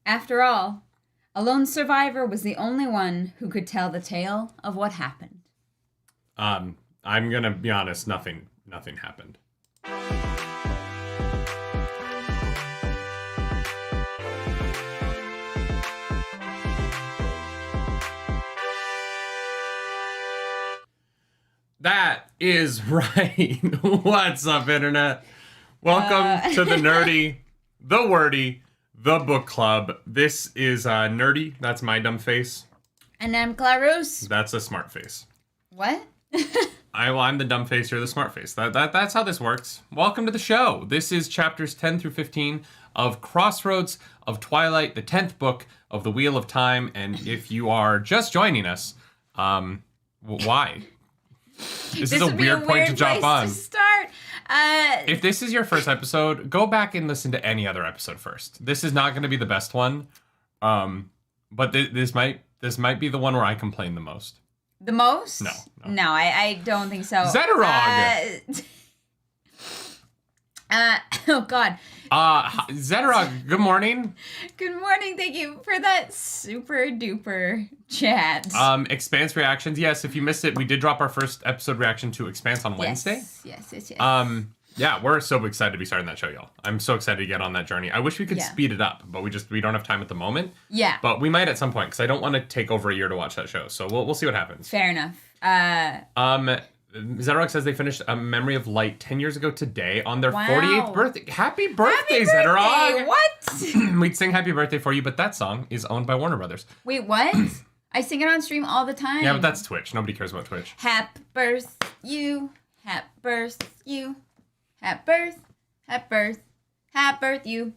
After all, a lone survivor was the only one who could tell the tale of what happened. I'm gonna be honest, nothing happened. That is right. What's up, Internet? Welcome to the Nerdy, the Wordy, the Book Club. This is Nerdy. That's my dumb face. And I'm Clarus. That's a smart face. What? I'm the dumb face, you're the smart face. That's how this works. Welcome to the show. This is chapters 10 through 15 of Crossroads of Twilight, the 10th book of the Wheel of Time. And if you are just joining us, why? This is a weird point to jump on. To start. If this is your first episode, go back and listen to any other episode first. This is not going to be the best one, but this might be the one where I complain the most. The most? No, I don't think so. Zetterog. Oh God. Zetterog, good morning. Good morning. Thank you for that super duper chat. Expanse reactions. Yes, if you missed it, we did drop our first episode reaction to Expanse on Wednesday. Yes. Yeah, we're so excited to be starting that show, y'all. I'm so excited to get on that journey. I wish we could speed it up, but we don't have time at the moment. Yeah. But we might at some point, because I don't want to take over a year to watch that show. So we'll see what happens. Fair enough. Zetterog says they finished A Memory of Light 10 years ago today on their 48th birthday. Happy birthday, Zetterog! What? We'd sing happy birthday for you, but that song is owned by Warner Brothers. Wait, what? I sing it on stream all the time. Yeah, but that's Twitch. Nobody cares about Twitch. Happy birth, you. Happy birth, you. Happy birth, you.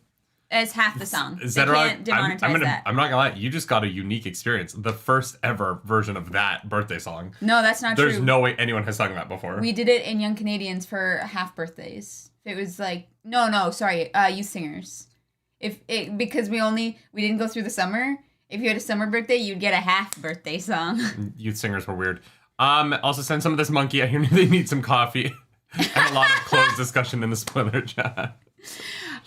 It's half the song. They can't demonetize that. I'm not gonna lie, you just got a unique experience. The first ever version of that birthday song. No, that's not true. There's no way anyone has sung that before. We did it in Young Canadians for half birthdays. It was like youth singers. Because we didn't go through the summer. If you had a summer birthday, you'd get a half birthday song. Youth singers were weird. Also send some of this monkey. I hear they need some coffee. And a lot of closed discussion in the spoiler chat.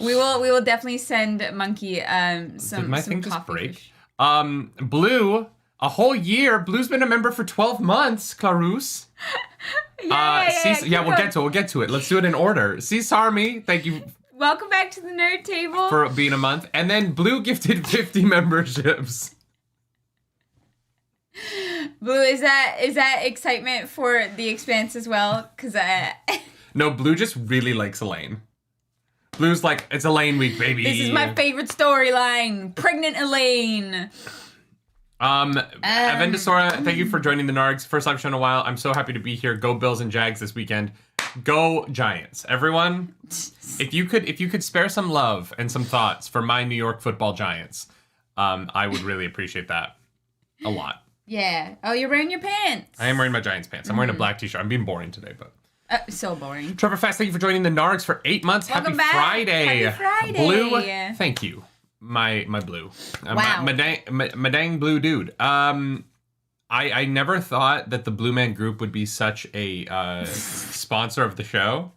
We will definitely send Monkey some. Did my thing coffee just break? Blue, a whole year. Blue's been a member for 12 months. Clarus. We'll get to it. Let's do it in order. Sarmi, thank you. Welcome back to the Nerd Table for being a month, and then Blue gifted 50 memberships. Blue, is that excitement for the Expanse as well? Because No, Blue just really likes Elaine. Blue's like, it's Elaine week, baby. This is my favorite storyline. Pregnant Elaine. Avendasora, thank you for joining the Nargs. First live show in a while. I'm so happy to be here. Go Bills and Jags this weekend. Go Giants. Everyone, if you could spare some love and some thoughts for my New York football Giants, I would really appreciate that a lot. Yeah. Oh, you're wearing your pants. I am wearing my Giants pants. I'm wearing a black t-shirt. I'm being boring today, but... so boring. Trevor Fast, thank you for joining the Nargs for 8 months. Welcome Happy back. Friday. Happy Friday. Blue, thank you. My Blue. Wow. My dang Blue dude. I never thought that the Blue Man Group would be such a sponsor of the show.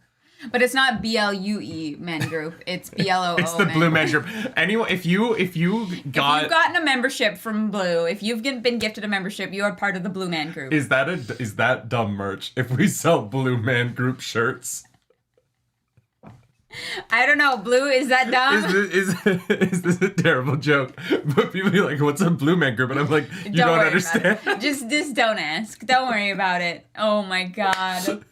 But it's not BLUE Men Group. It's BLOO. It's the Blue Man Group. Anyway, if you've gotten a membership from Blue, if you've been gifted a membership, you are part of the Blue Man Group. Is that dumb merch? If we sell Blue Man Group shirts. I don't know. Blue, is that dumb? Is this a terrible joke? But people be like, what's a Blue Man Group? And I'm like, you don't understand. Just don't ask. Don't worry about it. Oh my God.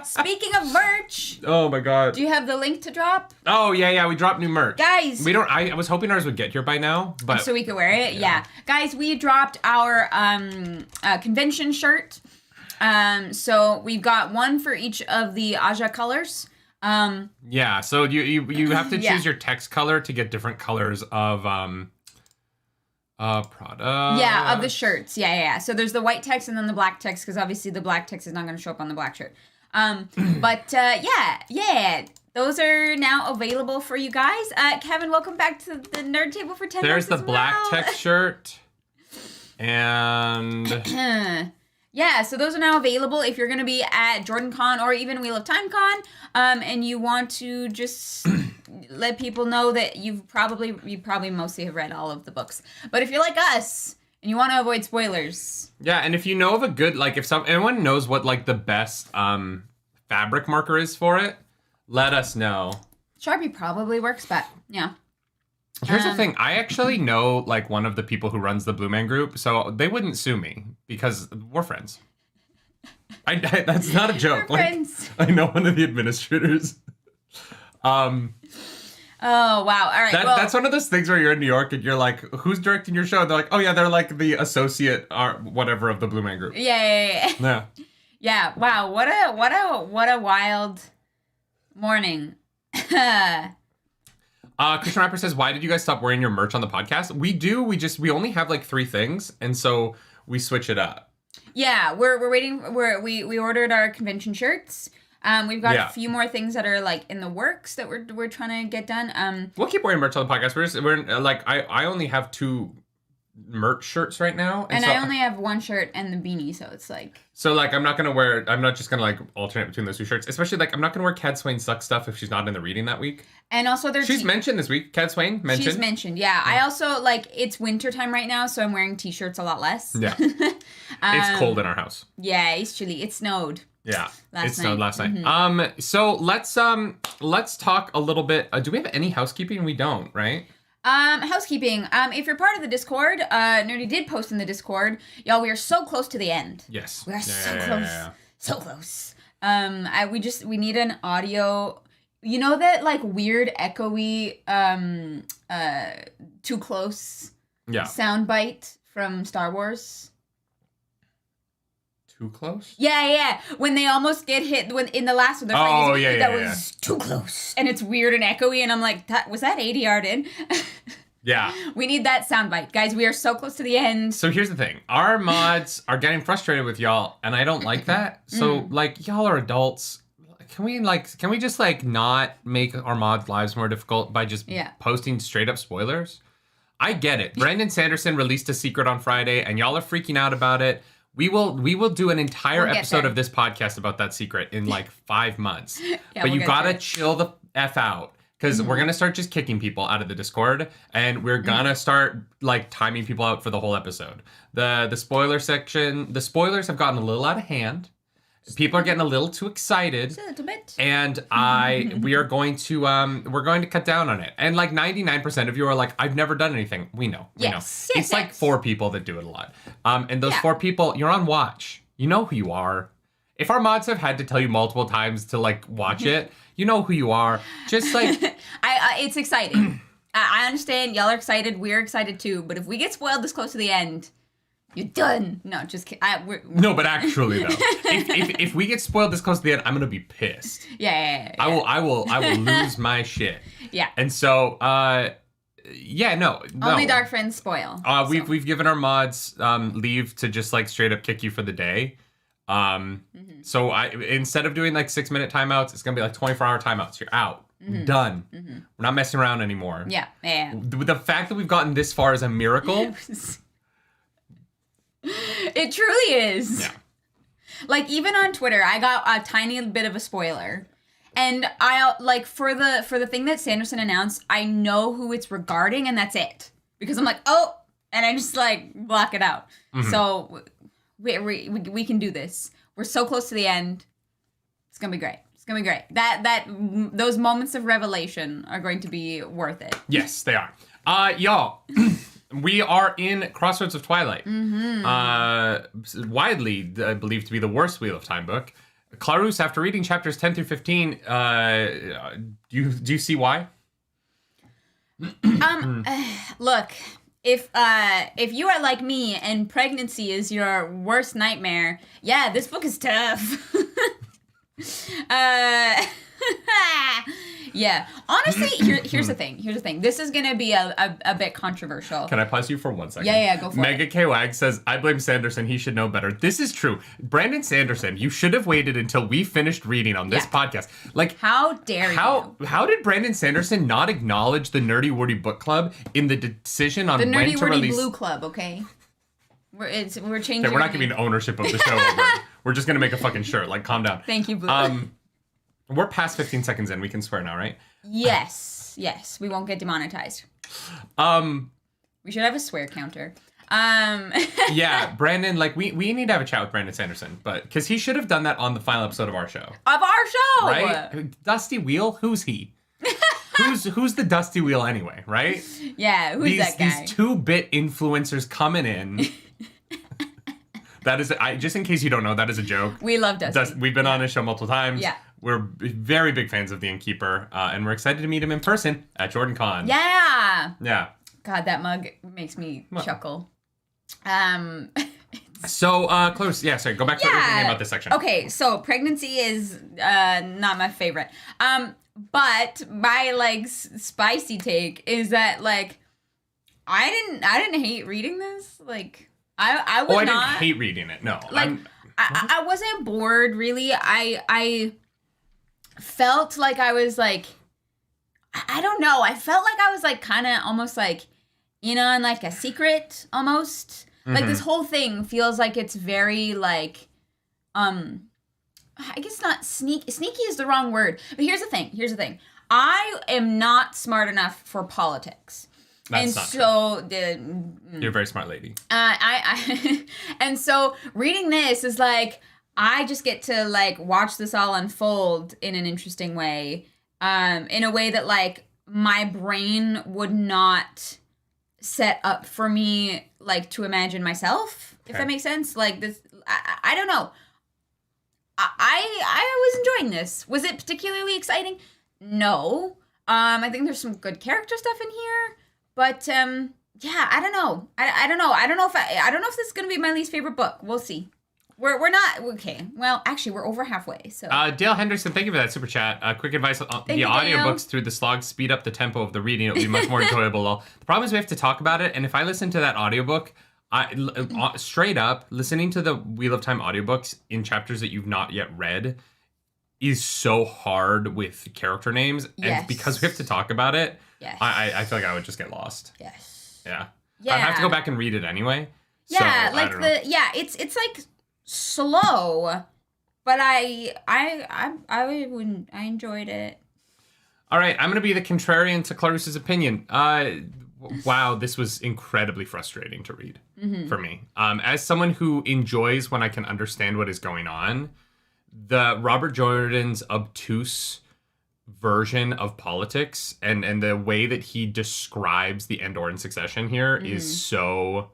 Speaking of merch. Oh my God. Do you have the link to drop? Oh yeah. We dropped new merch. Guys. I was hoping ours would get here by now, but. So we could wear it? Yeah. Guys, we dropped our convention shirt. So we've got one for each of the Aja colors. Yeah, so you have to choose your text color to get different colors of product. Yeah, of the shirts. Yeah. So there's the white text and then the black text, because obviously the black text is not going to show up on the black shirt. But yeah. Those are now available for you guys. Kevin, welcome back to the Nerd Table for 10 There's months the black text shirt. And Yeah, so those are now available if you're going to be at JordanCon or even Wheel of Time Con, and you want to just let people know that you probably mostly have read all of the books. But if you're like us and you want to avoid spoilers, yeah, and if you know of a good if anyone knows what the best fabric marker is for it, let us know. Sharpie probably works, but yeah. Here's the thing. I actually know, one of the people who runs the Blue Man Group, so they wouldn't sue me because we're friends. That's not a joke. We're friends. I know one of the administrators. Oh, wow. All right. That's one of those things where you're in New York and you're like, who's directing your show? And they're like, oh, yeah, they're the associate or whatever of the Blue Man Group. Yeah. Yeah. Wow. What a wild morning. Christian Rapper says, why did you guys stop wearing your merch on the podcast? We do. We only have 3 things. And so we switch it up. Yeah. We're waiting. We ordered our convention shirts. We've got a few more things that are in the works that we're trying to get done. We'll keep wearing merch on the podcast. I only have 2 merch shirts right now. And I only have 1 shirt and the beanie. So it's So I'm not just gonna alternate between those 2 shirts. Especially I'm not gonna wear Cad Swain Suck stuff if she's not in the reading that week. And also she's mentioned this week. Cad Swain mentioned. She's mentioned, yeah. I also it's winter time right now, so I'm wearing t-shirts a lot less. Yeah. It's cold in our house. Yeah, it's chilly. It snowed. Yeah. It snowed last night. Mm-hmm. So let's talk a little bit. Do we have any housekeeping? We don't, right? Housekeeping. If you're part of the Discord, Nerdy did post in the Discord. Y'all, we are so close to the end. Yes. We are so close. Yeah. So close. We need an audio. You know that weird echoey too close soundbite from Star Wars? Too close? Yeah. When they almost get hit in the last one, they're fighting. That was too close. And it's weird and echoey, and I'm like, was that ADR'd in? Yeah. We need that soundbite. Guys, we are so close to the end. So here's the thing. Our mods are getting frustrated with y'all, and I don't like that. So, y'all are adults. Can we just, not make our mods' lives more difficult by just posting straight-up spoilers? I get it. Brandon Sanderson released a secret on Friday, and y'all are freaking out about it. We will do an entire episode of this podcast about that secret in 5 months. But you gotta chill the F out. Because we're going to start just kicking people out of the Discord. And we're going to start, timing people out for the whole episode. The spoiler section, the spoilers have gotten a little out of hand. People are getting a little too excited. Just a little bit. And we're going to cut down on it. And 99% of you are I've never done anything. We know. Yes. It's 4 people that do it a lot. And those 4 people, you're on watch. You know who you are. If our mods have had to tell you multiple times to watch it, you know who you are. Just it's exciting. I understand y'all are excited. We're excited too. But if we get spoiled this close to the end, you're done. No, just kidding. No, but actually though, if we get spoiled this close to the end, I'm gonna be pissed. Yeah. I will lose my shit. Yeah. And so, no. Only dark friends spoil. We've given our mods leave to just straight up kick you for the day. So instead of doing 6-minute timeouts, it's gonna be 24-hour timeouts. You're out. Done. We're not messing around anymore. Yeah. The fact that we've gotten this far is a miracle. It truly is. Yeah. Even on Twitter, I got a tiny bit of a spoiler. And I for the thing that Sanderson announced, I know who it's regarding, and that's it. Because I'm oh, and I just block it out. So we can do this. We're so close to the end. It's gonna be great. That those moments of revelation are going to be worth it. Yes, they are. Y'all, we are in Crossroads of Twilight. Widely believed to be the worst Wheel of Time book. Clarus, after reading chapters 10 through 15, do you see why? Look. If you are like me and pregnancy is your worst nightmare, this book is tough. Yeah. Honestly, here's the thing. This is gonna be a bit controversial. Can I pause you for 1 second? Yeah, go for it. Mega K Wag says, I blame Sanderson, he should know better. This is true. Brandon Sanderson, you should have waited until we finished reading on this podcast. How dare you? How did Brandon Sanderson not acknowledge the Nerdy Wordy Book Club in the decision on when to release... The Nerdy Wordy Blue Club, okay? We're changing. Okay, we're not giving ownership of the show over. We're just gonna make a fucking shirt. Like, calm down. Thank you, Blue. We're past 15 seconds in. We can swear now, right? Yes. We won't get demonetized. We should have a swear counter. Yeah, Brandon, like, we need to have a chat with Brandon Sanderson, but because he should have done that on the final episode of our show. Right? Dusty Wheel? Who's he? Who's the Dusty Wheel anyway, right? Yeah, who's that guy? These 2-bit influencers coming in. That is, just in case you don't know, that is a joke. We love Dusty. We've been on his show multiple times. Yeah. We're very big fans of the Innkeeper, and we're excited to meet him in person at JordanCon. Yeah. Yeah. God, that mug makes me chuckle. So, Close, yeah, sorry, go back to what you were thinking about this section. Okay, so pregnancy is not my favorite. But my, like, spicy take is that, like, I didn't hate reading this. Like, I was not... didn't hate reading it, no. Like, I wasn't bored, really. I felt like I was, like, I don't know. I felt like I was, like, kind of almost, like, in on, like, a secret, almost. Mm-hmm. Like, this whole thing feels like it's very, like, I guess not sneaky is the wrong word. But here's the thing. I am not smart enough for politics. That's not true. You're a very smart lady. I and so reading this is like, I just get to, like, watch this all unfold in an interesting way. In a way that, like, my brain would not set up for me, like, to imagine myself, if that makes sense. Like, this, I don't know. I was enjoying this. Was it particularly exciting? No. I think there's some good character stuff in here, but yeah, I don't know. I don't know. I don't know if this is gonna be my least favorite book. We'll see. We're not okay. Well, actually, we're over halfway. So Dale Henderson, thank you for that super chat. Quick advice on the audiobooks through the slog. Speed up the tempo of the reading. It'll be much more enjoyable. The problem is we have to talk about it, and if I listen to that audiobook, straight up, listening to the Wheel of Time audiobooks in chapters that you've not yet read is so hard with character names. Yes. And because we have to talk about it, yes. I feel like I would just get lost. Yes. Yeah. I'd have to go back and read it anyway. Yeah, so, like it's like slow, but I enjoyed it. All right, I'm going to be the contrarian to Clarissa's opinion. Wow, this was incredibly frustrating to read for me. As someone who enjoys when I can understand what is going on, the Robert Jordan's obtuse version of politics and the way that he describes the Andoran succession here is so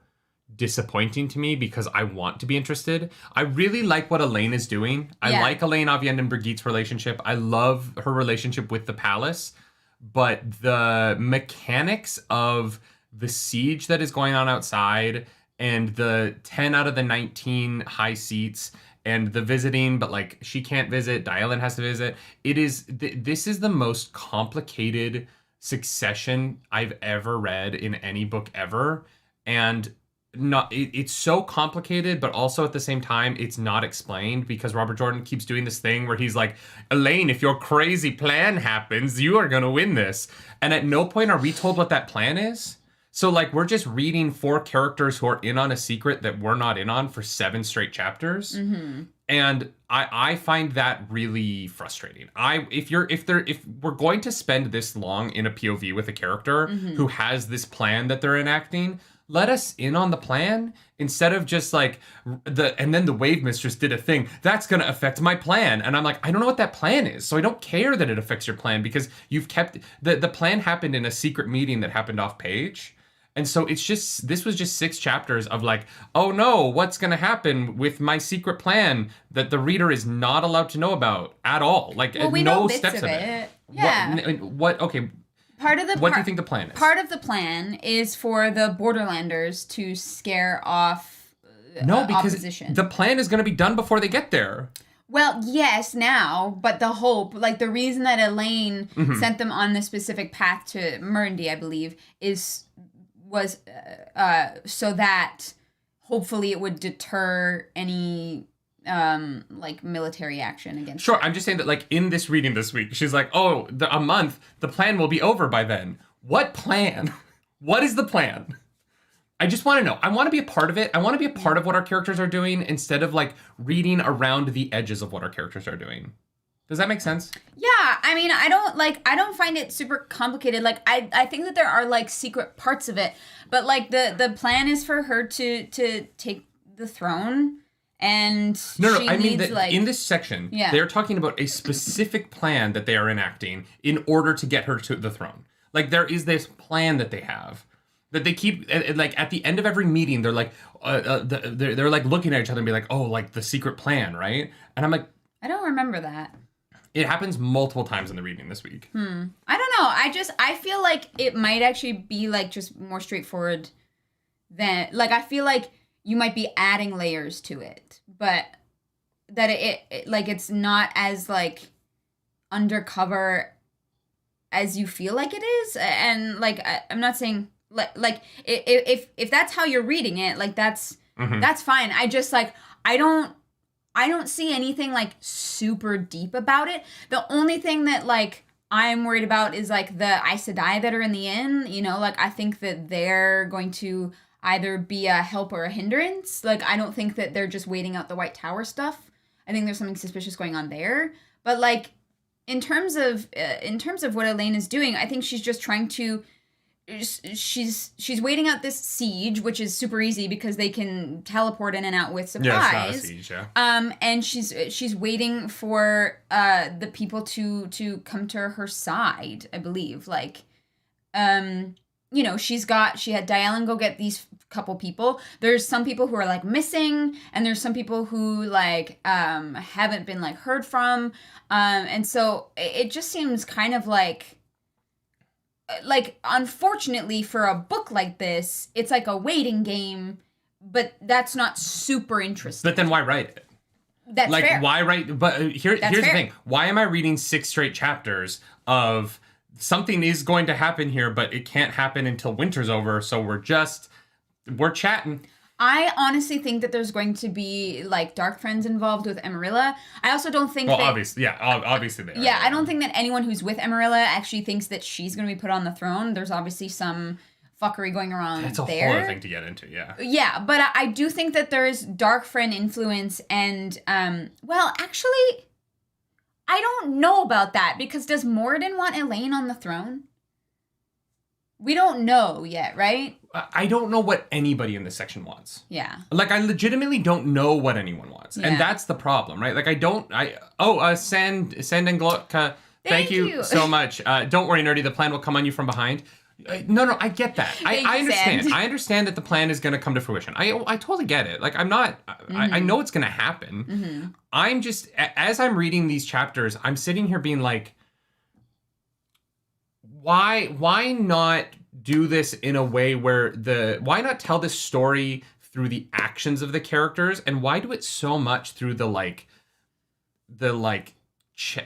disappointing to me because I want to be interested. I really like what Elaine is doing. I like Elaine, Aviend, and Brigitte's relationship. I love her relationship with the palace. But the mechanics of the siege that is going on outside and the 10 out of the 19 high seats and the visiting, but, like, she can't visit, Dylan has to visit. This is the most complicated succession I've ever read in any book ever. And it's so complicated, but also at the same time, it's not explained because Robert Jordan keeps doing this thing where he's like, Elaine, if your crazy plan happens, you are going to win this. And at no point are we told what that plan is. So, like, we're just reading 4 characters who are in on a secret that we're not in on for 7 straight chapters. Mm-hmm. And I find that really frustrating. If we're going to spend this long in a POV with a character who has this plan that they're enacting, let us in on the plan instead of just like and then the Wave Mistress did a thing that's going to affect my plan. And I'm like, I don't know what that plan is. So I don't care that it affects your plan because you've kept the plan happened in a secret meeting that happened off page. And so this was just 6 chapters of like, oh no, what's going to happen with my secret plan that the reader is not allowed to know about at all. Like, we no know bits steps of of it. Yeah. Okay. What do you think the plan is? Part of the plan is for the Borderlanders to scare off opposition. The plan is going to be done before they get there. Well, yes, now, but the hope, like the reason that Elaine sent them on this specific path to Merndy, I believe, was so that hopefully it would deter any like military action against Sure, I'm just saying that, like, in this reading this week, she's like, oh, a month, the plan will be over by then. What plan? What is the plan? I just want to know. I want to be a part of it. I want to be a part of what our characters are doing instead of like reading around the edges of what our characters are doing. Does that make sense? Yeah, I mean, I don't find it super complicated. Like, I think that there are like secret parts of it, but like the plan is for her to take the throne, and I mean that like, in this section, they're talking about a specific plan that they are enacting in order to get her to the throne. Like, there is this plan that they have that they keep like at the end of every meeting, they're like they're like looking at each other and be like, oh, like the secret plan, right? And I'm like, I don't remember that. It happens multiple times in the reading this week. I don't know. I feel like it might actually be like just more straightforward than like I feel like you might be adding layers to it, but that it like it's not as like undercover as you feel like it is. And like I'm not saying like if that's how you're reading it, like that's fine. I just like I don't see anything like super deep about it. The only thing that like I'm worried about is like the Aes Sedai that are in the inn, you know, like I think that they're going to either be a help or a hindrance. Like I don't think that they're just waiting out the White Tower stuff. I think there's something suspicious going on there. But like in terms of what Elaine is doing, I think she's just trying to she's waiting out this siege, which is super easy because they can teleport in and out with supplies. Yeah, it's not a siege, yeah. And she's waiting for the people to come to her side, I believe. Like, you know, she had Dylan go get these couple people. There's some people who are like missing, and there's some people who like haven't been like heard from. And so it just seems kind of like unfortunately for a book like this, it's like a waiting game, but that's not super interesting. But then why write it? That's like, fair. Why write? But here's the thing. Why am I reading 6 straight chapters of something is going to happen here, but it can't happen until winter's over, so we're chatting. I honestly think that there's going to be like dark friends involved with Amarilla. I also don't think obviously they are. Yeah, I don't think that anyone who's with Amarilla actually thinks that she's going to be put on the throne. There's obviously some fucking going around there. That's a whole other thing to get into, yeah. Yeah, but I do think that there is dark friend influence and, well, actually, I don't know about that because does Moradin want Elaine on the throne? We don't know yet, right? I don't know what anybody in this section wants. Yeah. Like, I legitimately don't know what anyone wants. Yeah. And that's the problem, right? Like, Sand and Glock, thank you so much. Don't worry, Nerdy, the plan will come on you from behind. No, I get that. I understand. Sand. I understand that the plan is going to come to fruition. I totally get it. Like, I'm not, I know it's going to happen. Mm-hmm. I'm just, as I'm reading these chapters, I'm sitting here being like, why not do this in a way where why not tell this story through the actions of the characters, and why do it so much through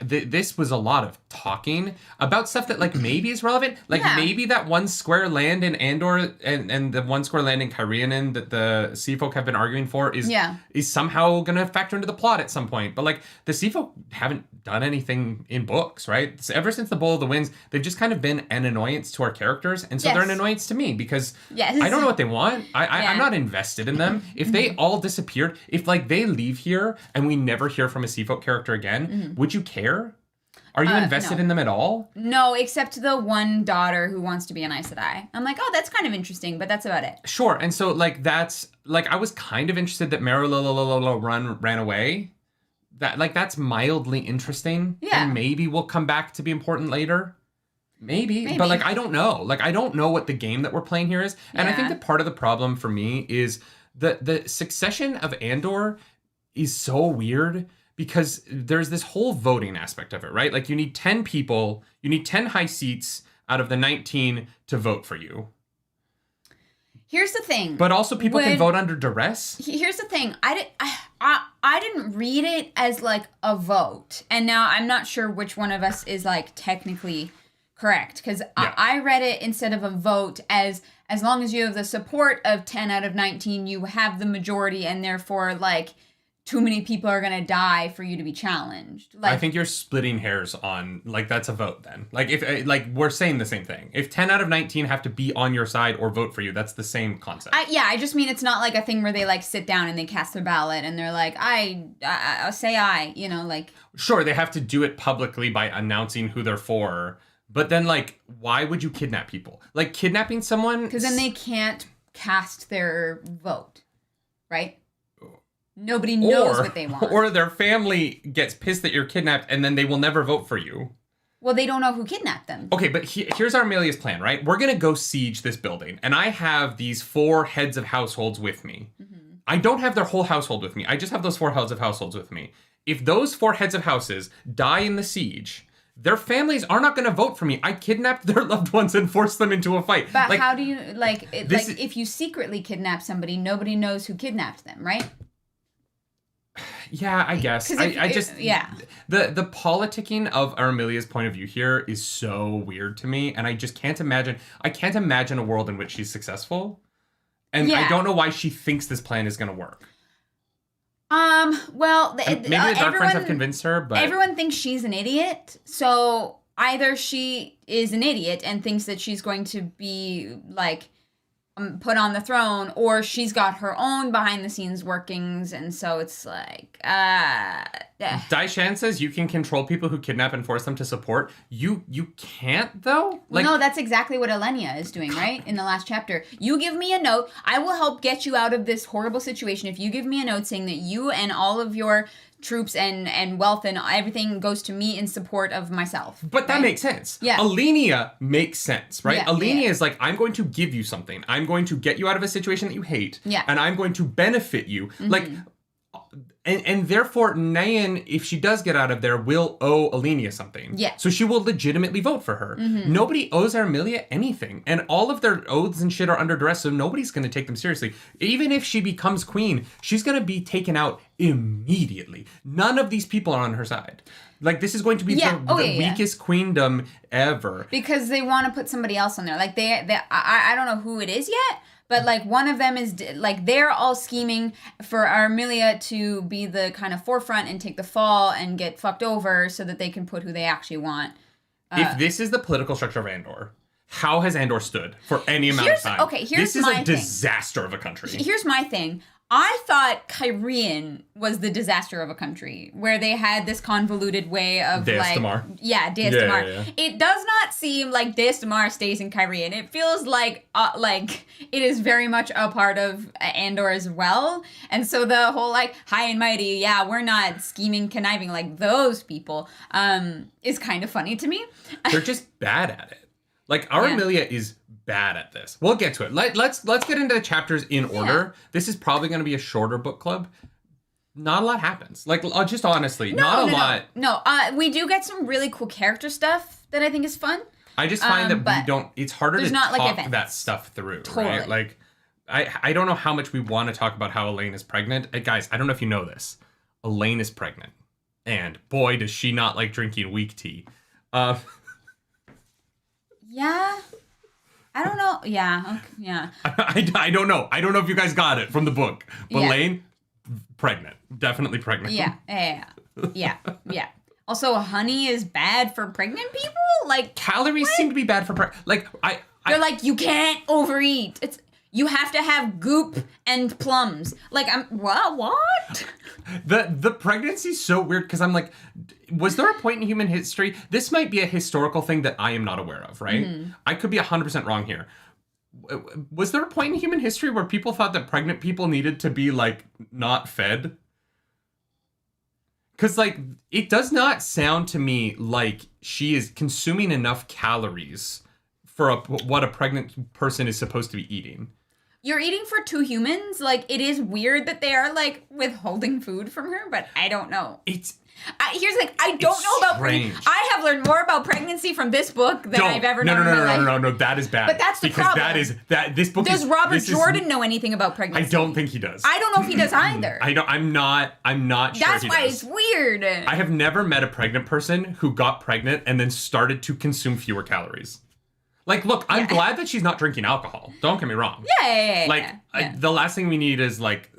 this was a lot of talking about stuff that like maybe is relevant. Like maybe that one square land in Andor and the one square land in Cairhienin that the Sea Folk have been arguing for is somehow going to factor into the plot at some point. But like the Sea Folk haven't done anything in books, right? So ever since the Bowl of the Winds, they've just kind of been an annoyance to our characters. And so they're an annoyance to me because I don't know what they want. I'm not invested in them. If they all disappeared, if like they leave here and we never hear from a Sea Folk character again, would you care? Are you invested in them at all? No, except the one daughter who wants to be an Aes Sedai. I'm like, oh, that's kind of interesting, but that's about it. Sure, and so like that's like I was kind of interested that Marilla ran away. That's mildly interesting. Yeah, and maybe will come back to be important later. Maybe, but like I don't know. Like I don't know what the game that we're playing here is, and I think that part of the problem for me is the succession of Andor is so weird. Because there's this whole voting aspect of it, right? Like you need 10 people, you need 10 high seats out of the 19 to vote for you. Here's the thing. But also people can vote under duress. Here's the thing. I didn't read it as like a vote. And now I'm not sure which one of us is like technically correct. Because I read it instead of a vote as long as you have the support of 10 out of 19, you have the majority and therefore like too many people are gonna die for you to be challenged. Like, I think you're splitting hairs on, like, that's a vote then. Like, if, like, we're saying the same thing. If 10 out of 19 have to be on your side or vote for you, that's the same concept. I just mean it's not like a thing where they, like, sit down and they cast their ballot and they're like, I say aye, you know, like. Sure, they have to do it publicly by announcing who they're for, but then, like, why would you kidnap people? Like, kidnapping someone... Because then they can't cast their vote, right? Nobody knows what they want. Or their family gets pissed that you're kidnapped and then they will never vote for you. Well, they don't know who kidnapped them. Okay, but here's Armelia's plan, right? We're going to go siege this building. And I have these 4 heads of households with me. Mm-hmm. I don't have their whole household with me. I just have those 4 heads of households with me. If those 4 heads of houses die in the siege, their families are not going to vote for me. I kidnapped their loved ones and forced them into a fight. But like, how do you, like, if you secretly kidnap somebody, nobody knows who kidnapped them, right? Yeah, I guess. I just the politicking of Armelia's point of view here is so weird to me, and I just can't imagine. I can't imagine a world in which she's successful, and I don't know why she thinks this plan is going to work. Well, maybe the Dark Friends have convinced her, but everyone thinks she's an idiot. So either she is an idiot and thinks that she's going to be like put on the throne, or she's got her own behind-the-scenes workings, and so it's like, Daishan says you can control people who kidnap and force them to support. You can't, though? Like, no, that's exactly what Elenia is doing, right? In the last chapter. You give me a note. I will help get you out of this horrible situation if you give me a note saying that you and all of your troops and wealth and everything goes to me in support of myself. But that makes sense. Yeah. Alenia makes sense, right? Yeah, Alenia is like, I'm going to give you something. I'm going to get you out of a situation that you hate. Yeah. And I'm going to benefit you. Mm-hmm. Like, and therefore, Nayan, if she does get out of there, will owe Alenia something. Yeah. So she will legitimately vote for her. Mm-hmm. Nobody owes Armelia anything. And all of their oaths and shit are under duress, so nobody's going to take them seriously. Even if she becomes queen, she's going to be taken out immediately. None of these people are on her side. Like, this is going to be the weakest queendom ever. Because they want to put somebody else on there. Like, I don't know who it is yet, but, like, one of them is, like, they're all scheming for Armelia to be the kind of forefront and take the fall and get fucked over so that they can put who they actually want. If this is the political structure of Andor, how has Andor stood for any amount of time? Okay, here's this is my a disaster of a country. Here's my thing. I thought Kyrian was the disaster of a country, where they had this convoluted way of Deus Damar. Deus Damar. Yeah. It does not seem like Deus Damar stays in Kyrian. It feels like it is very much a part of Andor as well. And so the whole like high and mighty, we're not scheming, conniving like those people, is kind of funny to me. They're just bad at it. Like, Armelia is bad at this. We'll get to it. Let's get into the chapters in order. This is probably going to be a shorter book club. Not a lot happens. Like, just honestly, not a lot. No, we do get some really cool character stuff that I think is fun. I just find that we don't. It's harder to talk like that stuff through, totally. Right? Like, I don't know how much we want to talk about how Elaine is pregnant. Guys, I don't know if you know this. Elaine is pregnant, and boy, does she not like drinking weak tea. Yeah. I don't know. Yeah. Okay, yeah. I don't know. I don't know if you guys got it from the book. But Elaine, pregnant. Definitely pregnant. Yeah. Also, honey is bad for pregnant people? Like, calories seem to be bad for pregnant. Like, they're like, you can't overeat. You have to have goop and plums. Like, what? The pregnancy's so weird because I'm like, was there a point in human history? This might be a historical thing that I am not aware of, right? Mm-hmm. I could be 100% wrong here. Was there a point in human history where people thought that pregnant people needed to be, like, not fed? Because, like, it does not sound to me like she is consuming enough calories for what a pregnant person is supposed to be eating. You're eating for 2 humans. Like, it is weird that they are, like, withholding food from her, but I don't know. I don't know about pregnancy. I have learned more about pregnancy from this book than I've ever known in my life. No, that is bad. But that's the problem. This book does Robert Jordan know anything about pregnancy? I don't think he does. I don't know if he does either. I'm not sure he does. That's why it's weird. I have never met a pregnant person who got pregnant and then started to consume fewer calories. Like, look, I'm glad that she's not drinking alcohol. Don't get me wrong. Yeah. The last thing we need is, like,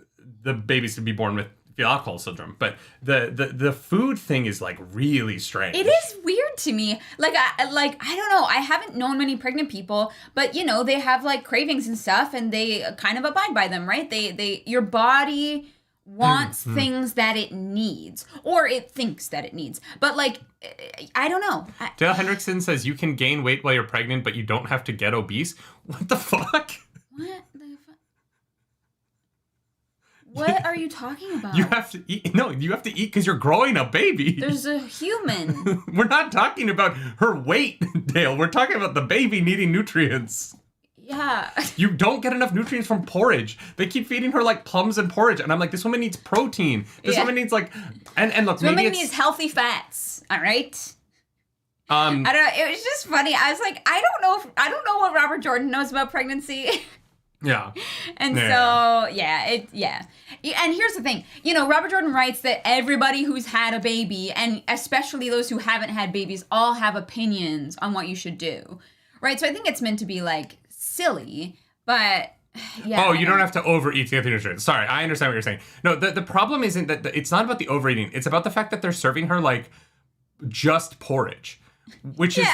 the babies to be born with feel alcohol syndrome. But the food thing is like really strange. It is weird to me. I don't know. I haven't known many pregnant people, but they have like cravings and stuff, and they kind of abide by them, right? Your body wants things that it needs, or it thinks that it needs. But like, I don't know. Dale Hendrickson says you can gain weight while you're pregnant, but you don't have to get obese. What the fuck? What the fuck? What are you talking about? You have to eat. No, you have to eat because you're growing a baby. There's a human. We're not talking about her weight, Dale. We're talking about the baby needing nutrients. Yeah. You don't get enough nutrients from porridge. They keep feeding her like plums and porridge, and I'm like, this woman needs protein. This woman needs like, and look, this woman needs healthy fats. All right. I don't know. It was just funny. I was like, I don't know what Robert Jordan knows about pregnancy. Yeah. And And here's the thing. Robert Jordan writes that everybody who's had a baby, and especially those who haven't had babies, all have opinions on what you should do. Right? So I think it's meant to be like silly, but yeah. Oh, you don't have to overeat to get the nutrients. Sorry, I understand what you're saying. No, the problem isn't that it's not about the overeating. It's about the fact that they're serving her like just porridge, which is...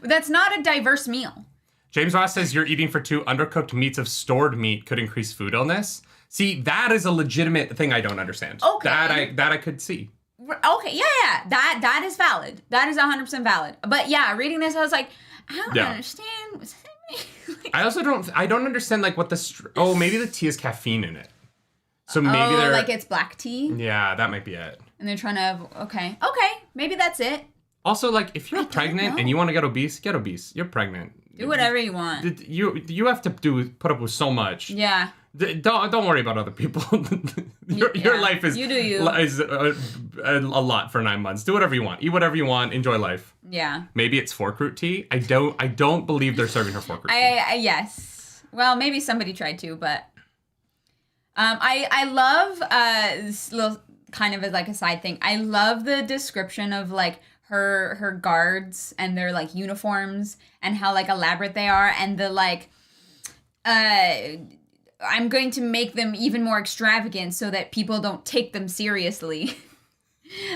That's not a diverse meal. James Ross says you're eating for two. Undercooked meats of stored meat could increase food illness. See, that is a legitimate thing I don't understand. Okay. That I could see. Okay, yeah. That is valid. That is 100% valid. But yeah, reading this, I was like, I don't understand what's happening. I don't understand like what maybe the tea has caffeine in it. So maybe they're like it's black tea? Yeah, that might be it. And they're trying to okay, maybe that's it. Also, like if you're pregnant and you want to get obese, get obese. You're pregnant. Do whatever you want. You have to put up with so much. Yeah. Don't worry about other people. Your life is you do you. Is a lot for 9 months. Do whatever you want. Eat whatever you want. Enjoy life. Yeah. Maybe it's fork root tea. I don't believe they're serving her fork root tea. Yes. Well, maybe somebody tried to, but I love this little kind of as like a side thing. I love the description of like her guards and their like uniforms and how like elaborate they are, and the like I'm going to make them even more extravagant so that people don't take them seriously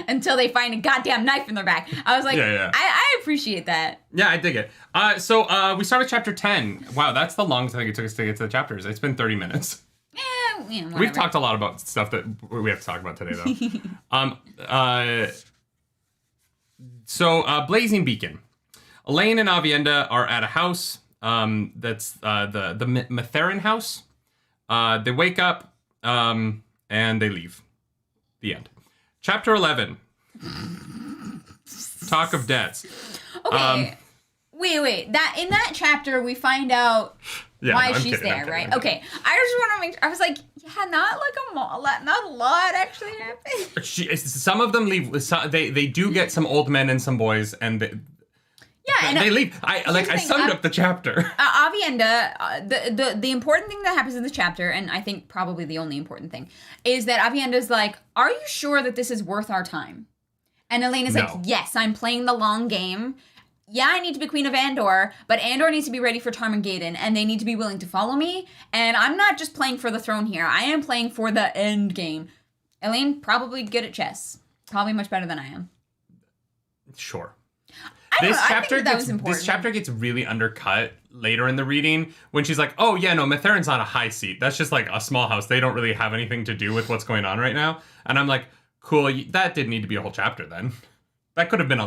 until they find a goddamn knife in their back. I was like, yeah. I appreciate that. Yeah, I dig it. So we start with chapter 10. Wow, that's the longest I think it took us to get to the chapters. It's been 30 minutes. Yeah, we've talked a lot about stuff that we have to talk about today, though. So Blazing Beacon. Elaine and Avienda are at a house. That's the Matherin house. They wake up and they leave. The end. Chapter 11. Talk of Deaths. Okay. Wait. In that chapter we find out why she's there, right? Okay. I just want to make sure. I was like, yeah, not a lot actually happened. Some of them leave. They do get some old men and some boys, and they leave. I summed up the chapter. Avienda, the important thing that happens in this chapter, and I think probably the only important thing, is that Avienda's like, are you sure that this is worth our time? And Elaine is like, yes, I'm playing the long game. Yeah, I need to be Queen of Andor, but Andor needs to be ready for Tarmangaden, and they need to be willing to follow me, and I'm not just playing for the throne here. I am playing for the end game. Elaine, probably good at chess. Probably much better than I am. Sure. This chapter gets really undercut later in the reading when she's like, oh, yeah, no, Matherin's not a high seat. That's just like a small house. They don't really have anything to do with what's going on right now. And I'm like, cool, that didn't need to be a whole chapter then. That could have been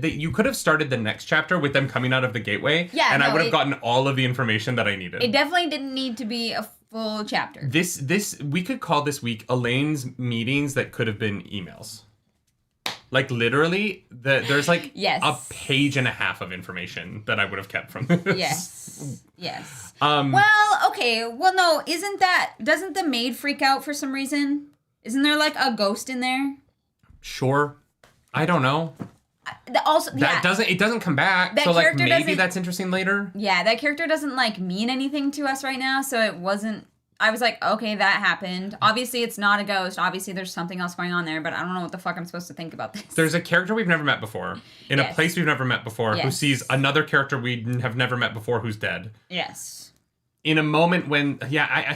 you could have started the next chapter with them coming out of the gateway, I would have gotten all of the information that I needed. It definitely didn't need to be a full chapter. We could call this week Elaine's meetings that could have been emails. Like literally, there's like a page and a half of information that I would have kept from this. Yes. Well, okay. Well, no, doesn't the maid freak out for some reason? Isn't there like a ghost in there? Sure. I don't know. It doesn't come back. So like maybe that's interesting later. Yeah, that character doesn't like mean anything to us right now, so it wasn't. I was like, okay, that happened. Obviously, it's not a ghost. Obviously, there's something else going on there, but I don't know what the fuck I'm supposed to think about this. There's a character we've never met before, in a place we've never met before, who sees another character we have never met before who's dead. Yes. In a moment when,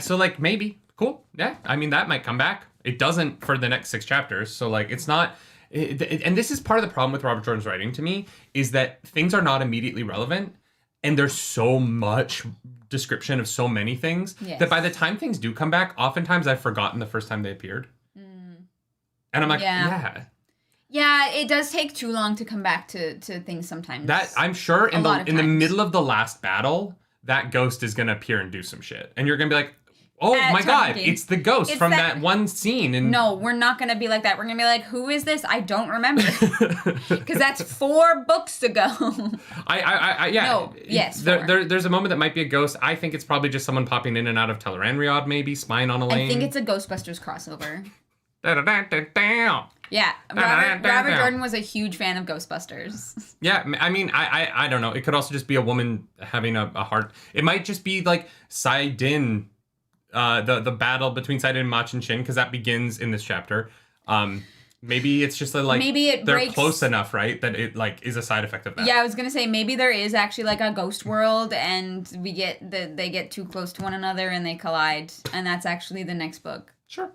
so like, maybe. Cool. Yeah, I mean, that might come back. It doesn't for the next 6 chapters. So, like, it's not... and this is part of the problem with Robert Jordan's writing to me, is that things are not immediately relevant. And there's so much description of so many things that by the time things do come back, oftentimes I've forgotten the first time they appeared. And I'm like, yeah. Yeah, it does take too long to come back to things sometimes. That I'm sure in the middle of the last battle, that ghost is gonna appear and do some shit. And you're gonna be like, oh my god, it's the ghost from that one scene. And no, we're not gonna be like that. We're gonna be like, who is this? I don't remember. Because that's 4 books ago. Yeah. No, yes. There's a moment that might be a ghost. I think it's probably just someone popping in and out of Tel'aran'rhiod, maybe, spying on Elaine. I think it's a Ghostbusters crossover. Da-da-da-da-da. Yeah, Robert Jordan was a huge fan of Ghostbusters. Yeah, I mean, I don't know. It could also just be a woman having a heart. It might just be like Saidin, the battle between Saidin and Machin Shin, because that begins in this chapter. Maybe it's just they're breaks. Close enough, right, that it like is a side effect of that. Yeah, I was gonna say maybe there is actually like a ghost world, and they get too close to one another and they collide, and that's actually the next book. Sure.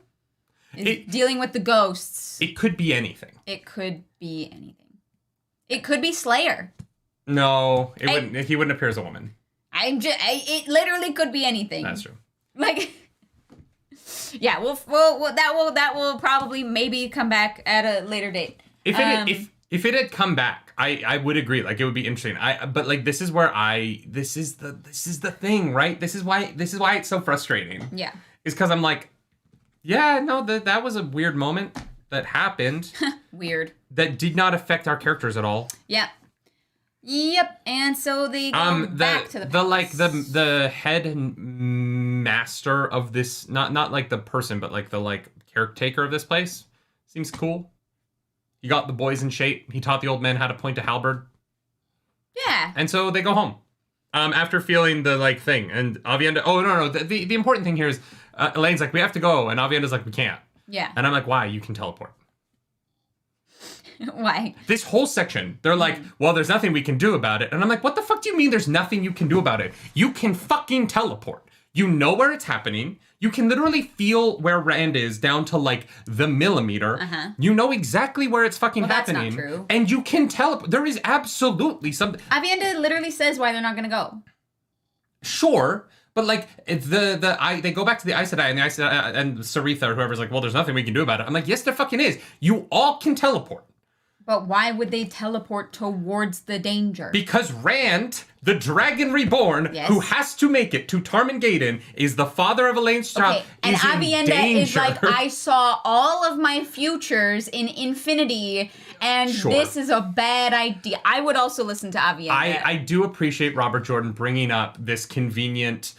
Dealing with the ghosts. It could be anything. It could be anything. It could be Slayer. No, he wouldn't appear as a woman. It literally could be anything. That's true. Like, yeah, that will probably maybe come back at a later date. If it had come back, I would agree. Like, it would be interesting. But like, this is the thing, right? This is why it's so frustrating. Yeah. Is because I'm like, yeah, no, that was a weird moment that happened. Weird. That did not affect our characters at all. Yep. And so they go back to the palace. The head master of this, not like the person, but like the caretaker of this place, seems cool. He got the boys in shape. He taught the old men how to point a halberd. Yeah. And so they go home. After feeling the thing, and Aviendha. Oh no! The important thing here is Elaine's like, we have to go, and Aviendha's like, we can't. Yeah. And I'm like, why? You can teleport. Why? This whole section, they're like, well, there's nothing we can do about it, and I'm like, what the fuck do you mean? There's nothing you can do about it? You can fucking teleport. You know where it's happening. You can literally feel where Rand is down to the millimeter. Uh-huh. You know exactly where it's fucking happening. That's not true. And you can teleport. There is absolutely something. Aviendha literally says why they're not going to go. Sure, but they go back to the Aes Sedai, and the Aes Sedai and Saritha or whoever's like, well, there's nothing we can do about it. I'm like, yes, there fucking is. You all can teleport. But why would they teleport towards the danger? Because Rand, the Dragon Reborn, who has to make it to Tarmangaden, is the father of Elaine's child. Okay, and Aviendha is like, I saw all of my futures in infinity, and this is a bad idea. I would also listen to Aviendha. I do appreciate Robert Jordan bringing up this convenient,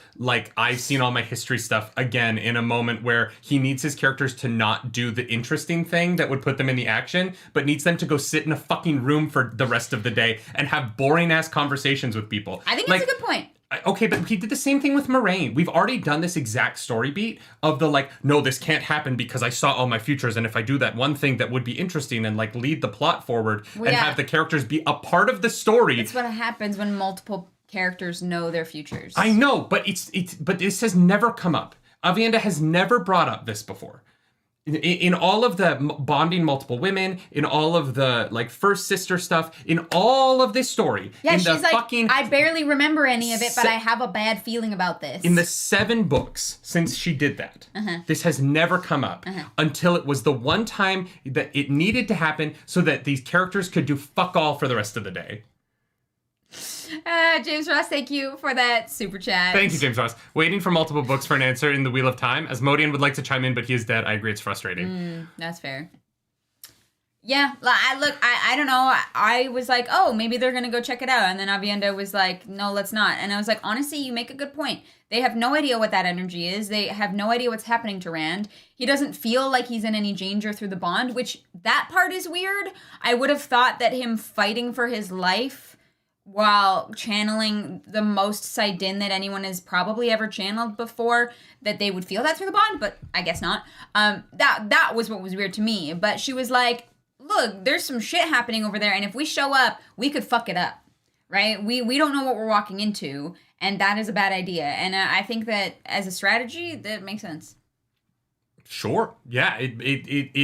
I've seen all my history stuff again in a moment where he needs his characters to not do the interesting thing that would put them in the action, but needs them to go sit in a fucking room for the rest of the day and have boring-ass conversations with people. I think that's a good point. Okay, but he did the same thing with Moraine. We've already done this exact story beat of no, this can't happen because I saw all my futures, and if I do that one thing that would be interesting and lead the plot forward have the characters be a part of the story. It's what happens when multiple characters know their futures. I know, but but this has never come up. Aviendha has never brought up this before. In all of the bonding multiple women, in all of the first sister stuff, in all of this story, she's I barely remember any of it, but I have a bad feeling about this. In the 7 books since she did that, this has never come up until it was the one time that it needed to happen so that these characters could do fuck all for the rest of the day. James Ross, thank you for that super chat. Thank you, James Ross. Waiting for multiple books for an answer in the Wheel of Time. Asmodean would like to chime in, but he is dead. I agree, it's frustrating. That's fair. Yeah, I don't know. I was like, oh, maybe they're going to go check it out. And then Aviendha was like, no, let's not. And I was like, honestly, you make a good point. They have no idea what that energy is. They have no idea what's happening to Rand. He doesn't feel like he's in any danger through the bond, which that part is weird. I would have thought that him fighting for his life while channeling the most Saidin that anyone has probably ever channeled before, that they would feel that through the bond, but I guess not. That was what was weird to me. But she was like, look, there's some shit happening over there, and if we show up, we could fuck it up, right? We don't know what we're walking into, and that is a bad idea. And I think that as a strategy, that makes sense. Sure. Yeah. It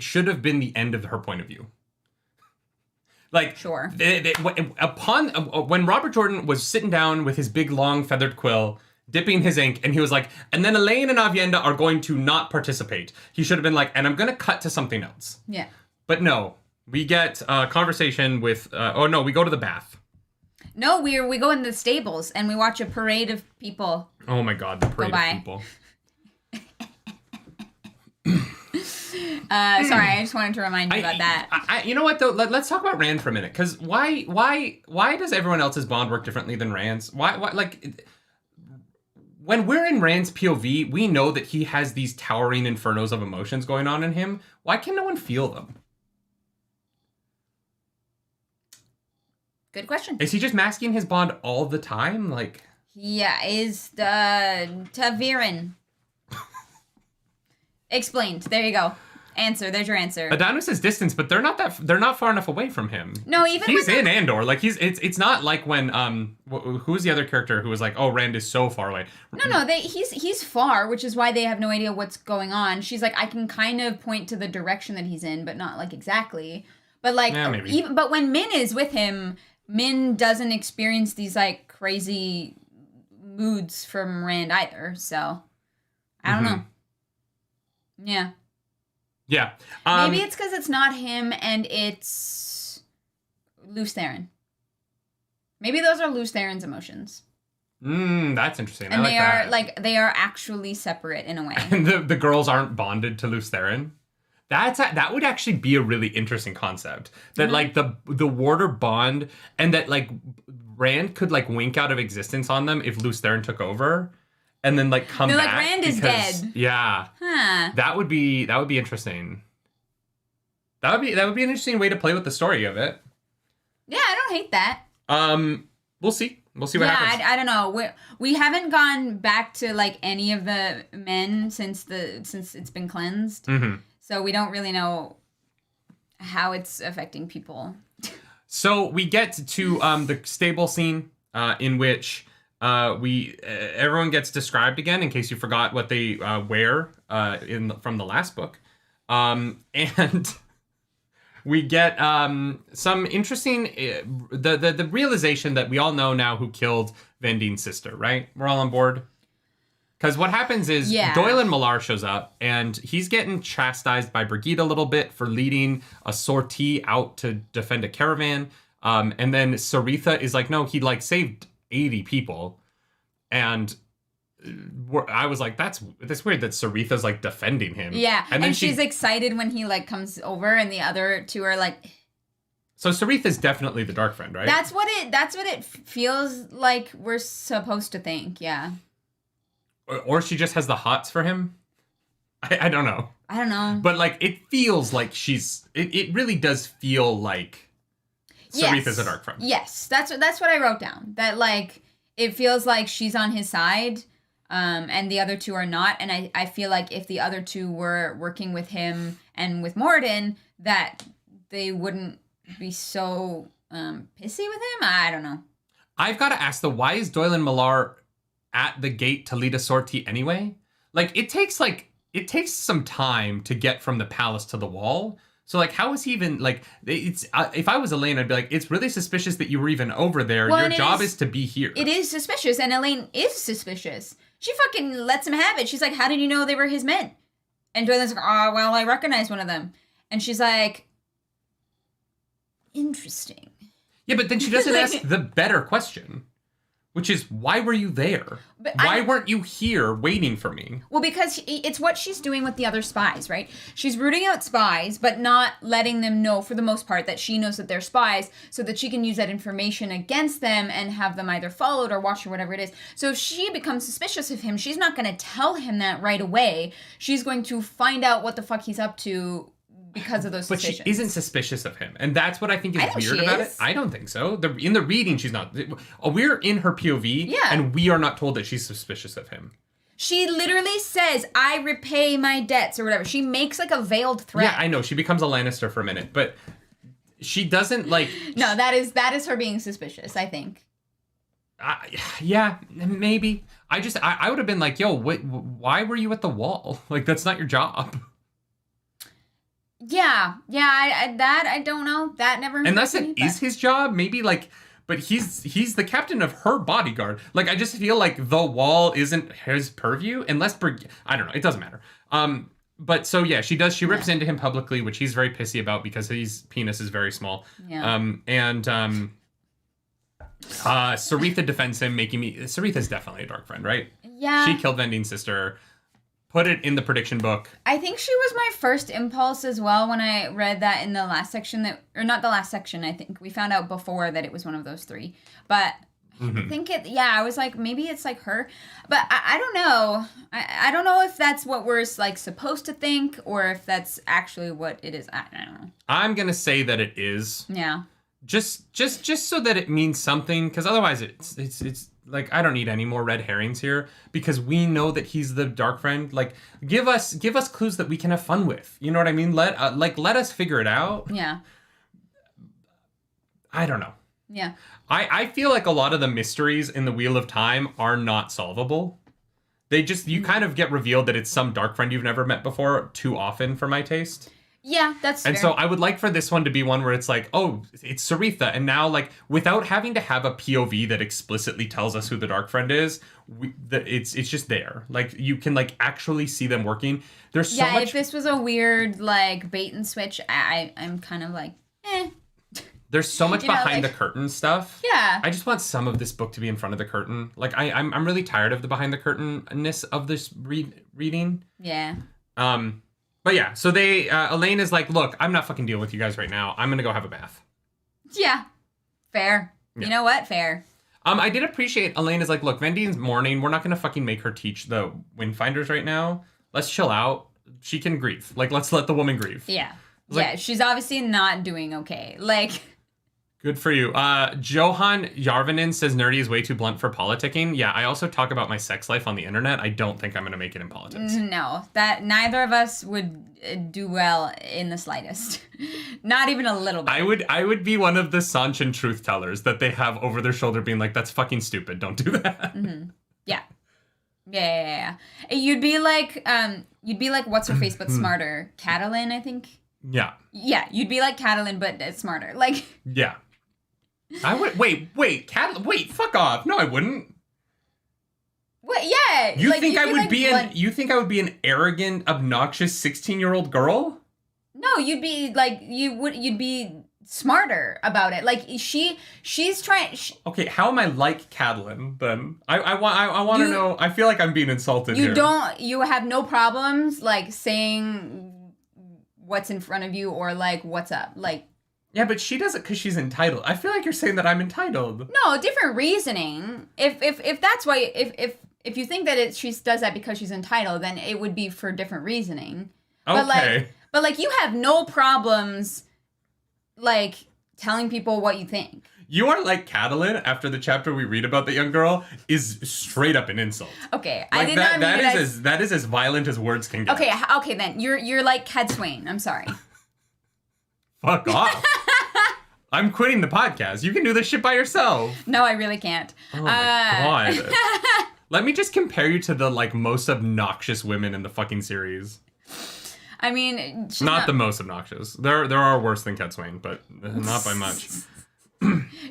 should have been the end of her point of view. Like, Sure. When Robert Jordan was sitting down with his big long feathered quill, dipping his ink, and he was like, and then Elaine and Avienda are going to not participate. He should have been like, and I'm going to cut to something else. Yeah. But no, we get a conversation with, we go to the bath. No, we go in the stables and we watch a parade of people. Oh my God, the parade of people. Sorry, I just wanted to remind you about that. You know what though? Let's talk about Rand for a minute, because why does everyone else's bond work differently than Rand's? Why like when we're in Rand's POV, we know that he has these towering infernos of emotions going on in him. Why can no one feel them? Good question. Is he just masking his bond all the time? Like, yeah, is the Taviran explained? There you go. Answer. There's your answer. Adanu says distance, but they're not far enough away from him. No, even he's in Andor. Like it's not like when who's the other character who was like, oh, Rand is so far away. No, he's far, which is why they have no idea what's going on. She's like, I can kind of point to the direction that he's in, but not like exactly. But like, but when Min is with him, Min doesn't experience these like crazy moods from Rand either. So I don't know. Yeah. Yeah. Maybe it's because it's not him and it's Lews Therin. Maybe those are Lews Therin's emotions. That's interesting. And they are actually separate in a way. And the girls aren't bonded to Lews Therin. That would actually be a really interesting concept. That like the warder bond, and that like Rand could like wink out of existence on them if Lews Therin took over. And then like come back. Like Rand is dead. Yeah. Huh. That would be interesting. That would be an interesting way to play with the story of it. Yeah, I don't hate that. We'll see. We'll see what happens. I don't know. We haven't gone back to like any of the men since it's been cleansed. Mm-hmm. So we don't really know how it's affecting people. So we get to the stable scene in which everyone gets described again, in case you forgot what they wear from the last book, and we get some interesting the realization that we all know now who killed Vendine's sister. Right, we're all on board. Because what happens is Doyle and Millar shows up, and he's getting chastised by Brigitte a little bit for leading a sortie out to defend a caravan, and then Saritha is like, no, he like saved 80 people, and I was like, that's weird that Saritha's like defending him. Yeah, and she's excited when he like comes over, and the other two are like. So Saritha's definitely the dark friend, right? That's what it feels like we're supposed to think. Yeah. Or she just has the hots for him. I don't know. I don't know. But like, it feels like it really does feel like Saritha's a dark friend. Yes, that's what I wrote down. That like it feels like she's on his side, and the other two are not. And I feel like if the other two were working with him and with Morden, that they wouldn't be so pissy with him. I don't know. I've got to ask though, why is Doyle and Millar at the gate to lead a sortie anyway? Like it takes some time to get from the palace to the wall. So like, how is he even like? It's if I was Elaine, I'd be like, it's really suspicious that you were even over there. Well, your job is to be here. It is suspicious, and Elaine is suspicious. She fucking lets him have it. She's like, how did you know they were his men? And Doyle's like, oh well, I recognized one of them. And she's like, interesting. Yeah, but then she doesn't ask the better question. Which is, why were you there? Why weren't you here waiting for me? Well, because it's what she's doing with the other spies, right? She's rooting out spies, but not letting them know, for the most part, that she knows that they're spies, so that she can use that information against them and have them either followed or watched or whatever it is. So if she becomes suspicious of him, she's not going to tell him that right away. She's going to find out what the fuck he's up to because of those suspicions. But she isn't suspicious of him. And that's what I think is weird about it. I don't think so. In the reading, she's not. We're in her POV, and we are not told that she's suspicious of him. She literally says, I repay my debts, or whatever. She makes like a veiled threat. Yeah, I know. She becomes a Lannister for a minute, but she doesn't like... No, that is her being suspicious, I think. Yeah, maybe. I would have been like, yo, why were you at the wall? Like, that's not your job. Yeah, I don't know. That never. Unless it is his job, maybe like, but he's the captain of her bodyguard. Like, I just feel like the wall isn't his purview, unless I don't know. It doesn't matter. But so yeah, she rips into him publicly, which he's very pissy about because his penis is very small. Yeah. Saritha defends him, Saritha's definitely a dark friend, right? Yeah. She killed Vendine's sister. Put it in the prediction book. I think she was my first impulse as well when I read that in the last section or not the last section. I think we found out before that it was one of those three, but I think I was like, maybe it's like her, but I don't know. I don't know if that's what we're like supposed to think or if that's actually what it is. I don't know. I'm going to say that it is. Yeah. Just so that it means something, because otherwise it's like, I don't need any more red herrings here, because we know that he's the dark friend. Like, give us clues that we can have fun with. You know what I mean? Let us figure it out. Yeah. I don't know. Yeah. I feel like a lot of the mysteries in the Wheel of Time are not solvable. You kind of get revealed that it's some dark friend you've never met before too often for my taste. Yeah, that's fair. And so I would like for this one to be one where it's like, oh, it's Saritha. And now, like, without having to have a POV that explicitly tells us who the dark friend is, it's just there. Like, you can, like, actually see them working. There's so much... Yeah, if this was a weird, like, bait and switch, I'm kind of like, eh. There's so much behind the curtain stuff. Yeah. I just want some of this book to be in front of the curtain. Like, I'm really tired of the behind the curtain-ness of this reading. Yeah. But yeah, so Elaine is like, look, I'm not fucking dealing with you guys right now. I'm gonna go have a bath. Yeah. Fair. Yeah. You know what? Fair. I did appreciate Elaine is like, look, Vendine's mourning. We're not gonna fucking make her teach the Windfinders right now. Let's chill out. She can grieve. Like, let's let the woman grieve. Yeah. Like, she's obviously not doing okay. Like... Good for you. Johan Yarvinen says nerdy is way too blunt for politicking. Yeah, I also talk about my sex life on the internet. I don't think I'm going to make it in politics. No, that neither of us would do well in the slightest. Not even a little bit. I would be one of the Sanchin truth tellers that they have over their shoulder being like, that's fucking stupid. Don't do that. Mm-hmm. Yeah. Yeah. You'd be like what's her face but smarter? Catalin, I think. Yeah. Yeah, you'd be like Catalin but smarter. Like. Yeah. I would wait, fuck off. No, I wouldn't. What? Yeah. You think I would be an arrogant, obnoxious 16-year-old girl? No, you'd be like you'd be smarter about it. Like she's trying. Okay, how am I like Catalin then? I want to know. I feel like I'm being insulted here. You have no problems like saying what's in front of you or like what's up, like. Yeah, but she does it because she's entitled. I feel like you're saying that I'm entitled. No, different reasoning. If that's why, if you think that she does that because she's entitled, then it would be for different reasoning. Okay. But like you have no problems, like telling people what you think. You are like Catalin after the chapter we read about the young girl is straight up an insult. Okay, like I did not mean it that is as violent as words can get. Okay, then you're like Cad Swain. I'm sorry. Fuck off. I'm quitting the podcast. You can do this shit by yourself. No, I really can't. Oh my god. Let me just compare you to the like most obnoxious women in the fucking series. I mean, not the most obnoxious. There are worse than Cat Swain, but not by much.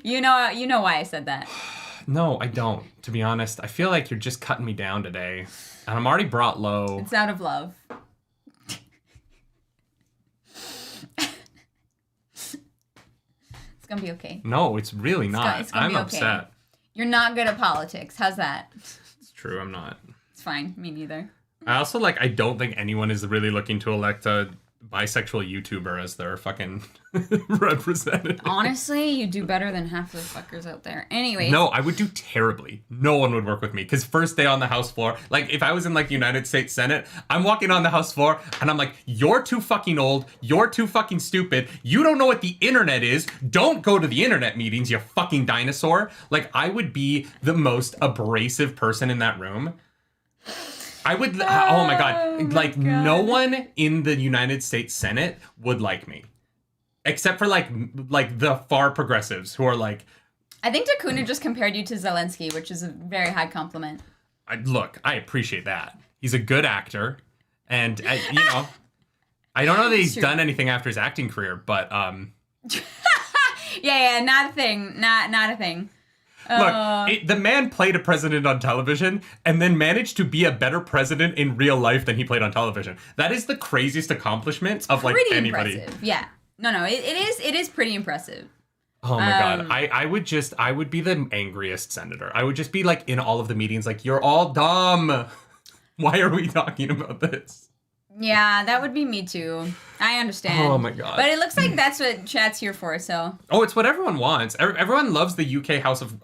You know why I said that. No, I don't. To be honest, I feel like you're just cutting me down today, and I'm already brought low. It's out of love. It's gonna be okay. No, it's really not. It's gonna I'm be okay. upset. You're not good at politics. How's that? It's true, I'm not. It's fine. Me neither. I also I don't think anyone is really looking to elect a bisexual YouTuber as their fucking representative. Honestly, you do better than half the fuckers out there. Anyways. No, I would do terribly. No one would work with me. Because first day on the House floor, like if I was in United States Senate, I'm walking on the House floor and I'm like, you're too fucking old. You're too fucking stupid. You don't know what the internet is. Don't go to the internet meetings, you fucking dinosaur. Like I would be the most abrasive person in that room. I would, oh my God. No one in the United States Senate would like me. Except for like the far progressives who are like. I think Takuna just compared you to Zelensky, which is a very high compliment. I appreciate that. He's a good actor, and I don't know that he's done anything after his acting career, but yeah, not a thing, not a thing. Look, the man played a president on television and then managed to be a better president in real life than he played on television. That is the craziest accomplishment of like anybody. Impressive. Yeah. No, it is pretty impressive. Oh my God. I would be the angriest senator. I would just be like in all of the meetings like, you're all dumb. Why are we talking about this? Yeah, that would be me too. I understand. Oh my God. But it looks like that's what chat's here for, so. Oh, it's what everyone wants. Everyone loves the UK House of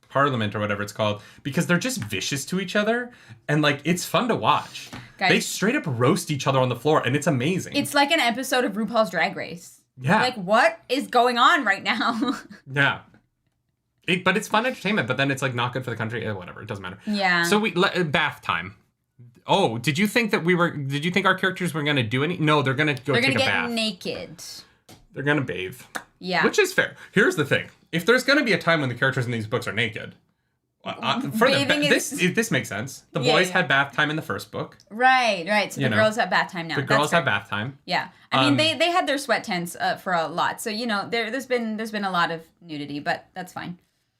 Parliament or whatever it's called because they're just vicious to each other and like it's fun to watch. Guys, they straight up roast each other on the floor and it's amazing. It's like an episode of RuPaul's Drag Race. Yeah. Like what is going on right now? Yeah. But it's fun entertainment, but then it's like not good for the country. Whatever, it doesn't matter. Yeah. So bath time. Oh, did you think our characters were going to do any? No, they're going to go take a bath. They're going to get naked. They're going to bathe. Yeah. Which is fair. Here's the thing. If there's going to be a time when the characters in these books are naked, this makes sense. The boys had bath time in the first book. Right. So the girls have bath time now. The girls have bath time. Yeah. I mean, they had their sweat tents for a lot. So, there's been a lot of nudity, but that's fine.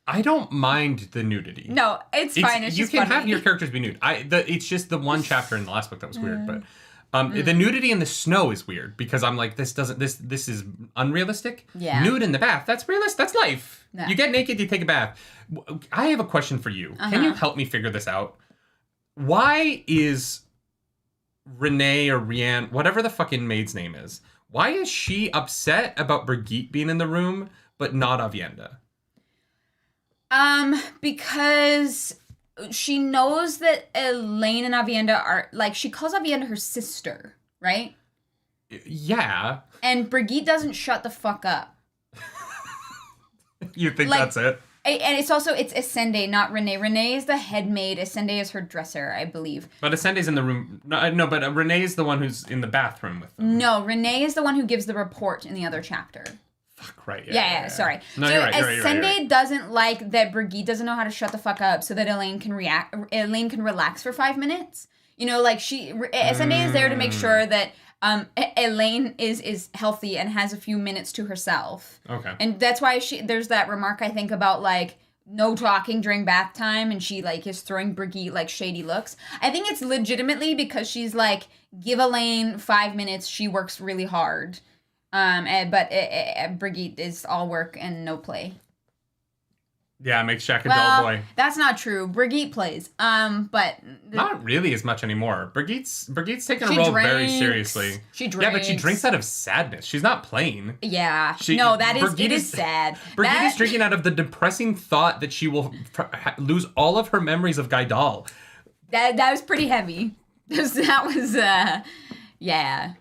I don't mind the nudity. No, it's fine. It's just you can funny. have your characters be nude. It's just the one chapter in the last book that was weird, but the nudity in the snow is weird because I'm like, this is unrealistic. Yeah. Nude in the bath, that's realistic. That's life. Yeah. You get naked, you take a bath. I have a question for you. Can you help me figure this out? Why is Renee or Rianne, whatever the fucking maid's name is, why is she upset about Brigitte being in the room but not Avienda? Because she knows that Elaine and Avienda are, like, she calls Avienda her sister, right? Yeah. And Brigitte doesn't shut the fuck up. You think that's it? And it's Ascende, not Renee. Renee is the head maid. Ascende is her dresser, I believe. But Ascende's in the room. No, but Renee is the one who's in the bathroom with them. No, Renee is the one who gives the report in the other chapter. Fuck, right. Yeah, sorry. No, so you're right. Ascende doesn't like that Brigitte doesn't know how to shut the fuck up so that Elaine can relax for 5 minutes. Ascende is there to make sure that Elaine is healthy and has a few minutes to herself. Okay. And that's why there's that remark, I think, about, like, no talking during bath time, and she, like, is throwing Brigitte, like, shady looks. I think it's legitimately because she's, like, give Elaine 5 minutes, she works really hard. But Brigitte is all work and no play. Yeah, it makes Jack a dull boy. That's not true. Brigitte plays. But not really as much anymore. Brigitte's taking a role very seriously. She drinks. Yeah, but she drinks out of sadness. She's not playing. Yeah. It is sad. Brigitte is drinking out of the depressing thought that she will lose all of her memories of Gaidal. That was pretty heavy. That was yeah.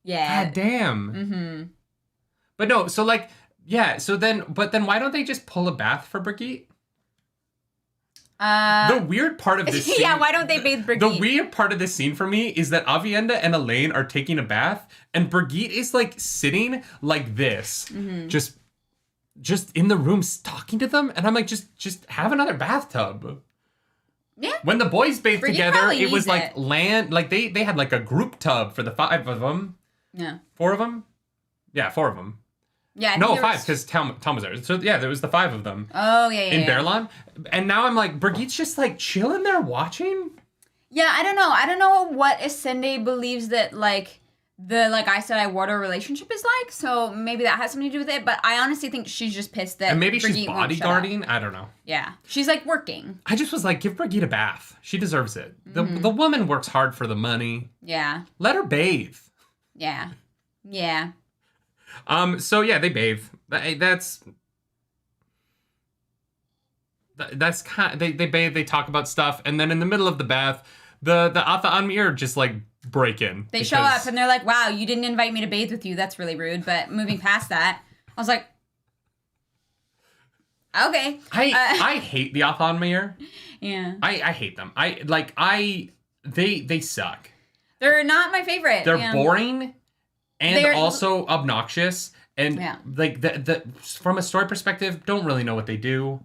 God damn. Mm-hmm. But no, so like, yeah, but then why don't they just pull a bath for Brigitte? The weird part of this scene... Yeah, why don't they bathe Brigitte? The weird part of this scene for me is that Avienda and Elaine are taking a bath, and Brigitte is like sitting like this, just in the room talking to them, and I'm like, just have another bathtub. Yeah. When the boys bathed together, it was like it. land, like they had like a group tub for the 5 of them. Yeah. 4 of them? Yeah, 4 of them. Yeah. No, 5, because Tom was there. So yeah, there was the 5 of them. Oh, yeah. In Berlin. And now I'm like, Brigitte's just like chilling there watching? Yeah, I don't know. I don't know what Ascende believes that, like, the, like I said, I water relationship is like, so maybe that has something to do with it, but I honestly think she's just pissed that and maybe Brigitte she's won't shut up. bodyguarding. I don't know. Yeah. She's, like, working. I just was like, give Brigitte a bath. She deserves it. The woman works hard for the money. Yeah. Let her bathe. Yeah. Yeah. So yeah, they bathe. That's kind of, they bathe, they talk about stuff, and then in the middle of the bath, the Atha Anmir just like break in. They show up and they're like, wow, you didn't invite me to bathe with you. That's really rude. But moving past that, I was like, okay. I hate the Atha Anmir. Yeah. I hate them. They suck. They're not my favorite. They're boring and also obnoxious. And like the from a story perspective, don't really know what they do.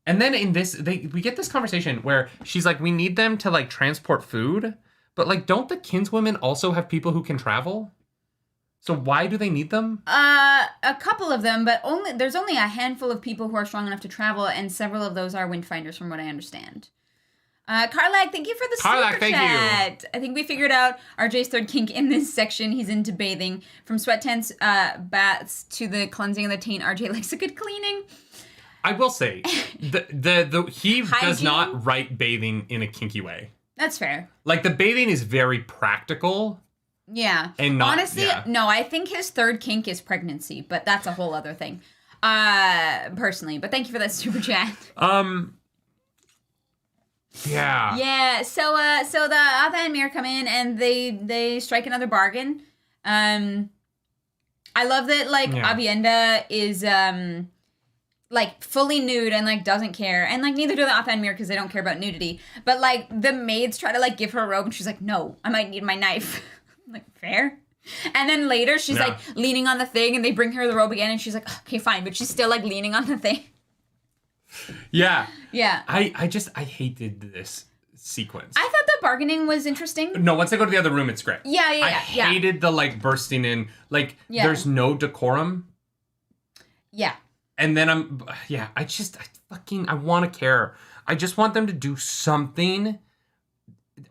And then in this, we get this conversation where she's like, we need them to like transport food, but like, don't the kinswomen also have people who can travel? So why do they need them? A couple of them, but there's only a handful of people who are strong enough to travel, and several of those are windfinders, from what I understand. Karlak, thank you for the super chat. I think we figured out RJ's third kink in this section. He's into bathing. From sweat tents, baths to the cleansing of the taint, RJ likes a good cleaning. I will say, he does not write bathing in a kinky way. That's fair. Like, the bathing is very practical. Yeah. And not, honestly, no, I think his third kink is pregnancy, but that's a whole other thing. Personally, but thank you for that super chat. Yeah. Yeah. So the Atha and Mir come in and they strike another bargain. I love that Avienda is like fully nude and like doesn't care, and like neither do the Atha and Mir because they don't care about nudity. But like the maids try to like give her a robe and she's like, no, I might need my knife. I'm like, fair. And then later she's like leaning on the thing and they bring her the robe again and she's like, okay, fine, but she's still like leaning on the thing. Yeah. Yeah. I hated this sequence. I thought the bargaining was interesting. No, once they go to the other room, it's great. Yeah. I hated the like bursting in, like there's no decorum. Yeah. And then I want to care. I just want them to do something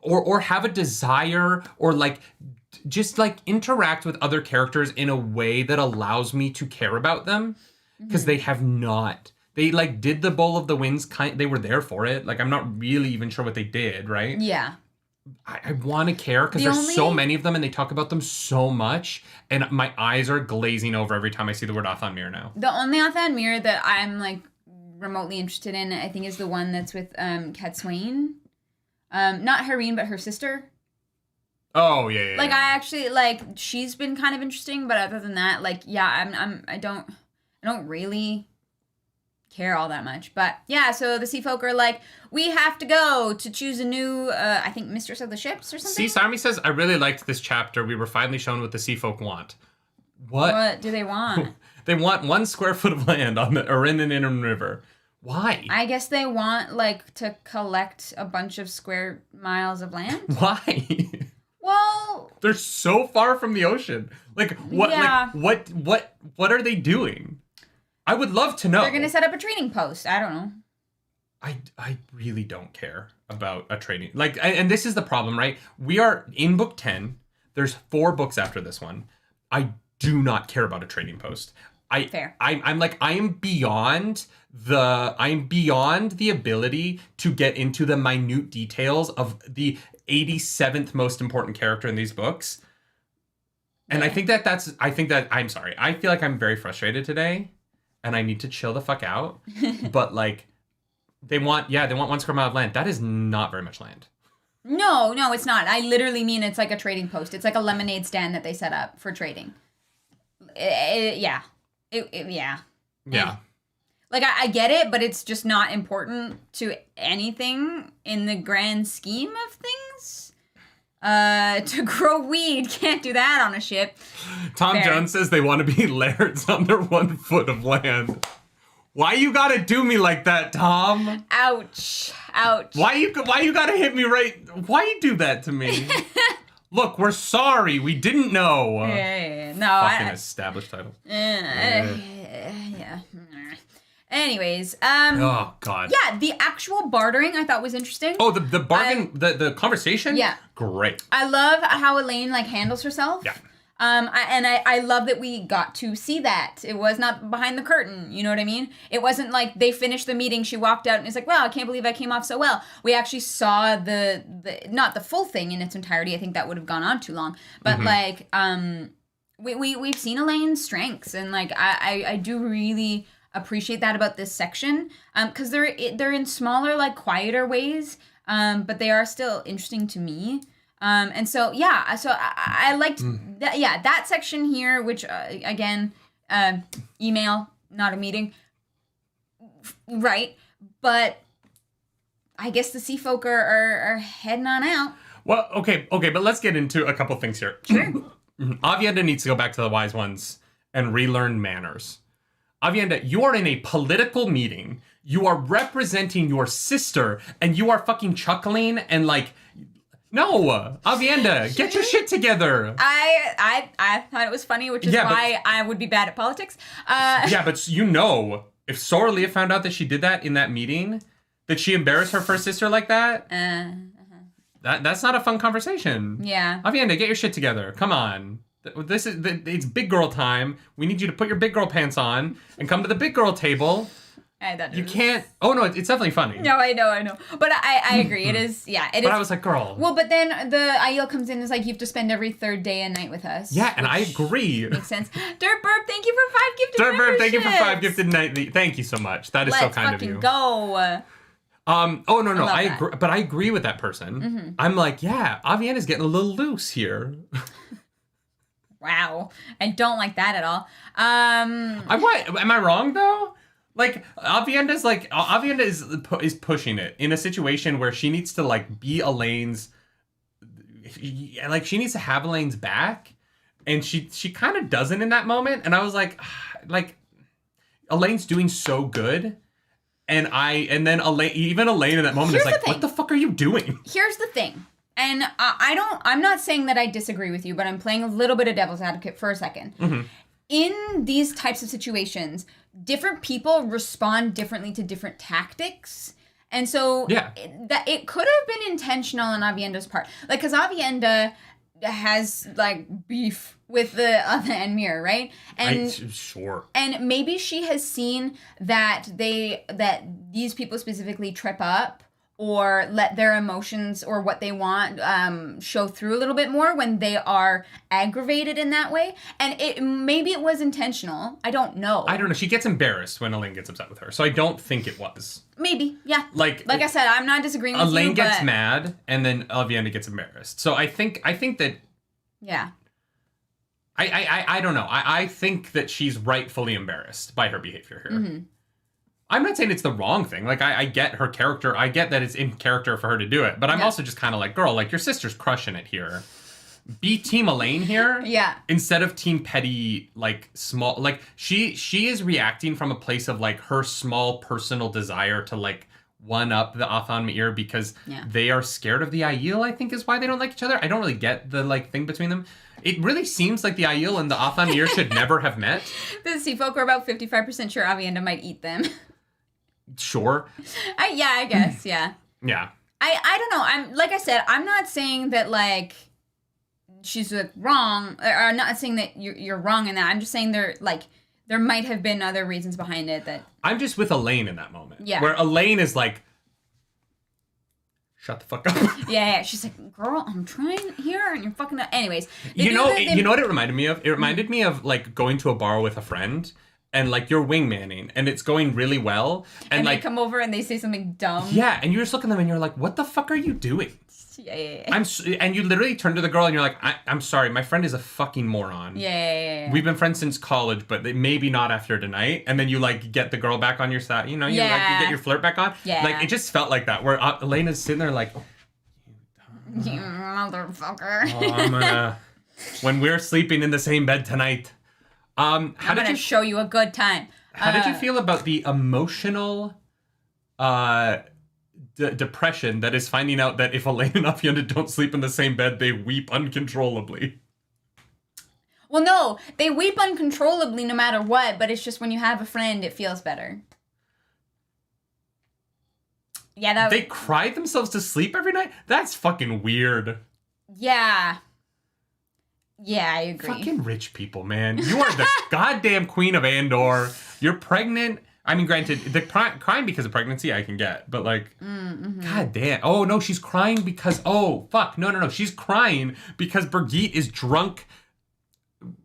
or have a desire or like just like interact with other characters in a way that allows me to care about them, because they have not. They like did the Bowl of the Winds they were there for it. Like I'm not really even sure what they did, right? Yeah. I want to care because there's so many of them and they talk about them so much, and my eyes are glazing over every time I see the word Athan Mir now. The only Athan Mir that I'm like remotely interested in, I think, is the one that's with Kat Swain. Not Hareen, but her sister. Oh yeah. Like I actually like she's been kind of interesting, but other than that, like I don't really care all that much. But yeah, so the sea folk are like, we have to go to choose a new I think mistress of the ships or something. Sea Sarmi says, I really liked this chapter. We were finally shown what the sea folk want. What do they want? They want 1 square foot of land on the Inland River. Why? I guess they want like to collect a bunch of square miles of land. Why? Well, they're so far from the ocean. Like what? Yeah. Like what are they doing? I would love to know. They're gonna set up a trading post. I don't know. I really don't care about a trading, like, and this is the problem, right? We are in book 10. There's 4 books after this one. I do not care about a trading post. Fair. I'm like, I'm beyond the ability to get into the minute details of the 87th most important character in these books. And I think I'm sorry. I feel like I'm very frustrated today and I need to chill the fuck out. But like, they want 1 square mile of land. That is not very much land. No, it's not. I literally mean it's like a trading post. It's like a lemonade stand that they set up for trading. Yeah. Like, I get it, but it's just not important to anything in the grand scheme of things. To grow weed, can't do that on a ship. Tom Jones says they want to be lairds on their 1 foot of land. Why you gotta do me like that, Tom? Ouch. Why you gotta hit me right? Why you do that to me? Look, we're sorry. We didn't know. Yeah. No, fucking established title. Yeah. Anyways, oh god. Yeah, the actual bartering I thought was interesting. Oh, the bargain, the conversation. Yeah, great. I love how Elaine like handles herself. Yeah. I love that we got to see that. It was not behind the curtain, you know what I mean? It wasn't like they finished the meeting, she walked out and it's like, wow, I can't believe I came off so well. We actually saw the not the full thing in its entirety. I think that would have gone on too long. But like, we've seen Elaine's strengths, and like I do really appreciate that about this section. Because they're in smaller, like quieter ways, but they are still interesting to me. And so, yeah, so I liked that, that section here, which, again, email, not a meeting, right? But I guess the sea folk are heading on out. Well, okay, but let's get into a couple things here. Sure. Avienda needs to go back to the Wise Ones and relearn manners. Avienda, you are in a political meeting. You are representing your sister, and you are fucking chuckling and like, no, Avienda, get your shit together. I thought it was funny, which is why I would be bad at politics. Yeah, but you know, if Sora Leah found out that she did that in that meeting, that she embarrassed her first sister like that, that's not a fun conversation. Yeah. Avienda, get your shit together. Come on. It's big girl time. We need you to put your big girl pants on and come to the big girl table. You can't. Oh no, it's definitely funny. No, I know. But I agree. It is. Yeah, it is. But I was like, girl. Well, but then the Aiel comes in and is like, you have to spend every third day and night with us. Yeah, and I agree. Makes sense. Dirt Burp, thank you for 5 gifted Dirt Burp, thank you for 5 memberships. gifted nightly. Thank you so much. That is so kind of you. Let's fucking go. Oh no, I agree, but I agree with that person. Mm-hmm. I'm like, yeah, Avienda's getting a little loose here. Wow, I don't like that at all. What? Am I wrong though? Like Avienda is pushing it in a situation where she needs to like be Elaine's, like she needs to have Elaine's back, and she kind of doesn't in that moment. And I was like Elaine's doing so good. And then Elaine in that moment is like, what the fuck are you doing? Here's the thing. And I'm not saying that I disagree with you, but I'm playing a little bit of devil's advocate for a second. Mm-hmm. In these types of situations, different people respond differently to different tactics. And so it could have been intentional on Avienda's part. Like, because Avienda has like beef with the Enmir, right? And sure. And maybe she has seen that these people specifically trip up or let their emotions or what they want show through a little bit more when they are aggravated in that way. And maybe it was intentional. I don't know. She gets embarrassed when Elaine gets upset with her. So I don't think it was. Maybe, yeah. Like I said, I'm not disagreeing with Elaine you, gets mad, and then Avienda gets embarrassed. So I think that... Yeah. I don't know. I think that she's rightfully embarrassed by her behavior here. Mm-hmm. I'm not saying it's the wrong thing. Like, I get her character. I get that it's in character for her to do it. But I'm also just kind of like, girl, like, your sister's crushing it here. Be Team Elaine here. Yeah. Instead of Team Petty, like, small. Like, she is reacting from a place of, like, her small personal desire to, like, one-up the Athan Meir because they are scared of the Aiel, I think is why they don't like each other. I don't really get the, like, thing between them. It really seems like the Aiel and the Athan Meir should never have met. The sea folk are about 55% sure Avienda might eat them. Sure. I guess, yeah. Yeah. I don't know. I'm like I said, I'm not saying that like she's like wrong, or I'm not saying that you're wrong in that. I'm just saying there might have been other reasons behind it that I'm just with Elaine in that moment. Yeah. Where Elaine is like, shut the fuck up. Yeah. She's like, girl, I'm trying here and you're fucking up. Anyways. You know what it reminded me of? It reminded me of like going to a bar with a friend and like you're wingmanning and it's going really well. And like they come over and they say something dumb. Yeah. And you just look at them and you're like, what the fuck are you doing? Yeah. And you literally turn to the girl and you're like, I'm sorry, my friend is a fucking moron. Yeah. We've been friends since college, but maybe not after tonight. And then you like get the girl back on your side, you get your flirt back on. Yeah. Like it just felt like that, where Elena's sitting there like, you motherfucker. I'm gonna, when we're sleeping in the same bed tonight. I'm gonna show you a good time. How did you feel about the emotional depression that is finding out that if Elaine and Avienda don't sleep in the same bed, they weep uncontrollably? Well, no, they weep uncontrollably no matter what, but it's just when you have a friend, it feels better. Yeah, They cry themselves to sleep every night? That's fucking weird. Yeah. Yeah, I agree. Fucking rich people, man. You are the goddamn queen of Andor. You're pregnant. I mean, granted, the crying because of pregnancy I can get, but like, god damn. Oh no, she's crying because no. She's crying because Birgitte is drunk.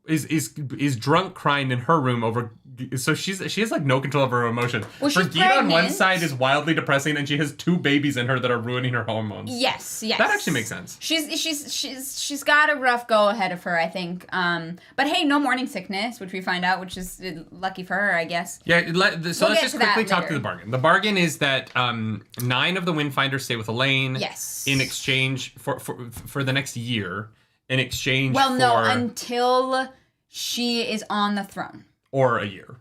Is drunk crying in her room over. So she has like no control of her emotions. Well, she's Birgitte on one side is wildly depressing, and she has 2 babies in her that are ruining her hormones. Yes. That actually makes sense. She's got a rough go ahead of her, I think. But hey, no morning sickness, which we find out, which is lucky for her, I guess. Yeah. Let's just quickly talk to the bargain. The bargain is that 9 of the Windfinders stay with Elaine. Yes. In exchange for the next year. In exchange no, until she is on the throne. Or a year.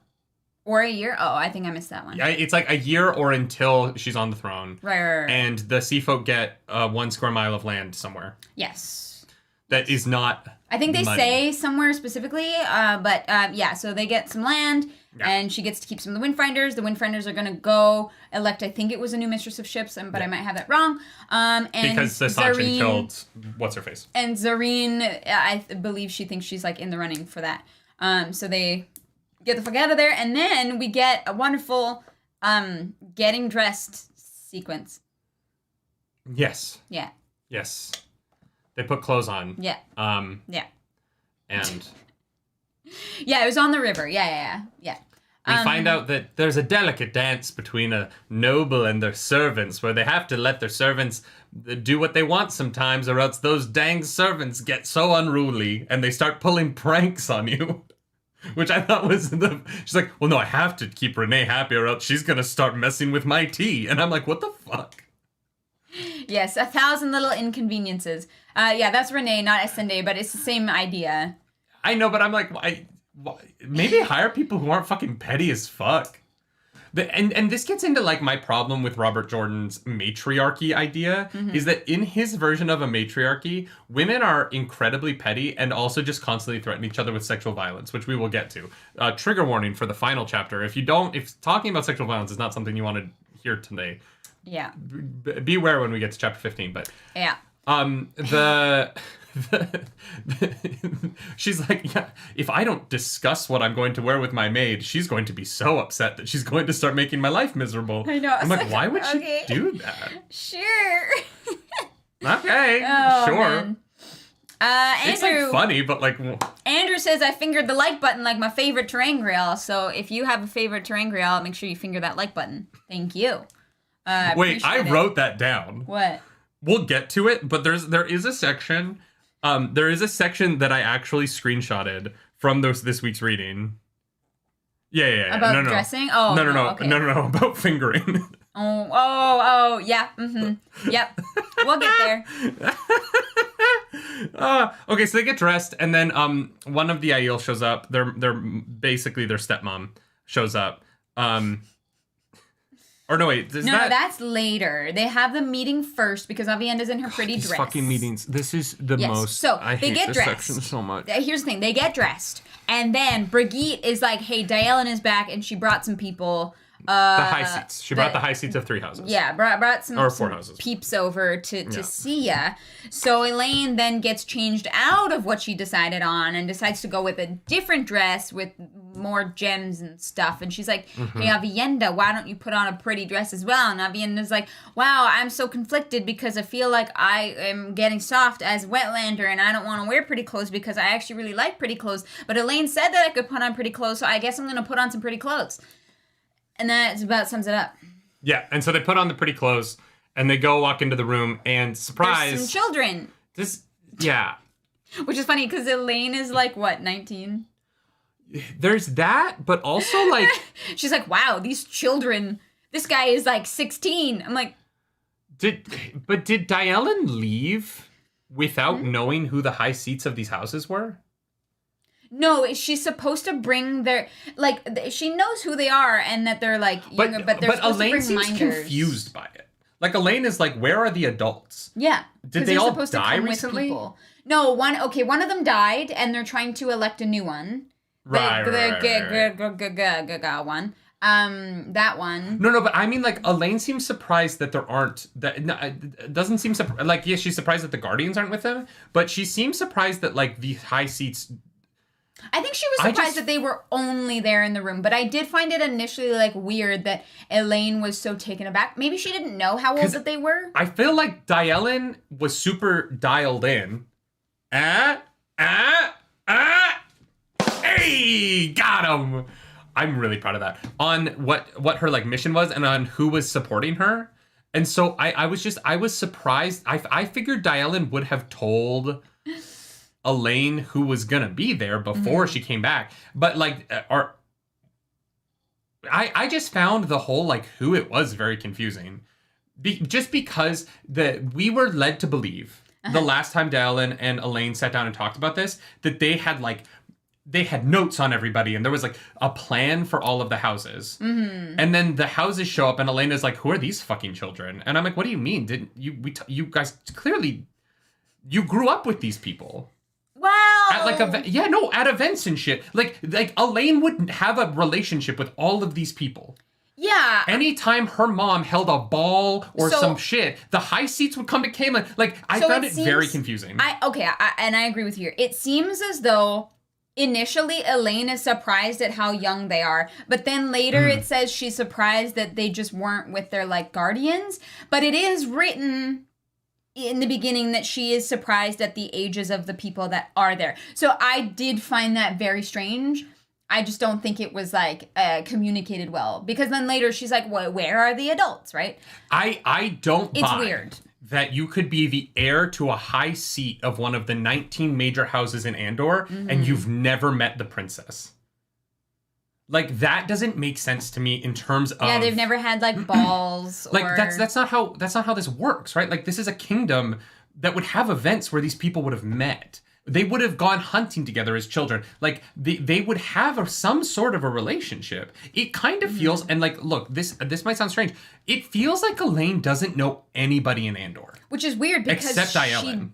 Or a year? Oh, I think I missed that one. It's like a year or until she's on the throne. Right. And the sea folk get 1 square mile of land somewhere. Yes. That is not I think they money. say somewhere specifically, but yeah, so they get some land, and she gets to keep some of the Windfinders. The Windfinders are going to go elect, I think it was a new Mistress of Ships, but I might have that wrong. And because the Sachin killed what's-her-face. And Zareen, I believe she thinks she's, like, in the running for that. So they get the fuck out of there, and then we get a wonderful getting dressed sequence. Yes. Yeah. Yes. They put clothes on. Yeah. Yeah. And yeah, it was on the river. Yeah. We find out that there's a delicate dance between a noble and their servants where they have to let their servants do what they want sometimes, or else those dang servants get so unruly and they start pulling pranks on you. Which I thought was she's like, well, no, I have to keep Renee happy or else she's going to start messing with my tea. And I'm like, what the fuck? Yes, 1,000 little inconveniences. Yeah, that's Renee, not Esende, but it's the same idea. I know, but I'm like, why? Maybe hire people who aren't fucking petty as fuck. And this gets into like my problem with Robert Jordan's matriarchy idea, is that in his version of a matriarchy, women are incredibly petty and also just constantly threaten each other with sexual violence, which we will get to. Trigger warning for the final chapter. If talking about sexual violence is not something you want to hear today, yeah, beware when we get to chapter 15. But yeah, she's like, yeah, if I don't discuss what I'm going to wear with my maid, she's going to be so upset that she's going to start making my life miserable. I know. I'm like, why would okay. she do that? Sure. Okay, oh, sure. Man. Andrew, it's like funny, but like Andrew says I fingered the like button like my favorite terrain so if you have a favorite terrain make sure you finger that like button. Thank you. Wait, I wrote that down. What? We'll get to it, but there is a section. There is a section that I actually screenshotted from this week's reading. Yeah. About dressing? Oh, no. Okay. No, about fingering. Oh, yeah. Mm-hmm. Yep. We'll get there. Okay, so they get dressed, and then one of the Aiel shows up. They're basically their stepmom shows up. Or no, wait. No, that's later. They have the meeting first because Avienda's in her pretty these dress. Fucking meetings. This is the most. So I they hate get this dressed. section so much. Here's the thing: they get dressed, and then Brigitte is like, "Hey, Daelin is back, and she brought some people." The high seats. She brought the high seats of 3 houses. Yeah, brought some, or 4 houses. Peeps over to see ya. So Elaine then gets changed out of what she decided on and decides to go with a different dress with more gems and stuff. And she's like, hey, Avienda, why don't you put on a pretty dress as well? And Avienda's like, wow, I'm so conflicted because I feel like I am getting soft as Wetlander and I don't want to wear pretty clothes because I actually really like pretty clothes. But Elaine said that I could put on pretty clothes, so I guess I'm going to put on some pretty clothes. And that about sums it up. Yeah, and so they put on the pretty clothes, and they go walk into the room, and surprise... There's some children. Yeah. Which is funny, because Elaine is like, what, 19? There's that, but also, like... She's like, wow, these children... This guy is, like, 16. I'm like... Did Daelin leave without knowing who the high seats of these houses were? No, she's supposed to bring their, like, she knows who they are and that they're, like, younger, but they're supposed Elaine to bring seems minders. confused by it. Like, Elaine is like, where are the adults? Yeah. Did they all die recently? No, one of them died, and they're trying to elect a new one. Right. One. That one. No, but I mean, like, Elaine seems surprised that there aren't, it doesn't seem, like, yes, she's surprised that the Guardians aren't with them, but she seems surprised that, like, the high seats... I think she was surprised that they were only there in the room, but I did find it initially, like, weird that Elaine was so taken aback. Maybe she didn't know how old that they were. I feel like Daelin was super dialed in. Hey, got him! I'm really proud of that. On what her, like, mission was and on who was supporting her. And so I was surprised. I figured Daelin would have told... Elaine who was gonna be there before she came back, but like I just found the whole like who it was very confusing, just because we were led to believe the last time Daelin and Elaine sat down and talked about this that they had like they had notes on everybody, and there was like a plan for all of the houses. Mm-hmm. And then the houses show up, and Elena's like, "Who are these fucking children?" And I'm like, "What do you mean? Didn't you guys clearly you grew up with these people?" Well, At like at events and shit. Like Elaine wouldn't have a relationship with all of these people. Yeah. Anytime her mom held a ball or some shit, the high seats would come to Caitlin. Like, I found it very confusing. I agree with you. It seems as though initially Elaine is surprised at how young they are, but then later it says she's surprised that they just weren't with their, like, guardians. But it is written in the beginning that she is surprised at the ages of the people that are there. So I did find that very strange. I just don't think it was, like, communicated well. Because then later she's like, well, where are the adults, right? I don't buy it's weird that you could be the heir to a high seat of one of the 19 major houses in Andor, and you've never met the princess. Like, that doesn't make sense to me in terms of... Yeah, they've never had, like, balls or... Like, that's not how this works, right? Like, this is a kingdom that would have events where these people would have met. They would have gone hunting together as children. Like, they would have some sort of a relationship. It kind of feels, and like, look, this might sound strange. It feels like Elaine doesn't know anybody in Andor. Which is weird because except Ayelen.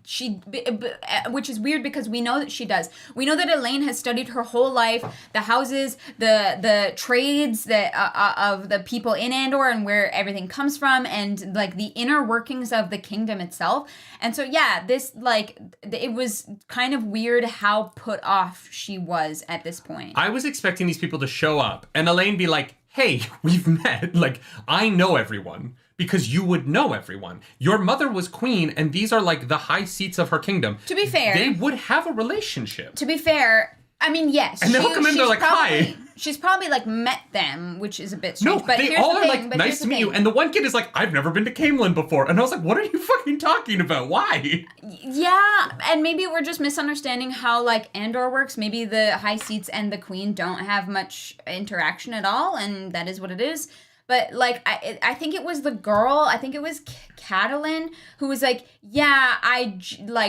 Which is weird because we know that she does. We know that Elaine has studied her whole life the houses, the trades that of the people in Andor and where everything comes from, and like the inner workings of the kingdom itself. And so yeah, this like it was kind of weird how put off she was at this point. I was expecting these people to show up and Elaine be like, "Hey, we've met. Like, I know everyone." Because you would know everyone. Your mother was queen, and these are like the high seats of her kingdom. To be fair, they would have a relationship. To be fair, I mean, yes. And they'll come in, they're like, "Hi." She's probably like met them, which is a bit strange. No, but they all are like, "Nice to meet you." And the one kid is like, "I've never been to Camelin before." And I was like, "What are you fucking talking about? Why?" Yeah, and maybe we're just misunderstanding how like Andor works. Maybe the high seats and the queen don't have much interaction at all, and that is what it is. But, like, I think it was the girl, I think it was Catelyn, who was like, yeah,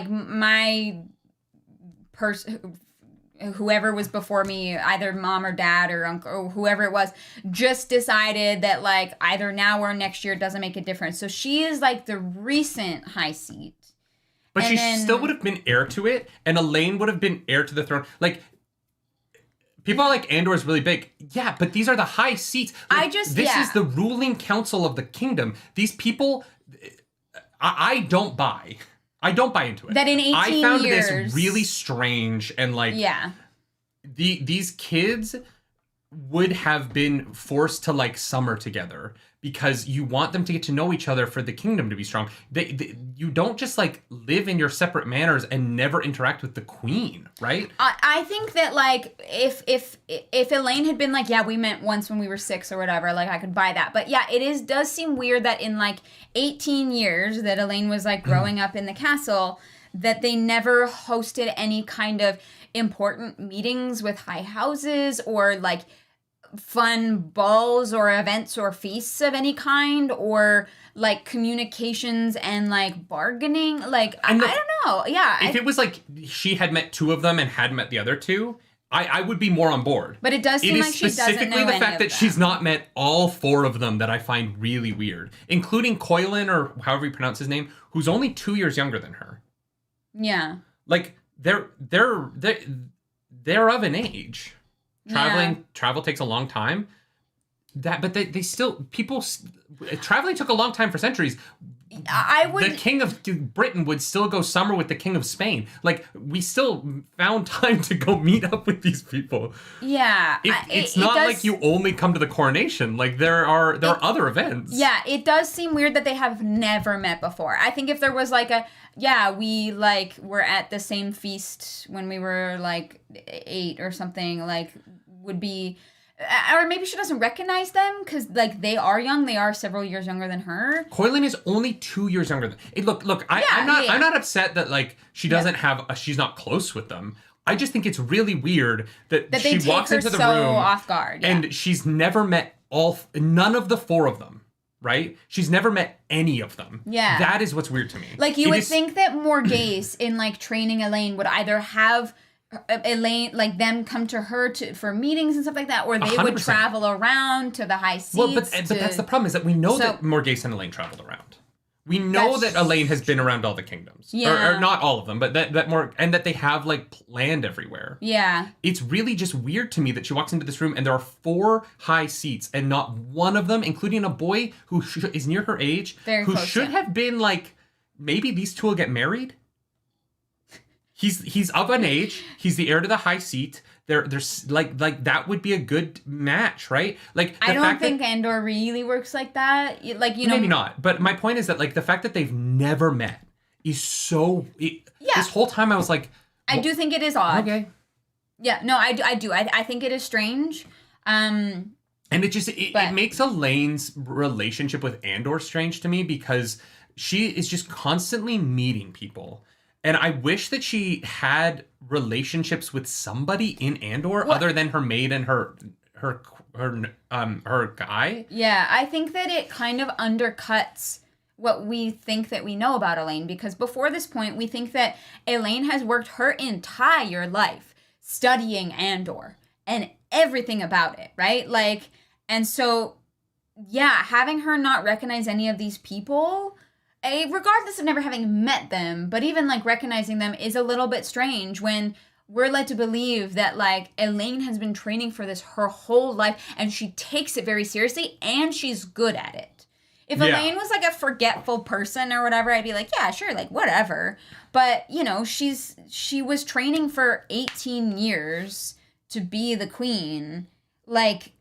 my person, whoever was before me, either mom or dad or uncle or whoever it was, just decided that, like, either now or next year doesn't make a difference. So she is, like, the recent high seat. But she still would have been heir to it, and Elaine would have been heir to the throne. Like... People are like, Andor is really big. Yeah, but these are the high seats. Like, this is the ruling council of the kingdom. These people, I don't buy. I don't buy into it. That in 18 I found years... this really strange and like... Yeah. These kids would have been forced to like summer together because you want them to get to know each other for the kingdom to be strong. You don't just like live in your separate manners and never interact with the queen, right? I think that like if Elaine had been like, yeah, we met once when we were 6 or whatever, like I could buy that. But yeah, does seem weird that in like 18 years that Elaine was like growing up in the castle, that they never hosted any kind of important meetings with high houses or like fun balls or events or feasts of any kind, or like communications and like bargaining. Like, I don't know. Yeah. If it was like she had met 2 of them and hadn't met the other 2, I would be more on board. But it does seem like she doesn't know any of them. It is specifically the fact that she's not met all 4 of them that I find really weird, including Coylin, or however you pronounce his name, who's only 2 years younger than her. Yeah. Like, they're of an age. Travel takes a long time. But they still, traveling took a long time for centuries. The king of Britain would still go summer with the king of Spain. Like, we still found time to go meet up with these people. Yeah. It's not like you only come to the coronation. Like, there are other events. Yeah, it does seem weird that they have never met before. I think if there was like we like were at the same feast when we were like 8 or something, like would be... Or maybe she doesn't recognize them because, like, they are young. They are several years younger than her. Coylin is only 2 years younger than... I'm not upset that, like, she doesn't have... she's not close with them. I just think it's really weird that she walks into the room... off guard. Yeah. And she's never met none of the 4 of them, right? She's never met any of them. Yeah. That is what's weird to me. Like, you would think that Morghese, in, like, training Elaine, would either have... Elaine, like them come to her for meetings and stuff like that, or they would 100%. travel around to the high seats. Well, but that's the problem is that we know that Morghese and Elaine traveled around. We know that Elaine has been around all the kingdoms. Yeah. Or not all of them, but that more, and that they have like land everywhere. Yeah. It's really just weird to me that she walks into this room and there are 4 high seats and not one of them, including a boy who is near her age, who should have been like, maybe these two will get married. He's of an age. He's the heir to the high seat. There's like that would be a good match, right? Like I don't think Andor really works like that. Like, you know, maybe not. But my point is that like the fact that they've never met is so. This whole time I was like, I do think it is odd. Okay. Yeah. No, I do. I think it is strange. And it makes Elaine's relationship with Andor strange to me because she is just constantly meeting people. And I wish that she had relationships with somebody in Andor other than her maid and her guy. Yeah, I think that it kind of undercuts what we think that we know about Elaine, because before this point, we think that Elaine has worked her entire life studying Andor and everything about it, right? Like, and so, yeah, having her not recognize any of these people, regardless of never having met them, but even like recognizing them is a little bit strange when we're led to believe that like Elaine has been training for this her whole life and she takes it very seriously and she's good at it. If Elaine was like a forgetful person or whatever, I'd be like, yeah, sure, like whatever. But, you know, she was training for 18 years to be the queen. Like,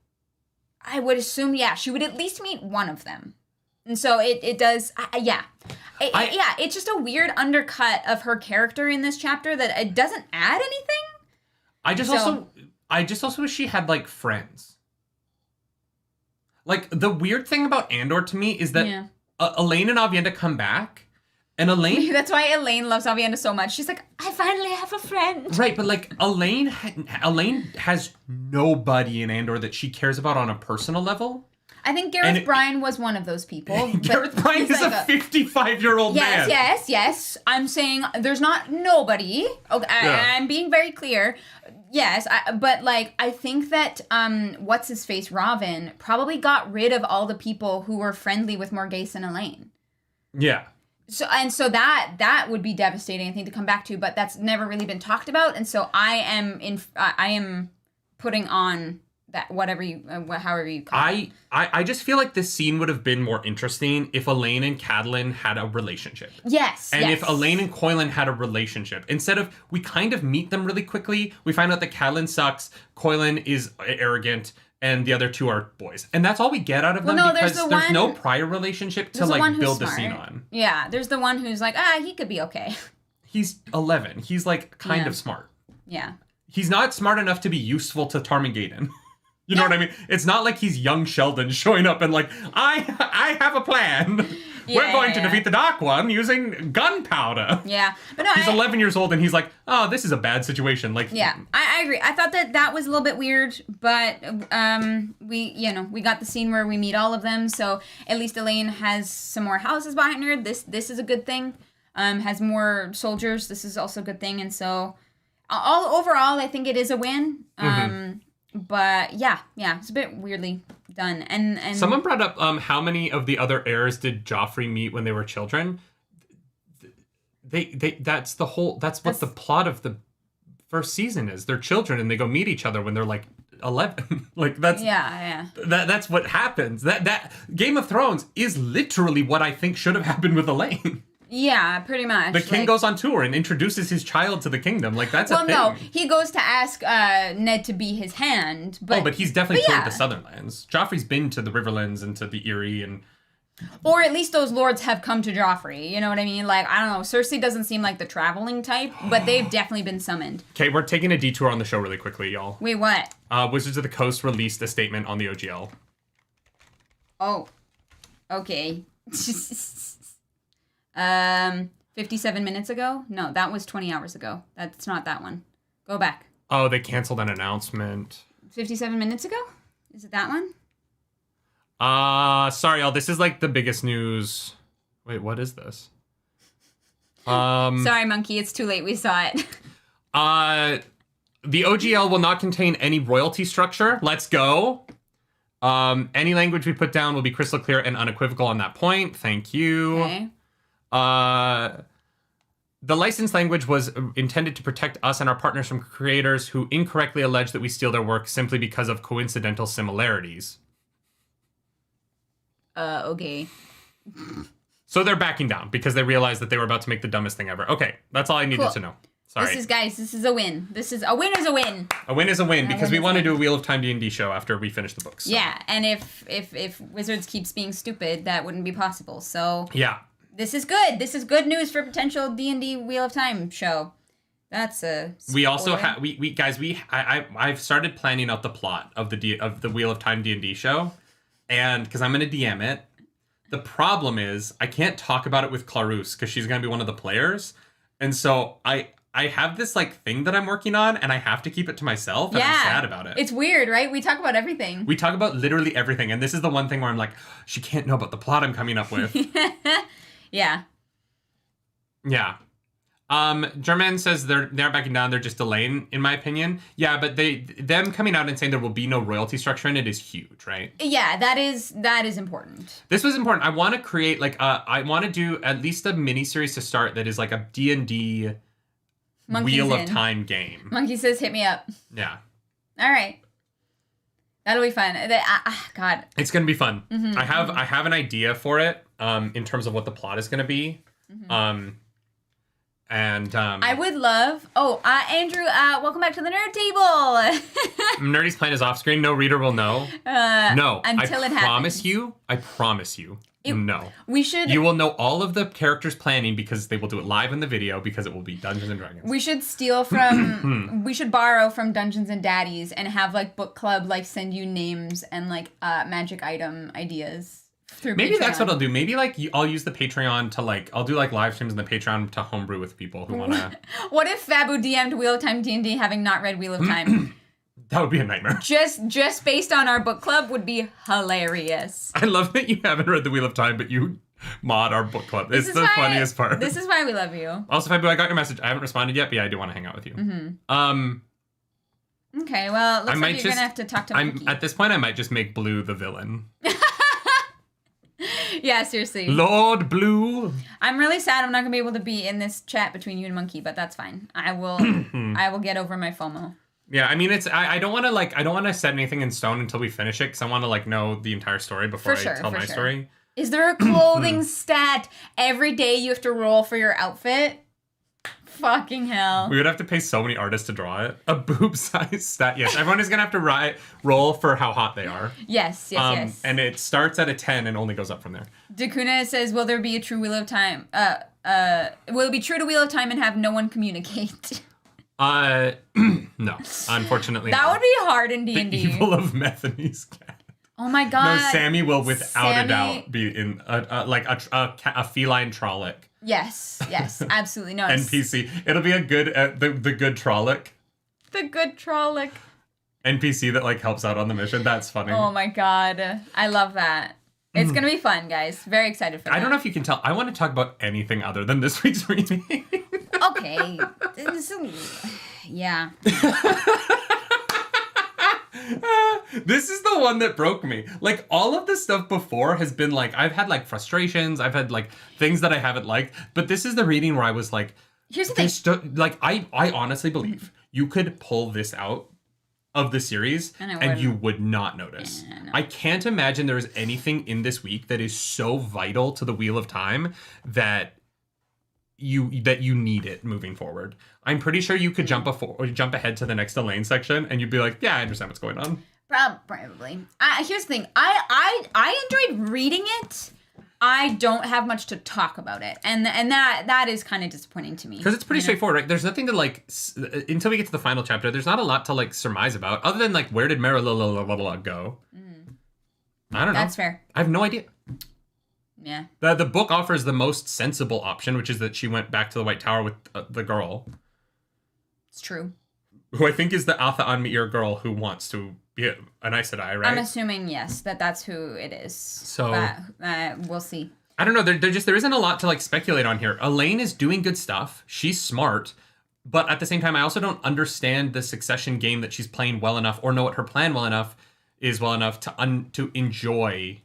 I would assume, she would at least meet one of them. And so it does, it's just a weird undercut of her character in this chapter that it doesn't add anything. I just also wish she had like friends. Like the weird thing about Andor to me is that Elaine and Avienda come back, and Elaine. That's why Elaine loves Avienda so much. She's like, I finally have a friend. Right, but like Elaine has nobody in Andor that she cares about on a personal level. I think Gareth Bryan was one of those people. Gareth Bryan is like a 55-year-old man. Yes. I'm saying there's not nobody. Okay, I'm being very clear. Yes, but like I think that what's his face, Robin, probably got rid of all the people who were friendly with Morghese and Elaine. Yeah. So that would be devastating, I think, to come back to, but that's never really been talked about, and so I am putting on that however you call it. I just feel like this scene would have been more interesting if Elaine and Catelyn had a relationship. Yes. And if Elaine and Coilan had a relationship. Instead of, we kind of meet them really quickly. We find out that Catelyn sucks, Coilan is arrogant, and the other two are boys. And that's all we get out of them because there's no prior relationship to like build the scene on. Yeah, there's the one who's like, he could be okay. He's 11. He's like kind of smart. Yeah. He's not smart enough to be useful to Tarmangaden. You know what I mean? It's not like he's young Sheldon showing up and like, I have a plan. We're going to defeat the Dark One using gunpowder. Yeah. But no, he's 11 years old and he's like, oh, this is a bad situation. Like, yeah, I agree. I thought that was a little bit weird, but we got the scene where we meet all of them. So at least Elaine has some more houses behind her. This is a good thing. Has more soldiers. This is also a good thing. And so overall, I think it is a win. But yeah, it's a bit weirdly done. And someone brought up how many of the other heirs did Joffrey meet when they were children? That's what the plot of the first season is. They're children and they go meet each other when they're like 11. Like that's that's what happens. That Game of Thrones is literally what I think should have happened with Elaine. Yeah, pretty much. The king goes on tour and introduces his child to the kingdom. Like, that's a thing. Well, no, he goes to ask Ned to be his hand. But he's definitely toured the Southern Lands. Joffrey's been to the Riverlands and to the Erie and... Or at least those lords have come to Joffrey. You know what I mean? Like, I don't know. Cersei doesn't seem like the traveling type, but they've definitely been summoned. Okay, we're taking a detour on the show really quickly, y'all. Wait, what? Wizards of the Coast released a statement on the OGL. Oh. Okay. 57 minutes ago? No, that was 20 hours ago. That's not that one. Go back. Oh, they canceled an announcement. 57 minutes ago? Is it that one? Sorry, y'all. This is like the biggest news. Wait, what is this? Sorry, Monkey. It's too late. We saw it. The OGL will not contain any royalty structure. Let's go. Any language we put down will be crystal clear and unequivocal on that point. Thank you. Okay. The licensed language was intended to protect us and our partners from creators who incorrectly allege that we steal their work simply because of coincidental similarities. Okay. So they're backing down because they realized that they were about to make the dumbest thing ever. Okay, that's all I needed to know. Sorry. This is a win. A win is a win. A win is a win because we want to do a Wheel of Time D&D show after we finish the books. So. Yeah, and if Wizards keeps being stupid, that wouldn't be possible. So yeah. This is good. This is good news for potential D&D Wheel of Time show. That's a spoiler. We also have I've started planning out the plot of the Wheel of Time D&D show, and because I'm going to DM it. The problem is I can't talk about it with Clarus because she's going to be one of the players, and so I have this like thing that I'm working on, and I have to keep it to myself, and I'm sad about it. It's weird, right? We talk about everything. We talk about literally everything, and this is the one thing where I'm like, she can't know about the plot I'm coming up with. Yeah. Yeah. Germain says they're backing down. They're just delaying, in my opinion. Yeah, but them coming out and saying there will be no royalty structure in it is huge, right? Yeah, that is important. This was important. I want to create I want to do at least a mini series to start that is like a D&D Wheel of Time game. Monkey says, "Hit me up." Yeah. All right. That'll be fun. God. It's gonna be fun. Mm-hmm, I have an idea for it. In terms of what the plot is gonna be. Mm-hmm. I would love. Andrew, welcome back to the nerd table. Nerdy's plan is off screen. No reader will know. No, until it happens. I promise you. No. We should. You will know all of the characters planning because they will do it live in the video because it will be Dungeons and Dragons. We should steal from. We should borrow from Dungeons and Daddies and have like book club like send you names and like magic item ideas. Maybe Patreon. That's what I'll do. Maybe like I'll use the Patreon to like I'll do like live streams in the Patreon to homebrew with people who want to. What if Fabu DM'd Wheel of Time D&D having not read Wheel of Time? That would be a nightmare. Just based on our book club would be hilarious. I love that you haven't read the Wheel of Time, but you mod our book club. It's the funniest part. This is why we love you. Also, Fabu, I got your message. I haven't responded yet, but yeah, I do want to hang out with you. Mm-hmm. Okay, well, looks like you're gonna have to talk to Monkey. At this point, I might just make Blue the villain. Yeah, seriously. Lord Blue. I'm really sad I'm not gonna be able to be in this chat between you and Monkey, but that's fine. I will get over my FOMO. Yeah, I mean I don't want to set anything in stone until we finish it because I want to like know the entire story before I tell my story. Is there a clothing stat? Every day you have to roll for your outfit? Fucking hell. We would have to pay so many artists to draw it. A boob size stat. Yes, everyone is going to have to roll for how hot they are. Yes. And it starts at a 10 and only goes up from there. Dakuna says, will there be a true Wheel of Time? Will it be true to Wheel of Time and have no one communicate? No, unfortunately that not. would be hard in D&D. The evil of Methane's cat. Oh my god. No, Sammy will without a doubt be in a feline Trolloc. Yes, absolutely. No. NPC. It'll be a good, the good Trolloc. The good Trolloc. NPC that like helps out on the mission. That's funny. Oh my god. I love that. It's going to be fun, guys. Very excited for that. I don't know if you can tell. I want to talk about anything other than this week's reading. Okay. Yeah. This is the one that broke me. Like, all of the stuff before has been like, I've had like frustrations, I've had like things that I haven't liked, but this is the reading where I was like, here's the thing. I honestly believe you could pull this out of the series and you would not notice. Yeah, no. I can't imagine there is anything in this week that is so vital to the Wheel of Time that you need it moving forward. I'm pretty sure you could jump ahead to the next Elaine section and you'd be like, yeah, I understand what's going on. Probably. Here's the thing. I enjoyed reading it. I don't have much to talk about it, and that is kind of disappointing to me. Because it's pretty straightforward, right? There's nothing to like until we get to the final chapter. There's not a lot to like surmise about, other than like where did Marilla go? I don't know. That's fair. I have no idea. Yeah. The book offers the most sensible option, which is that she went back to the White Tower with the girl. It's true. Who I think is the Atha Anmir girl who wants to be an Aes Sedai, right? I'm assuming, yes, that's who it is. So we'll see. I don't know. There isn't a lot to like speculate on here. Elaine is doing good stuff. She's smart. But at the same time, I also don't understand the succession game that she's playing well enough, or know what her plan well enough to enjoy,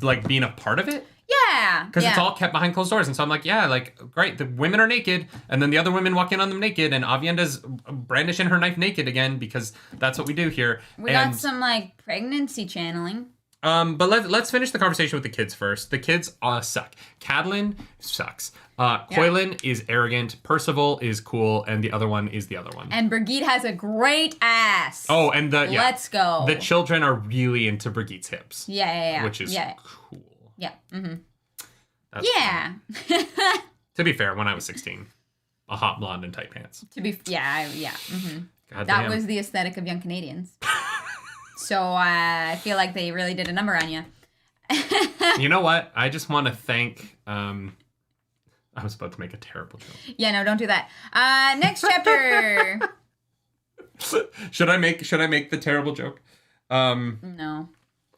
like being a part of it. Yeah. Because it's all kept behind closed doors, and so I'm like, yeah, like great, the women are naked, and then the other women walk in on them naked, and Avienda's brandishing her knife naked again because that's what we do here. We got some like pregnancy channeling. But let's finish the conversation with the kids first. The kids suck. Catelyn sucks. Coylin is arrogant. Percival is cool, and the other one is the other one. And Brigitte has a great ass. Oh, and let's go. The children are really into Brigitte's hips. Yeah. Which is cool. Yeah. Mm-hmm. Yeah. To be fair, when I was 16, a hot blonde in tight pants. Mm-hmm. That was the aesthetic of young Canadians. So I feel like they really did a number on you. You know what? I just want to thank. I was about to make a terrible joke. Yeah, no, don't do that. Next chapter. Should I make the terrible joke? No.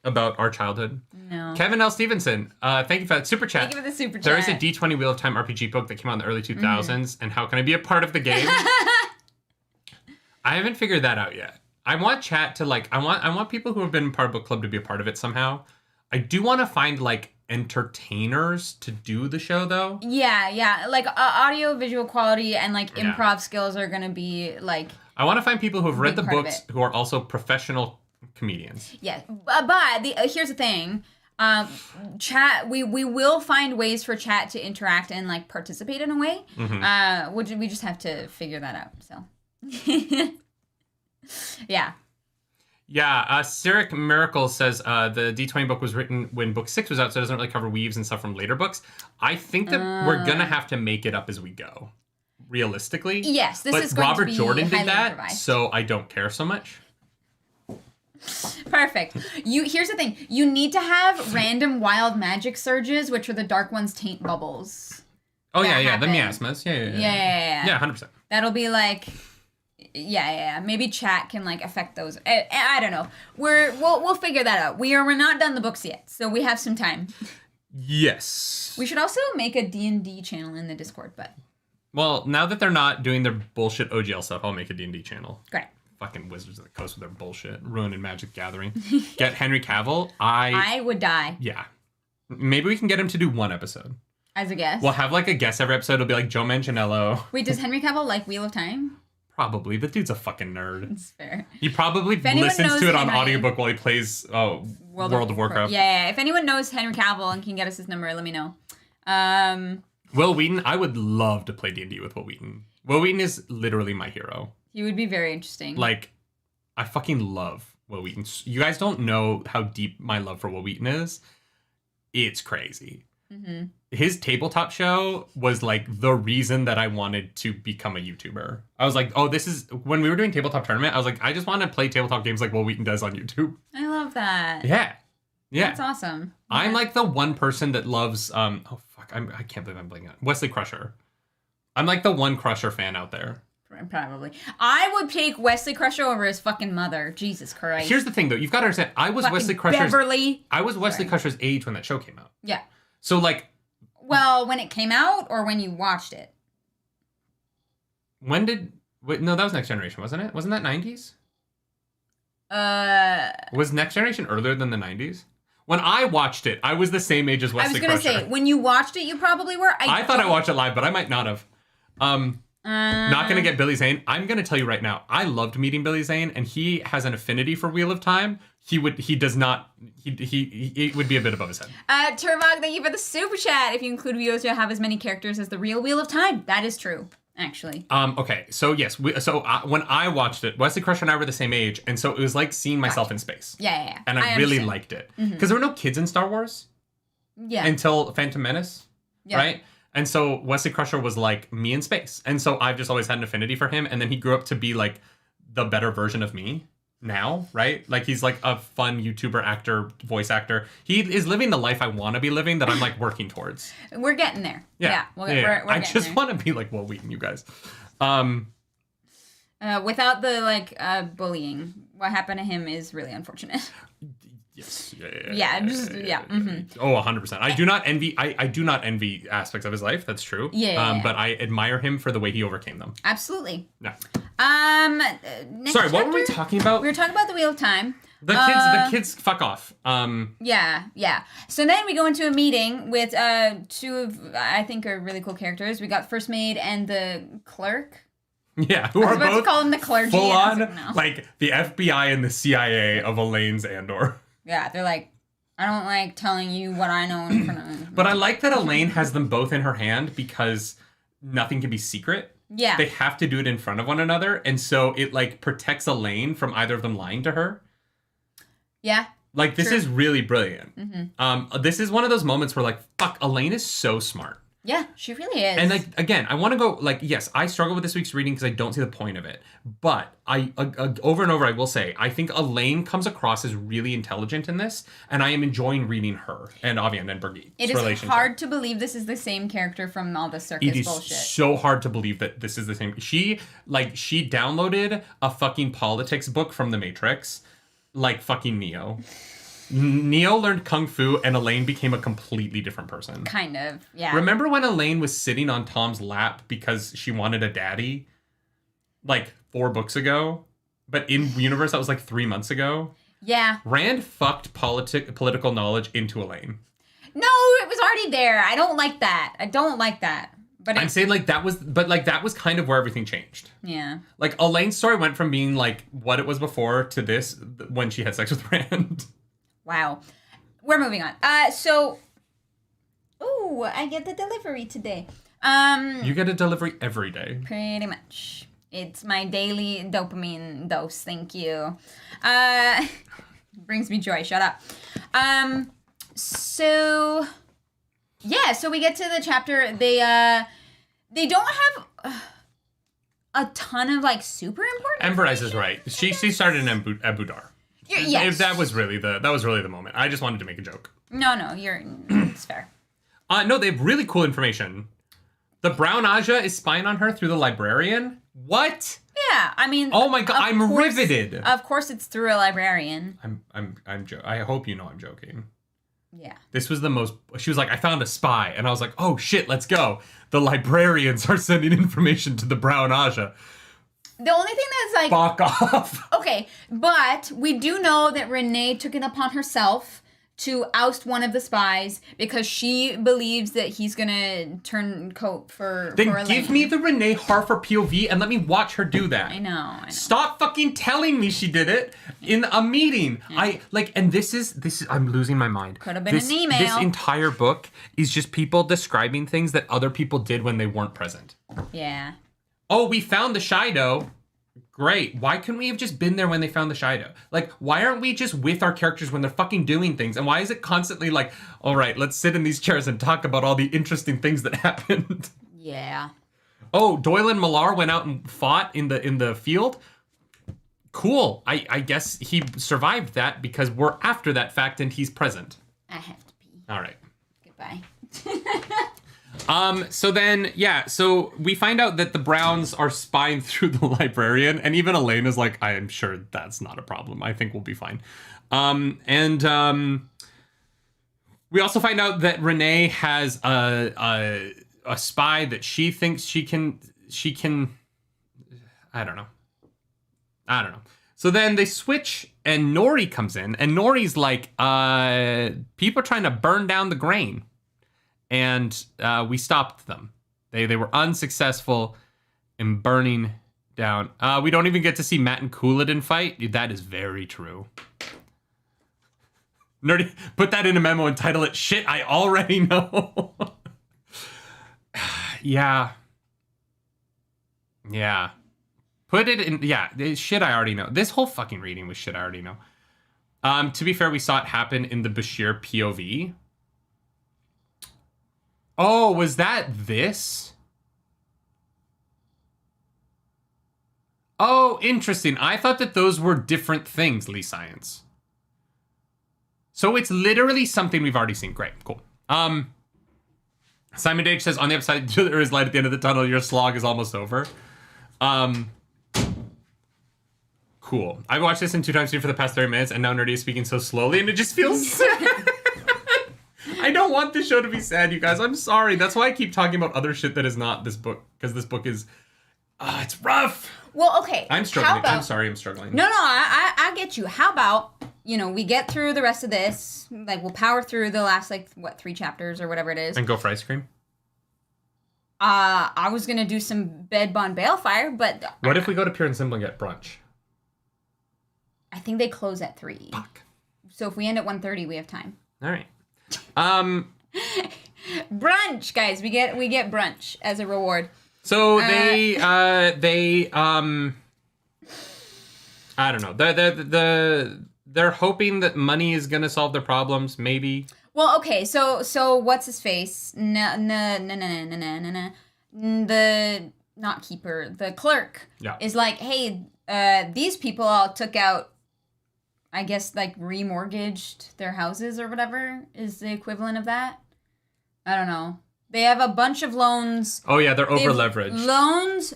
About our childhood? No. Kevin L. Stevenson, thank you for that super chat. Thank you for the super chat. There is a D20 Wheel of Time RPG book that came out in the early 2000s, and how can I be a part of the game? I haven't figured that out yet. I want chat to I want people who have been part of book club to be a part of it somehow. I do want to find entertainers to do the show though. Yeah. Like audio visual quality and improv skills are going to be I want to find people who have read the books who are also professional comedians. Yeah. But here's the thing. Chat, we will find ways for chat to interact and participate in a way. Mm-hmm. We just have to figure that out. So yeah. Yeah, Cyric Miracle says the D20 book was written when book 6 was out, so it doesn't really cover weaves and stuff from later books. I think that we're going to have to make it up as we go, realistically. Yes, this is going Robert to be Jordan did that, improvised. so I don't care so much. Perfect. Here's the thing. You need to have random wild magic surges, which are the Dark One's taint bubbles. Oh, yeah, the miasmas. Yeah. Yeah, 100%. That'll be Yeah. Maybe chat can affect those. I don't know. We'll figure that out. We're not done the books yet, so we have some time. Yes. We should also make a D&D channel in the Discord, but. Well, now that they're not doing their bullshit OGL stuff, I'll make a D&D channel. Great. Fucking Wizards of the Coast with their bullshit, ruining Magic Gathering. Get Henry Cavill. I would die. Yeah. Maybe we can get him to do one episode. As a guest. We'll have a guest every episode. It'll be Joe Manganiello. Wait, does Henry Cavill like Wheel of Time? Probably. The dude's a fucking nerd. That's fair. He probably listens to it on audiobook while he plays World of Warcraft. Yeah. If anyone knows Henry Cavill and can get us his number, let me know. Will Wheaton. I would love to play D&D with Will Wheaton. Will Wheaton is literally my hero. He would be very interesting. I fucking love Will Wheaton. You guys don't know how deep my love for Will Wheaton is. It's crazy. Mm-hmm. His tabletop show was the reason that I wanted to become a YouTuber. I was this is when we were doing tabletop tournament. I was I just want to play tabletop games like Will Wheaton does on YouTube. I love that. Yeah. That's awesome. Yeah. I'm the one person that loves. I can't believe I'm blanking on Wesley Crusher. I'm the one Crusher fan out there. Probably. I would take Wesley Crusher over his fucking mother. Jesus Christ. Here's the thing, though. You've got to understand. I was Wesley Crusher's age when that show came out. Yeah. So, well, when it came out or when you watched it? No, that was Next Generation, wasn't it? Wasn't that 90s? Was Next Generation earlier than the 90s? When I watched it, I was the same age as Wesley Crusher. I was going to say, when you watched it, you probably were. I thought I watched it live, but I might not have. Not gonna get Billy Zane. I'm gonna tell you right now, I loved meeting Billy Zane, and he has an affinity for Wheel of Time. He would be a bit above his head. Turvog, thank you for the super chat. If you include videos, you'll have as many characters as the real Wheel of Time. That is true, actually. Okay, so yes, when I watched it, Wesley Crusher and I were the same age, and so it was like seeing myself in space. Yeah. And I really liked it because there were no kids in Star Wars. Yeah. Until Phantom Menace. Yeah. Right. And so Wesley Crusher was me in space. And so I've just always had an affinity for him. And then he grew up to be the better version of me now, right? He's a fun YouTuber actor, voice actor. He is living the life I want to be living that I'm working towards. We're getting there. Yeah. We're I just want to be Will Wheaton, you guys. Without the bullying, what happened to him is really unfortunate. Yes. Yeah, Oh, 100%. I do not envy. I do not envy aspects of his life. That's true. Yeah. But I admire him for the way he overcame them. Absolutely. Yeah. Next Sorry, what chapter? were we talking about? We were talking about the Wheel of Time. The kids. Fuck off. Yeah. So then we go into a meeting with two of I think are really cool characters. We got First Maid and the clerk. Yeah, who I was are about both to call him the clergy. full on, like, no. like the FBI and the CIA of Elaine's Andor. Yeah, they're like, I don't like telling you what I know in front of. But I like that Elaine has them both in her hand because nothing can be secret. Yeah. They have to do it in front of one another, and so it like protects Elaine from either of them lying to her. Yeah. Like this True. is really brilliant. This is one of those moments where like, fuck, Elaine is so smart. Yeah, she really is. And like again, I want to go like, yes, I struggle with this week's reading because I don't see the point of it. But I over and over I will say I think Elaine comes across as really intelligent in this, and I am enjoying reading her and Avian and Birgit's relationship. It is hard to believe this is the same character from all the circus It is bullshit. so hard to believe that this is the same. She downloaded a fucking politics book from The Matrix, like fucking Neo. Neo learned kung fu and Elaine became a completely different person. Kind of, yeah. Remember when Elaine was sitting on Tom's lap because she wanted a daddy? Like 4 books ago? But in universe, that was like 3 months ago? Yeah. Rand fucked political knowledge into Elaine. No, it was already there. I don't like that. But I'm saying like that was kind of where everything changed. Yeah. Like Elaine's story went from being like what it was before to this when she had sex with Rand. Wow. We're moving on. Ooh, I get the delivery today. You get a delivery every day. Pretty much. It's my daily dopamine dose. Thank you. Brings me joy. Shut up. So we get to the chapter. They don't have a ton of like super important. Ember Eyes is right. She started in Abu Dar. Yes. That was really the moment. I just wanted to make a joke. No, it's fair. No, they have really cool information. The Brown Aja is spying on her through the librarian. What? Yeah, I mean. Oh my god, I'm riveted. Of course, it's through a librarian. I hope you know I'm joking. Yeah. This was the most. She was like, I found a spy, and I was like, oh shit, let's go. The librarians are sending information to the Brown Aja. The only thing that's like... Fuck off. Okay, but we do know that Renee took it upon herself to oust one of the spies because she believes that he's gonna turn coat for Then Elaine. give me the Renee Harper POV and let me watch her do that. I know. Stop fucking telling me she did it in a meeting. Yeah. And this is I'm losing my mind. Could have been an email. This entire book is just people describing things that other people did when they weren't present. Yeah. Oh, we found the Shido. Great. Why couldn't we have just been there when they found the Shido? Like, why aren't we just with our characters when they're fucking doing things? And why is it constantly like, all right, let's sit in these chairs and talk about all the interesting things that happened? Yeah. Oh, Doyle and Millar went out and fought in the field. Cool. I guess he survived that because we're after that fact and he's present. I have to pee. All right. Goodbye. So we find out that the Browns are spying through the librarian, and even Elaine is like, I am sure that's not a problem. I think we'll be fine. We also find out that Renee has a spy that she thinks she can I don't know. So then they switch and Nori comes in, and Nori's like, people are trying to burn down the grain. And we stopped them. They were unsuccessful in burning down. We don't even get to see Matt and Couladin fight. That is very true. Nerdy, put that in a memo and title it Shit I Already Know. Yeah. Put it in, it's shit I already know. This whole fucking reading was shit I already know. To be fair, we saw it happen in the Bashir POV. Oh, was that this? Oh, interesting. I thought that those were different things, Lee Science. So it's literally something we've already seen. Great, cool. Simon Dage says, on the upside, there is light at the end of the tunnel. Your slog is almost over. Cool. I watched this in 2 times speed for the past 30 minutes, and now Nerdy is speaking so slowly, and it just feels sad. I don't want this show to be sad, you guys. I'm sorry. That's why I keep talking about other shit that is not this book, because this book is, it's rough. Well, okay. I'm struggling. I'm sorry, I'm struggling. No, I get you. How about, we get through the rest of this, like, we'll power through the last, 3 chapters or whatever it is. And go for ice cream? I was gonna do some Bed Bon Balefire, but... What if we go to Pure and Simple and get brunch? I think they close at 3. Fuck. So if we end at 1:30, we have time. All right. Brunch, guys. We get brunch as a reward. So I don't know. They're hoping that money is gonna solve their problems, maybe. Well, okay, so what's his face? The not keeper, the clerk is like, hey, these people all took out, I guess, remortgaged their houses or whatever is the equivalent of that. I don't know. They have a bunch of loans. Oh yeah, they're over leveraged. Loans.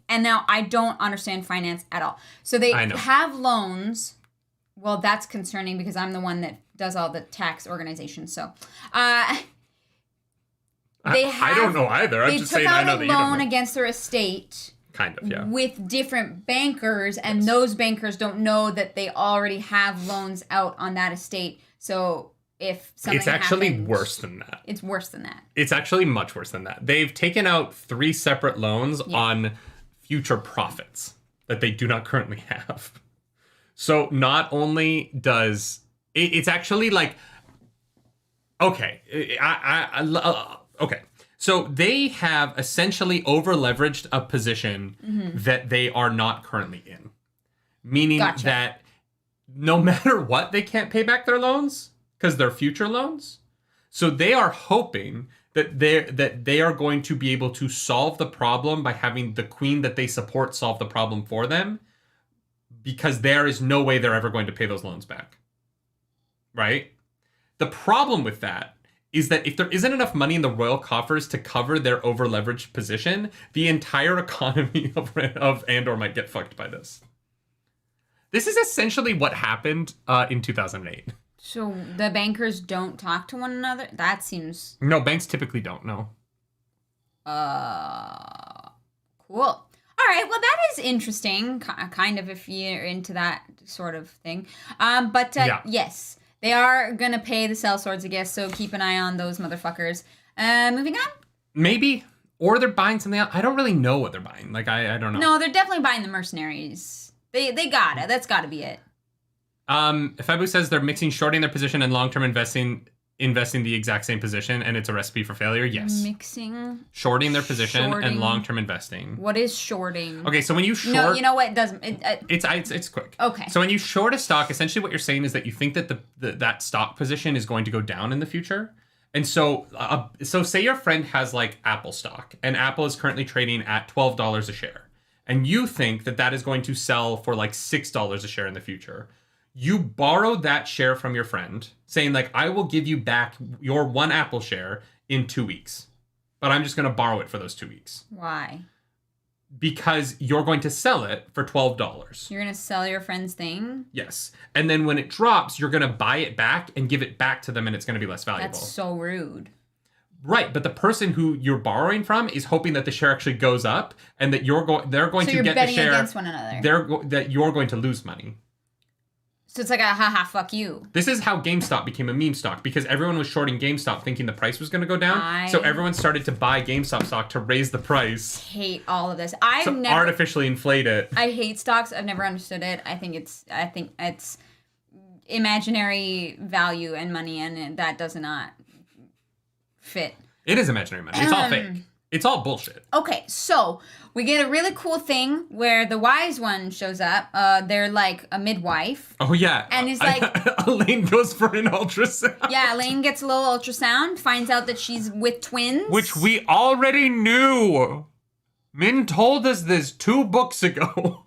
And now I don't understand finance at all. So they have loans. Well, that's concerning because I'm the one that does all the tax organization. So, I don't know either. I'm just saying I know that you don't know. They took out a loan against their estate. Kind of, yeah. With different bankers, and those bankers don't know that they already have loans out on that estate. So if something It's actually happens, worse than that. It's worse than that. It's actually much worse than that. They've taken out 3 separate loans on future profits that they do not currently have. So not only does it's actually like, okay, okay. So they have essentially over leveraged a position that they are not currently in, meaning that no matter what, they can't pay back their loans because they're future loans. So they are hoping that they are going to be able to solve the problem by having the queen that they support solve the problem for them, because there is no way they're ever going to pay those loans back. Right? The problem with that is that if there isn't enough money in the royal coffers to cover their over-leveraged position, the entire economy of Andor might get fucked by this. This is essentially what happened in 2008. So the bankers don't talk to one another? That seems... No, banks typically don't, no. Cool. All right, well, that is interesting, kind of, if you're into that sort of thing. But yes, they are going to pay the sellswords, I guess, so keep an eye on those motherfuckers. Moving on? Maybe. Or they're buying something else. I don't really know what they're buying. I don't know. No, they're definitely buying the mercenaries. They gotta. That's gotta be it. Fabu says they're mixing shorting their position and long-term investing the exact same position, and it's a recipe for failure. Yes. Mixing. Shorting their position and long-term investing. What is shorting? Okay, so when you short... No, you know what? It doesn't... It's quick. Okay. So when you short a stock, essentially what you're saying is that you think that that stock position is going to go down in the future. And so say your friend has Apple stock, and Apple is currently trading at $12 a share. And you think that is going to sell for $6 a share in the future. You borrow that share from your friend, saying I will give you back your 1 Apple share in 2 weeks, but I'm just going to borrow it for those 2 weeks. Why? Because you're going to sell it for $12. You're going to sell your friend's thing? Yes. And then when it drops, you're going to buy it back and give it back to them, and it's going to be less valuable. That's so rude. Right, but the person who you're borrowing from is hoping that the share actually goes up, and that they're going to get the share. So you're betting against one another. That you're going to lose money. So it's like a haha, fuck you. This is how GameStop became a meme stock, because everyone was shorting GameStop thinking the price was going to go down. So everyone started to buy GameStop stock to raise the price. Hate all of this. Artificially inflate it. I hate stocks. I've never understood it. I think it's imaginary value and money, and that does not fit. It is imaginary money. It's all fake. It's all bullshit. Okay, so we get a really cool thing where the wise one shows up. They're like a midwife. Oh, yeah. And he's Elaine goes for an ultrasound. Yeah, Elaine gets a little ultrasound, finds out that she's with twins. Which we already knew. Min told us this 2 books ago.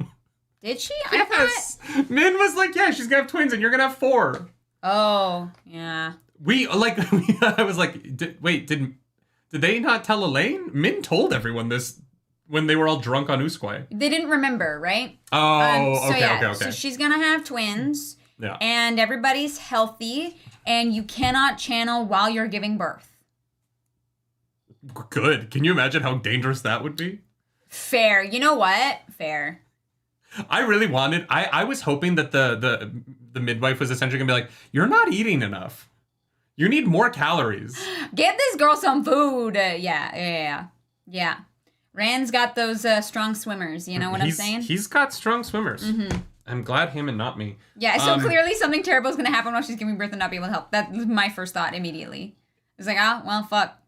Did she? Yes. Min was like, yeah, she's going to have twins and you're going to have 4. Oh, yeah. I was like, wait, did they not tell Elaine? Min told everyone this when they were all drunk on Usquay. They didn't remember, right? Oh, okay. So she's gonna have twins. Yeah. And everybody's healthy, and you cannot channel while you're giving birth. Good. Can you imagine how dangerous that would be? Fair. You know what? Fair. I really wanted... I was hoping that the midwife was essentially going to be like, you're not eating enough. You need more calories. Get this girl some food. Yeah. Rand's got those strong swimmers. You know what I'm saying? He's got strong swimmers. Mm-hmm. I'm glad him and not me. Yeah, so clearly something terrible is going to happen while she's giving birth and not be able to help. That was my first thought immediately. It's like, well, fuck.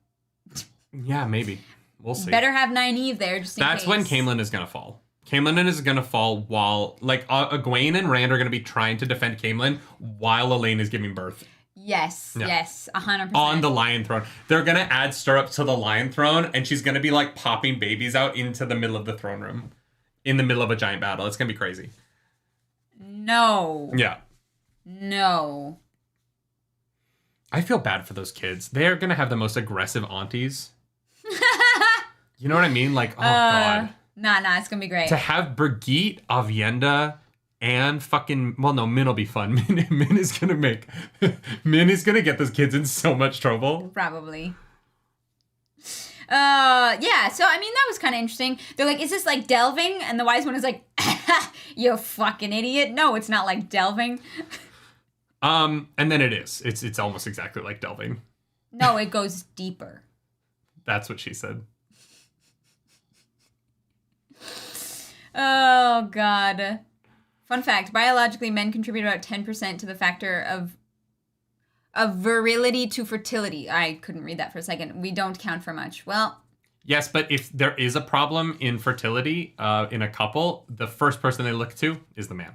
Yeah, maybe. We'll see. Better have Nynaeve there just in case. That's when Caemlyn is going to fall. Caemlyn is going to fall while... Like, Egwene and Rand are going to be trying to defend Caemlyn while Elaine is giving birth. Yes, 100%. On the Lion Throne. They're going to add stirrups to the Lion Throne, and she's going to be, like, popping babies out into the middle of the throne room. In the middle of a giant battle. It's going to be crazy. No. Yeah. No. I feel bad for those kids. They are going to have the most aggressive aunties. You know what I mean? Like, oh, God. Nah, it's going to be great. To have Brigitte, Avienda, and fucking... Well, no, Min will be fun. Min is going to make... Min is going to get those kids in so much trouble. Probably. Yeah, so, I mean, that was kind of interesting. They're like, is this like delving? And the wise one is like, you fucking idiot. No, it's not like delving. And then it is. It's almost exactly like delving. No, it goes deeper. That's what she said. Oh, God. Fun fact, biologically, men contribute about 10% to the factor of virility to fertility. I couldn't read that for a second. We don't count for much. Well... Yes, but if there is a problem in fertility in a couple, the first person they look to is the man.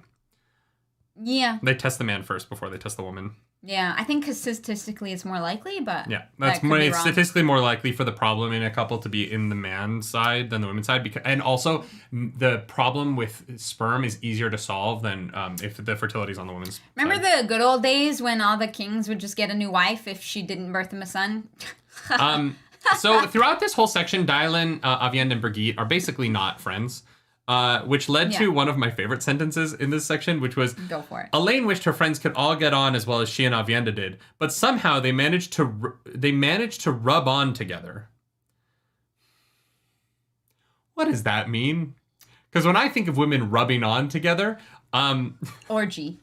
Yeah. They test the man first before they test the woman. Yeah, I think because statistically it's more likely, but... Yeah, it's statistically more likely for the problem in a couple to be in the man's side than the women's side. And also, the problem with sperm is easier to solve than if the fertility is on the woman's Remember side. the good old days when all the kings would just get a new wife if she didn't birth them a son? So throughout this whole section, Dylan, Aviend, and Brigitte are basically not friends. Which led to one of my favorite sentences in this section, which was, Go for it. Elaine wished her friends could all get on as well as she and Avienda did, but somehow they managed to rub on together. What does that mean? Because when I think of women rubbing on together, Orgy.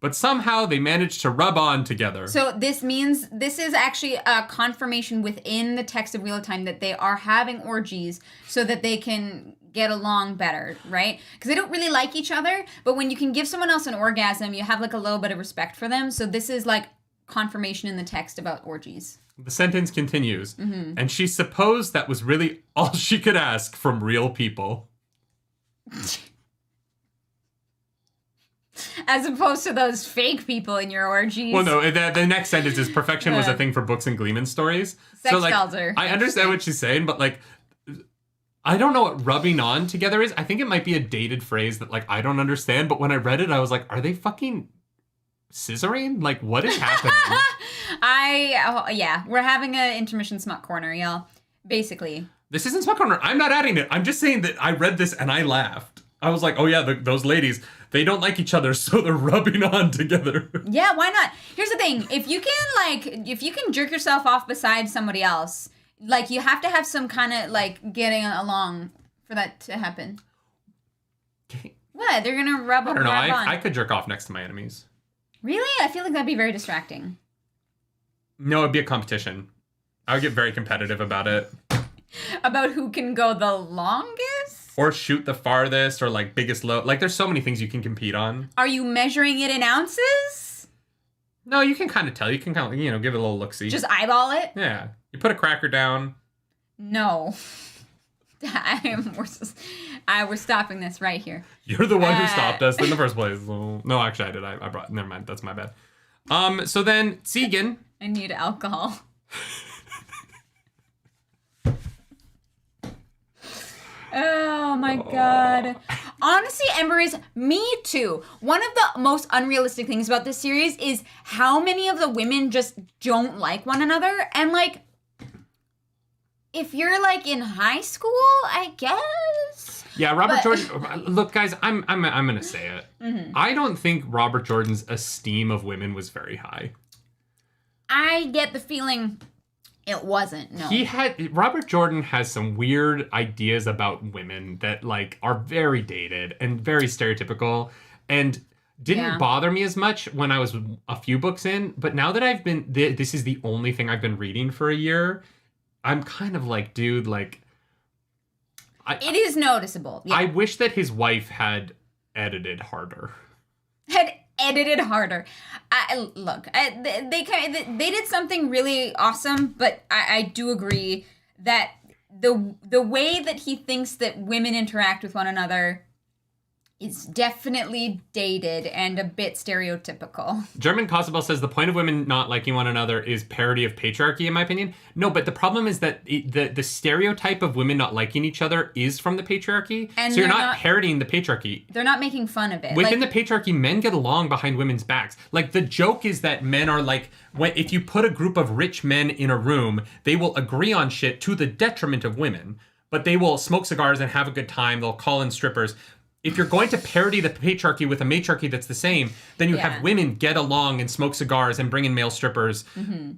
But somehow they managed to rub on together. So this is actually a confirmation within the text of Wheel of Time that they are having orgies so that they can get along better, right? Because they don't really like each other, but when you can give someone else an orgasm, you have like a little bit of respect for them. So this is like confirmation in the text about orgies. The sentence continues, and she supposed that was really all she could ask from real people. As opposed to those fake people in your orgies. Well, no, the next sentence is perfection was a thing for books and Gleeman stories. Sex so, like, dolls are I understand what she's saying, but, like, I don't know what rubbing on together is. I think it might be a dated phrase that, like, I don't understand. But when I read it, I was like, are they fucking scissoring? Like, what is happening? Yeah, we're having an intermission smut corner, y'all. Basically. This isn't smut corner. I'm not adding it. I'm just saying that I read this and I laughed. I was like, oh yeah, those ladies, they don't like each other, so they're rubbing on together. Yeah, why not? Here's the thing. If you can jerk yourself off beside somebody else, like, you have to have some kind of, like, getting along for that to happen. What? They're gonna rub on? I don't know. I could jerk off next to my enemies. Really? I feel like that'd be very distracting. No, it'd be a competition. I would get very competitive about it. About who can go the longest? Or shoot the farthest, or, like, biggest low. Like, there's so many things you can compete on. Are you measuring it in ounces? No, you can kind of tell. You can kind of, give it a little look-see. Just eyeball it? Yeah. You put a cracker down. No. We're stopping this right here. You're the one who stopped us in the first place. No, actually, I did. I brought... Never mind. That's my bad. So then, Tegan... I need alcohol. Oh my god. Honestly, Ember, is me too. One of the most unrealistic things about this series is how many of the women just don't like one another. And, like, if you're like in high school, I guess. Yeah, Robert Jordan. Look, guys, I'm gonna say it. Mm-hmm. I don't think Robert Jordan's esteem of women was very high. I get the feeling it wasn't. No. Robert Jordan has some weird ideas about women that like are very dated and very stereotypical, and didn't bother me as much when I was a few books in. But now that this is the only thing I've been reading for a year, I'm kind of like, dude, like. It is noticeable. Yeah. I wish that his wife had edited harder. They did something really awesome, but I do agree that the way that he thinks that women interact with one another is definitely dated and a bit stereotypical. German Cosabel says the point of women not liking one another is parody of patriarchy, in my opinion. No, but the problem is that the stereotype of women not liking each other is from the patriarchy. And so you're not parodying the patriarchy. They're not making fun of it. Within the patriarchy, men get along behind women's backs. Like, the joke is that men are like, if you put a group of rich men in a room, they will agree on shit to the detriment of women. But they will smoke cigars and have a good time. They'll call in strippers. If you're going to parody the patriarchy with a matriarchy that's the same, then you have women get along and smoke cigars and bring in male strippers. Mm-hmm.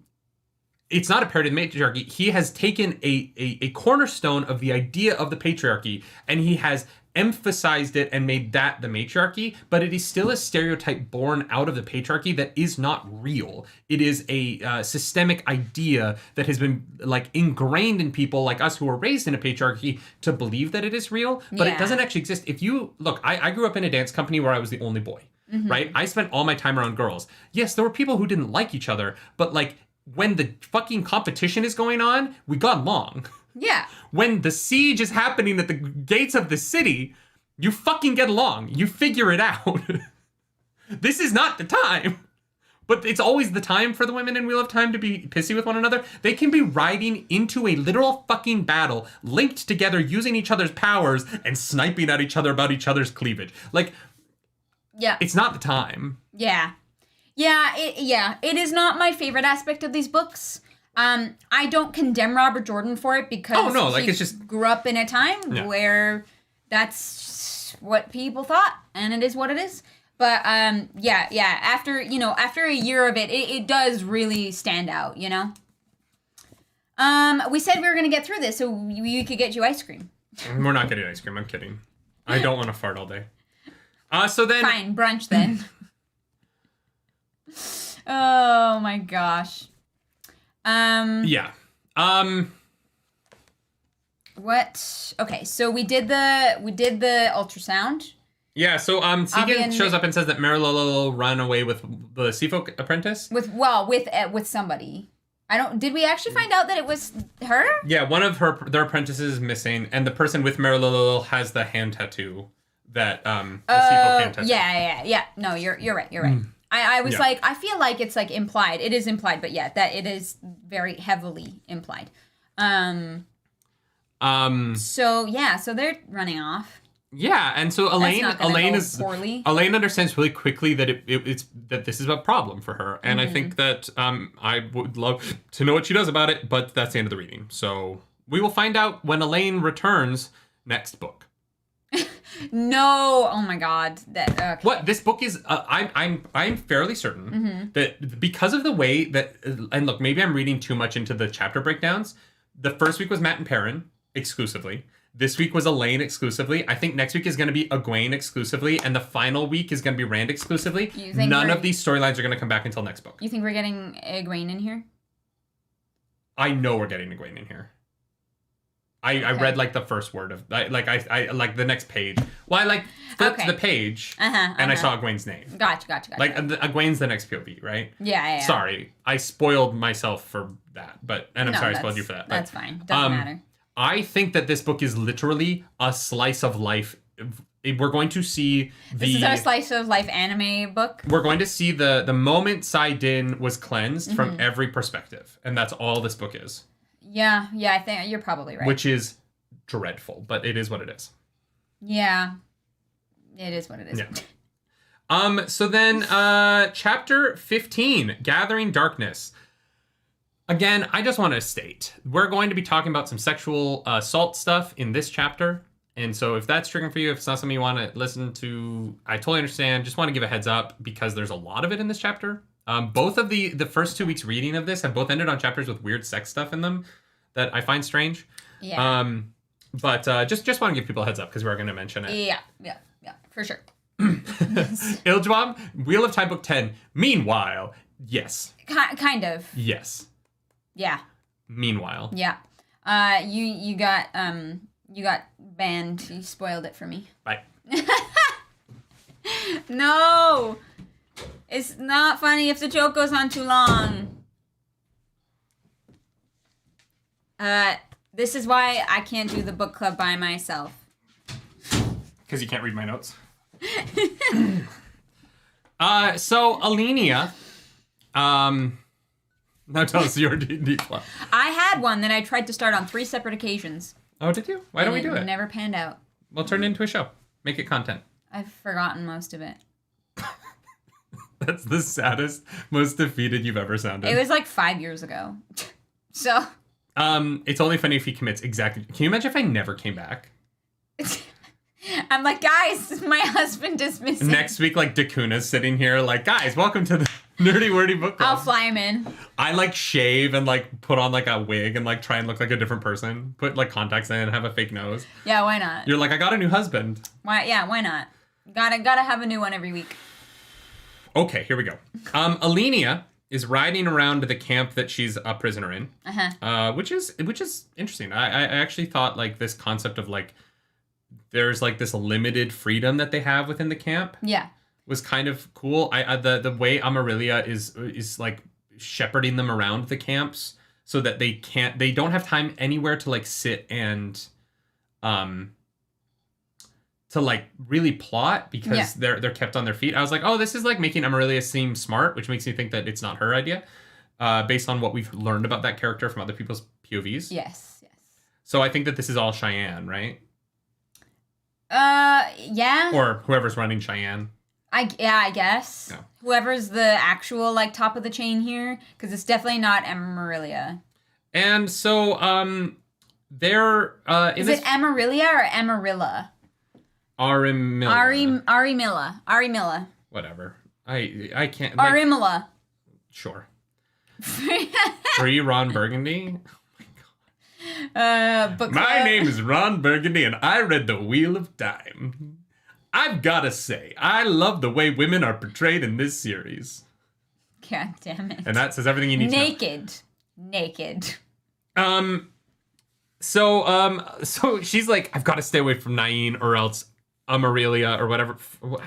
It's not a parody of the matriarchy. He has taken a cornerstone of the idea of the patriarchy, and he has emphasized it and made that the matriarchy, but it is still a stereotype born out of the patriarchy that is not real. It is a systemic idea that has been like ingrained in people like us who were raised in a patriarchy to believe that it is real, but it doesn't actually exist. If you look, I grew up in a dance company where I was the only boy, right? I spent all my time around girls. Yes, there were people who didn't like each other, but like when the fucking competition is going on, we got along. Yeah. When the siege is happening at the gates of the city, you fucking get along. You figure it out. This is not the time. But it's always the time for the women in Wheel of Time to be pissy with one another. They can be riding into a literal fucking battle, linked together, using each other's powers, and sniping at each other about each other's cleavage. Like, it's not the time. Yeah. It is not my favorite aspect of these books. I don't condemn Robert Jordan for it because it's just grew up in a time where that's what people thought, and it is what it is. But after a year of it, it does really stand out, you know. We said we were gonna get through this, so we could get you ice cream. We're not getting ice cream. I'm kidding. I don't want to fart all day. So then, fine, brunch then. Oh my gosh. What? Okay, so we did the ultrasound. Yeah, so Tegan shows up and says that Marilolo ran away with the Seafolk apprentice. With somebody. Did we actually find out that it was her? Yeah, one of their apprentices is missing, and the person with Marilolo has the hand tattoo that the Seafolk hand tattoo. Yeah. No, you're right. I was like, I feel like it's like implied. It is implied, but that it is very heavily implied. So they're running off. Yeah, and so Elaine understands really quickly that it's that this is a problem for her, and I think that I would love to know what she does about it, but that's the end of the reading. So we will find out when Elaine returns next book. No, oh my god. Okay. What this book is, I'm fairly certain that because of the way that, and look, maybe I'm reading too much into the chapter breakdowns. The first week was Matt and Perrin exclusively. This week was Elaine exclusively. I think next week is going to be Egwene exclusively, and the final week is going to be Rand exclusively. None of these storylines are going to come back until next book. You think we're getting Egwene in here? I know we're getting Egwene in here. I read like the first word of I like the next page. Well, I flipped the page and I saw Egwene's name. Gotcha. Like Egwene's the next POV, right? Yeah. Sorry, I spoiled myself for that, I'm sorry I spoiled you for that. That's fine. Doesn't matter. I think that this book is literally a slice of life. We're going to see This is our slice of life anime book. We're going to see the moment Sai Din was cleansed from every perspective, and that's all this book is. Yeah, I think you're probably right. Which is dreadful, but it is what it is. Yeah. It is what it is. Yeah. So then, chapter 15, Gathering Darkness. Again, I just want to state, we're going to be talking about some sexual assault stuff in this chapter. And so if that's triggering for you, if it's not something you want to listen to, I totally understand. Just want to give a heads up because there's a lot of it in this chapter. Both of the first 2 weeks reading of this have both ended on chapters with weird sex stuff in them that I find strange. Yeah. But just want to give people a heads up because we're going to mention it. Yeah, for sure. Ildjwam, Wheel of Time Book 10. Meanwhile, yes. Kind of. Yes. Yeah. Meanwhile. Yeah. You got banned. You spoiled it for me. Bye. No! It's not funny if the joke goes on too long. This is why I can't do the book club by myself. Because you can't read my notes. So Alenia, now tell us your D&D club. I had one that I tried to start on 3 separate occasions. Oh, did you? Why don't we do it? Never panned out. We'll turn it into a show. Make it content. I've forgotten most of it. That's the saddest, most defeated you've ever sounded. It was like 5 years ago. So. It's only funny if he commits exactly. Can you imagine if I never came back? I'm like, guys, my husband is missing. Next week, like, Dakuna's sitting here, like, guys, welcome to the Nerdy Wordy Book Club. I'll fly him in. I, like, shave and, like, put on, like, a wig and, like, try and look like a different person. Put, like, contacts in and have a fake nose. Yeah, why not? You're like, I got a new husband. Why not? Gotta have a new one every week. Okay, here we go. Alenia is riding around the camp that she's a prisoner in. Which is interesting. I actually thought, like, this concept of, like, there's, like, this limited freedom that they have within the camp. Yeah. Was kind of cool. The way Amaryllia is like shepherding them around the camps so that they don't have time anywhere to, like, sit and to, like, really plot because they're kept on their feet. I was like, oh, this is, like, making Amaryllia seem smart, which makes me think that it's not her idea, based on what we've learned about that character from other people's POVs. Yes. So I think that this is all Cheyenne, right? Yeah. Or whoever's running Cheyenne. I guess. Yeah. Whoever's the actual, like, top of the chain here, because it's definitely not Amaryllia. And so, they're is it Amaryllia or Amarilla? Arimilla. Arimilla. Whatever. I can't. Like, Arimilla. Sure. Free Ron Burgundy. But my name is Ron Burgundy, and I read The Wheel of Time. I've gotta say, I love the way women are portrayed in this series. God damn it. And that says everything you need to know. Naked. So she's like, I've got to stay away from Nain or else Amaryllia or whatever.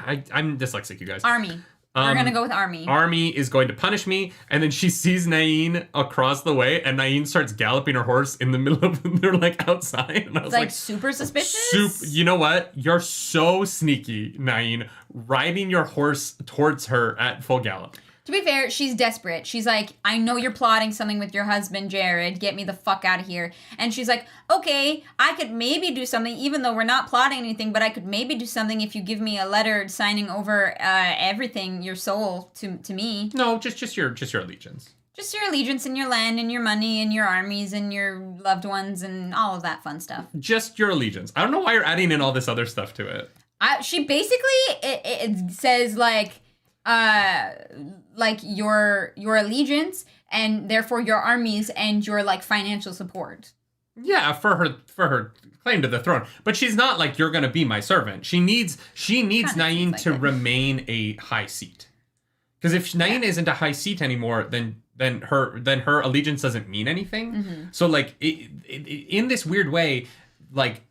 I'm dyslexic, you guys. Army. We're going to go with Army. Army is going to punish me. And then she sees Nain across the way, and Nain starts galloping her horse in the middle of them. They're, like, outside. And I was like super suspicious? You know what? You're so sneaky, Nain, riding your horse towards her at full gallop. To be fair, she's desperate. She's like, I know you're plotting something with your husband, Jared. Get me the fuck out of here. And she's like, okay, I could maybe do something, even though we're not plotting anything, but I could maybe do something if you give me a letter signing over everything, your soul, to me. No, just your allegiance. Just your allegiance and your land and your money and your armies and your loved ones and all of that fun stuff. Just your allegiance. I don't know why you're adding in all this other stuff to it. She basically, it says, like your allegiance and therefore your armies and your, like, financial support. Yeah, for her claim to the throne. But she's not like, you're going to be my servant. She needs Nain to remain a high seat. Because if Nain isn't a high seat anymore, then her allegiance doesn't mean anything. Mm-hmm. So, like, in this weird way, like,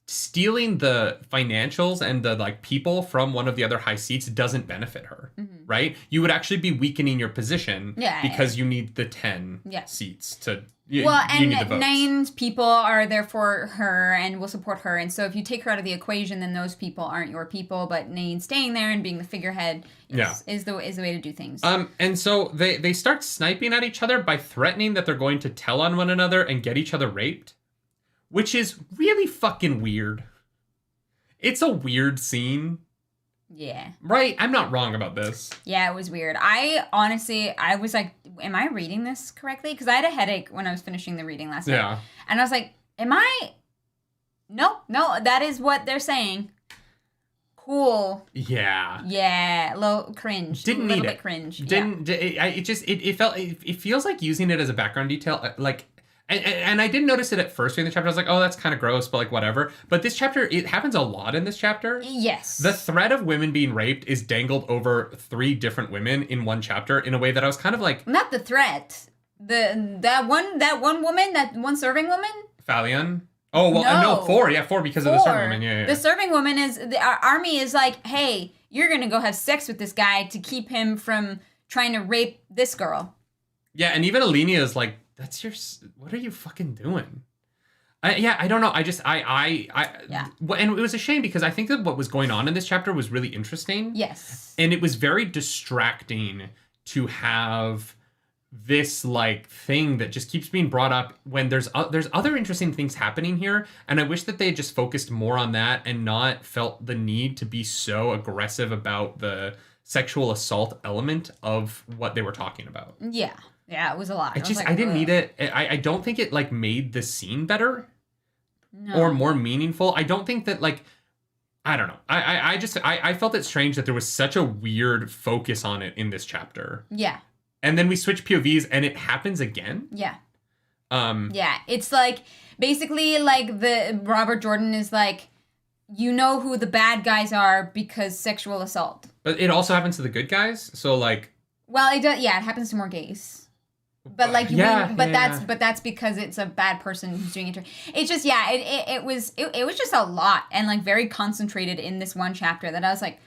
stealing the financials and the, like, people from one of the other high seats doesn't benefit her, right? You would actually be weakening your position because you need the 10 seats to. And Nain's people are there for her and will support her, and so if you take her out of the equation, then those people aren't your people. But Nain staying there and being the figurehead is the way to do things. And so they start sniping at each other by threatening that they're going to tell on one another and get each other raped. Which is really fucking weird. It's a weird scene. Yeah. Right? I'm not wrong about this. Yeah, it was weird. I was like, am I reading this correctly? Because I had a headache when I was finishing the reading last night. Yeah. And I was like, am I... No, that is what they're saying. Cool. Yeah. Yeah, low cringe. Didn't a little need bit it. Cringe. Didn't. Yeah. It feels like using it as a background detail, like. And I didn't notice it at first reading the chapter. I was like, oh, that's kind of gross, but like whatever. But this chapter, it happens a lot in this chapter. Yes. The threat of women being raped is dangled over 3 different women in one chapter in a way that I was kind of like... Not the threat. That one woman, that one serving woman? Phalion? Oh, well, no, 4. Yeah, 4 because of the serving woman. Yeah. The serving woman is... Our army is like, hey, you're going to go have sex with this guy to keep him from trying to rape this girl. Yeah, and even Alenia is like, what are you fucking doing? I don't know. Yeah. And it was a shame because I think that what was going on in this chapter was really interesting. Yes. And it was very distracting to have this like thing that just keeps being brought up when there's other interesting things happening here. And I wish that they had just focused more on that and not felt the need to be so aggressive about the sexual assault element of what they were talking about. Yeah. Yeah, it was a lot. I didn't need it. I don't think it like made the scene better or more meaningful. I don't think that like, I don't know. I felt it strange that there was such a weird focus on it in this chapter. Yeah. And then we switch POVs and it happens again. Yeah. Yeah, it's like basically like the Robert Jordan is like, you know who the bad guys are because sexual assault. But it also happens to the good guys. So like, well, it does. Yeah, it happens to more gays. But like, that's because it's a bad person who's doing it. It's just, yeah, it was just a lot and like very concentrated in this one chapter that I was like,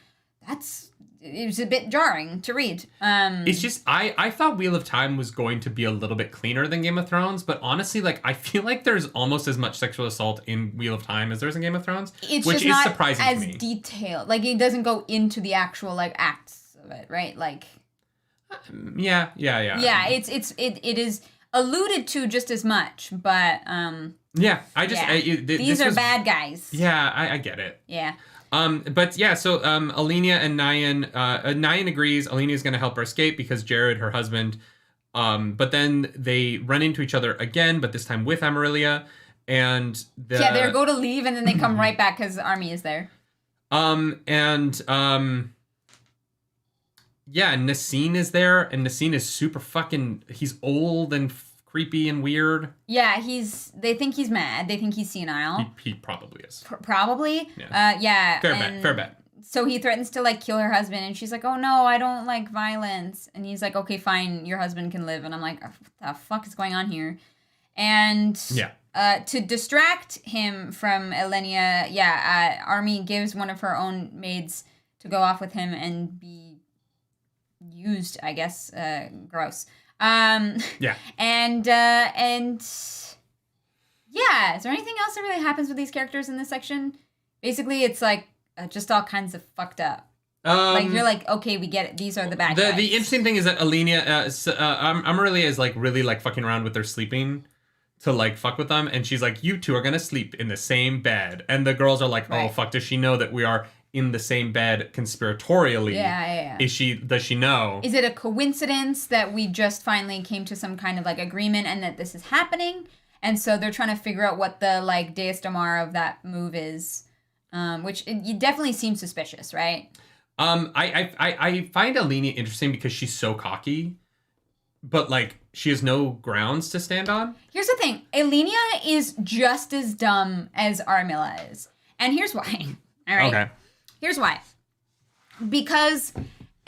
it was a bit jarring to read. It's just, I thought Wheel of Time was going to be a little bit cleaner than Game of Thrones, but honestly, like, I feel like there's almost as much sexual assault in Wheel of Time as there's in Game of Thrones, which is surprising to me. It's just not as detailed. Like, it doesn't go into the actual, like, acts of it, right? Like... Yeah. Yeah, it is alluded to just as much, but yeah, these are bad guys. Yeah, I get it. Yeah. But yeah, so Alenia and Nyan agrees. Alenia's gonna help her escape because Jared, her husband, but then they run into each other again, but this time with Amarillia, and they go to leave and then they come right back because the army is there. Yeah, Nassim is there, and Nassim is super fucking... He's old and creepy and weird. Yeah, they think he's mad. They think he's senile. He probably is. Probably. Yeah. Yeah. Fair bet. So he threatens to, like, kill her husband, and she's like, oh, no, I don't like violence. And he's like, okay, fine, your husband can live. And I'm like, what the fuck is going on here? And... Yeah. To distract him from Elenia, Army gives one of her own maids to go off with him and be... used, I guess. Gross. Yeah. And yeah, is there anything else that really happens with these characters in this section? Basically, it's like just all kinds of fucked up. Like you're like, okay, we get it. These are the bad guys. The interesting thing is that Alenia, Amarillia is like really like fucking around with their sleeping to like fuck with them, and she's like, you two are gonna sleep in the same bed, and the girls are like, oh fuck, does she know that we are in the same bed conspiratorially? Yeah. Does she know? Is it a coincidence that we just finally came to some kind of like agreement and that this is happening? And so they're trying to figure out what the like Deus Damar of that move is, which it definitely seems suspicious, right? I find Alenia interesting because she's so cocky, but like she has no grounds to stand on. Here's the thing. Alenia is just as dumb as Armilla is. And here's why. All right. Okay. Here's why. Because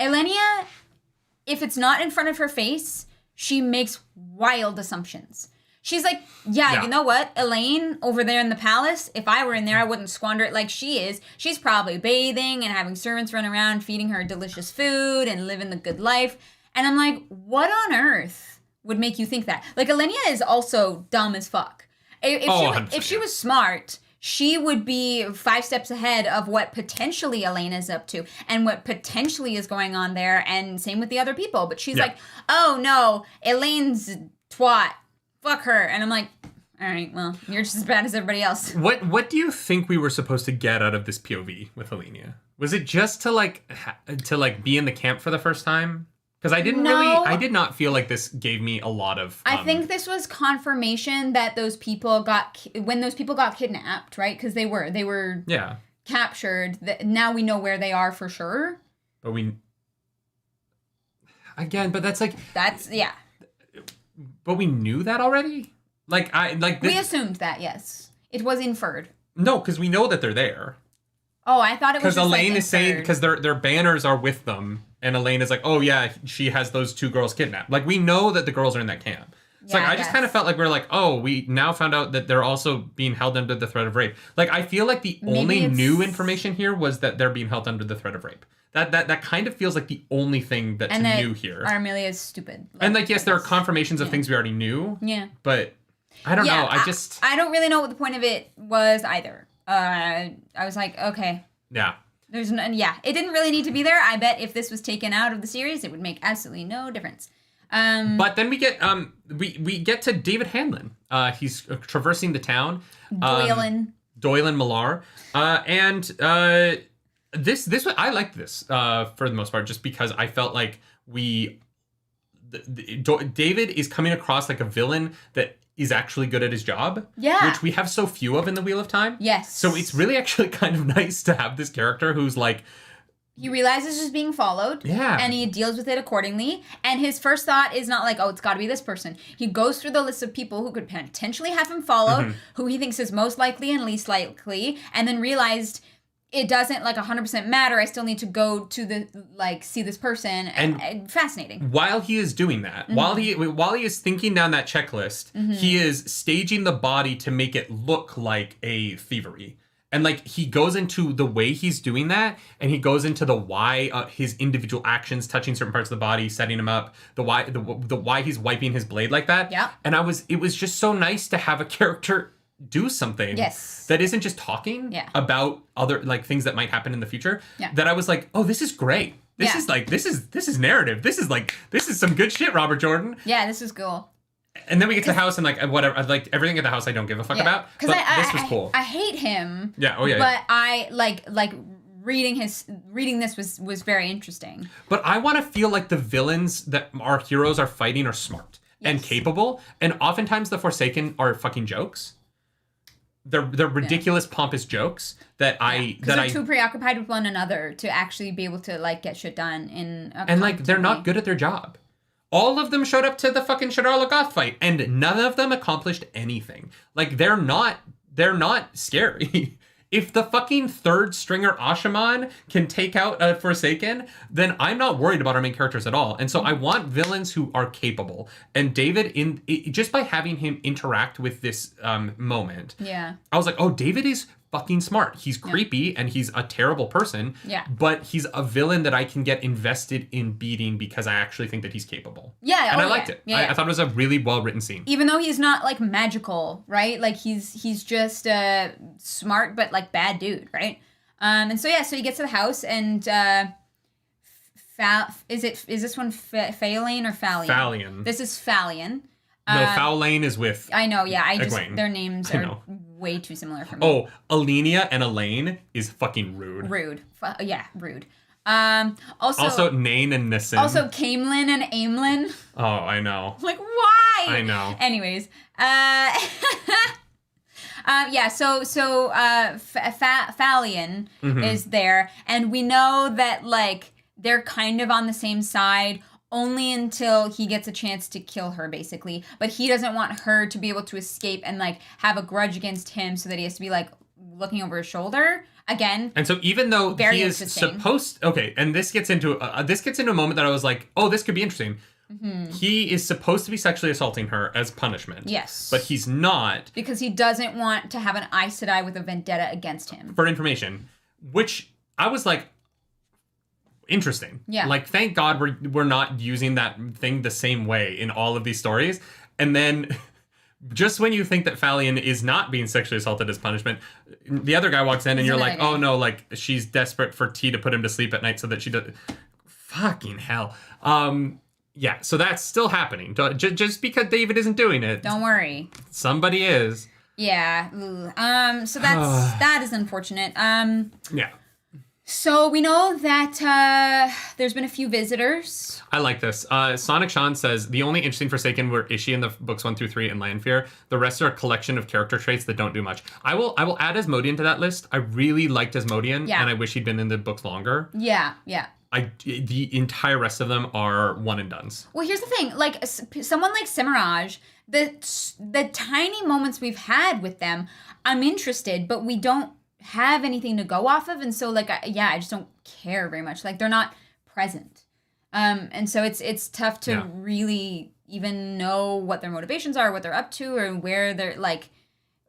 Elenia, if it's not in front of her face, she makes wild assumptions. She's like, yeah, you know what? Elaine over there in the palace, if I were in there, I wouldn't squander it like she is. She's probably bathing and having servants run around feeding her delicious food and living the good life. And I'm like, what on earth would make you think that? Like, Elenia is also dumb as fuck. If she was smart... she would be 5 steps ahead of what potentially Elena's up to and what potentially is going on there, and same with the other people. But she's like, oh no, Elaine's twat. Fuck her. And I'm like, All right, well, you're just as bad as everybody else. What do you think we were supposed to get out of this POV with Alenia? Was it just to be in the camp for the first time? Because I did not feel like this gave me a lot of... I think this was confirmation that when those people got kidnapped, right? Because they were captured. Now we know where they are for sure. But that's like... Yeah. But we knew that already? We assumed that, yes. It was inferred. No, because we know that they're there. Oh, I thought it was just Elaine is saying, because their banners are with them, and Elaine is like, oh yeah, she has those 2 girls kidnapped. Like, we know that the girls are in that camp. It's I just kind of felt like we're like, oh, we now found out that they're also being held under the threat of rape. Like, I feel like the only new information here was that they're being held under the threat of rape. That kind of feels like the only thing that's new here. Armelia is stupid. Yes, there are confirmations of things we already knew. Yeah. But I don't know. I don't really know what the point of it was either. I was like, okay. Yeah. It didn't really need to be there. I bet if this was taken out of the series, it would make absolutely no difference. But then we get we get to David Hanlon. He's traversing the town. Doylan Millar. This I liked this for the most part, just because I felt like David is coming across like a villain that is actually good at his job. Yeah. Which we have so few of in the Wheel of Time. Yes. So it's really actually kind of nice to have this character who's like... He realizes he's being followed. Yeah. And he deals with it accordingly. And his first thought is not like, oh, it's got to be this person. He goes through the list of people who could potentially have him followed, who he thinks is most likely and least likely, and then realized... It doesn't 100% matter. I still need to go to see this person. And fascinating. While he is doing that, while he is thinking down that checklist, he is staging the body to make it look like a thievery. And he goes into the way he's doing that, and he goes into the why his individual actions touching certain parts of the body, setting him up, the why he's wiping his blade like that. Yeah. And it was just so nice to have a character do something that isn't just talking about other things that might happen in the future. Yeah. That I was like, oh, this is great. This is this is narrative. This is some good shit, Robert Jordan. Yeah, this is cool. And then we get to the house and whatever, everything at the house I don't give a fuck about. But this was cool. I hate him. Yeah. Oh yeah. But I reading this was very interesting. But I want to feel like the villains that our heroes are fighting are smart and capable, and oftentimes the Forsaken are fucking jokes. They're ridiculous, pompous jokes that they're too preoccupied with one another to actually be able to get shit done in a and they're not good at their job. All of them showed up to the fucking Shadar Logoth fight, and none of them accomplished anything. They're not scary. If the fucking third stringer Ashaman can take out a Forsaken, then I'm not worried about our main characters at all. And so I want villains who are capable. And David, just by having him interact with this moment, I was like, oh, David is fucking smart. He's creepy and he's a terrible person. Yeah. But he's a villain that I can get invested in beating because I actually think that he's capable. Yeah. And I liked it. I thought it was a really well written scene. Even though he's not magical, right? He's just smart but bad dude, right? And so he gets to the house and is this one Phalane or Phalion? Phalion. This is Phalion. No, Fowlane is with I know, yeah. Egwene. Their names are way too similar for me. Oh, Alenia and Elaine is fucking rude. Rude. Rude. Also Nain and Nissan. Also Camelin and Aemlin. Oh, I know. Why? I know. Anyways. So Phalion is there, and we know that they're kind of on the same side only until he gets a chance to kill her, basically. But he doesn't want her to be able to escape and have a grudge against him, so that he has to be looking over his shoulder again. And so even though he is supposed, and this gets into a moment that I was like, oh, this could be interesting. Mm-hmm. He is supposed to be sexually assaulting her as punishment. Yes. But he's not. Because he doesn't want to have an Aes Sedai with a vendetta against him. For information. Which I was like, interesting. Yeah. Thank God we're not using that thing the same way in all of these stories. And then just when you think that Phalion is not being sexually assaulted as punishment, the other guy walks in and you're like, oh no, she's desperate for T to put him to sleep at night so that she does. Fucking hell. Yeah, so that's still happening. Just because David isn't doing it, Don't worry. somebody is. Yeah. So that is unfortunate. Yeah. So we know that there's been a few visitors. I like this. Sonic Sean says, the only interesting Forsaken were Ishii in the books 1 through 3 and Lanfear. The rest are a collection of character traits that don't do much. I will add Asmodean to that list. I really liked Asmodean, and I wish he'd been in the books longer. Yeah. The entire rest of them are one and dones. Well, here's the thing. Like, someone like Cimaraj, the tiny moments we've had with them, I'm interested, but we don't have anything to go off of, and so like I just don't care very much. Like, they're not present, and so it's tough to really even know what their motivations are, what they're up to, or where they're like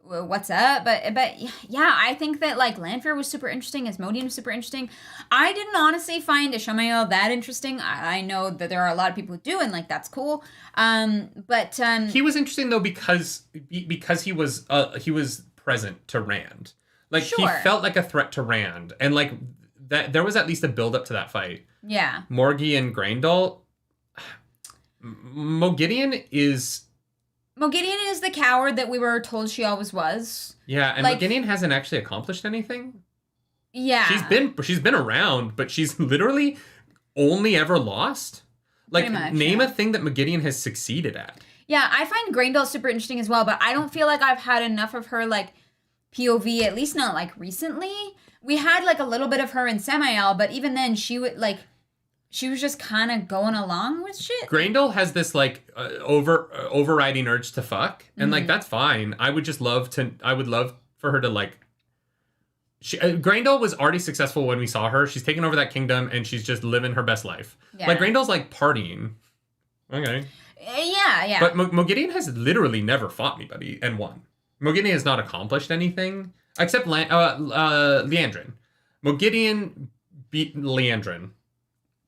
what's up. But yeah, I think that like Lanfear was super interesting, Asmodean was super interesting. I didn't honestly find Ishamael that interesting. I know that there are a lot of people who do, and like that's cool. But he was interesting though because he was present to Rand. Like, he felt like a threat to Rand. And, like, that there was at least a build-up to that fight. Yeah. Morgie and Graendal. Mogideon is the coward that we were told she always was. Yeah, and like, Mogideon hasn't actually accomplished anything. Yeah. She's been around, but she's literally only ever lost. Like, name a thing that Mogideon has succeeded at. Yeah, I find Graendal super interesting as well, but I don't feel like I've had enough of her, like, POV, at least not like recently. We had like a little bit of her in Samael, but even then she was just kind of going along with shit. Graendal has this like overriding urge to fuck, and like that's fine. I would love for her to like. Graendal was already successful when we saw her. She's taken over that kingdom and she's just living her best life. Yeah. Like Graendal's like partying. Okay. Yeah. But Mogideon has literally never fought anybody and won. Mogideon has not accomplished anything except Liandrin. Mogideon beat Liandrin.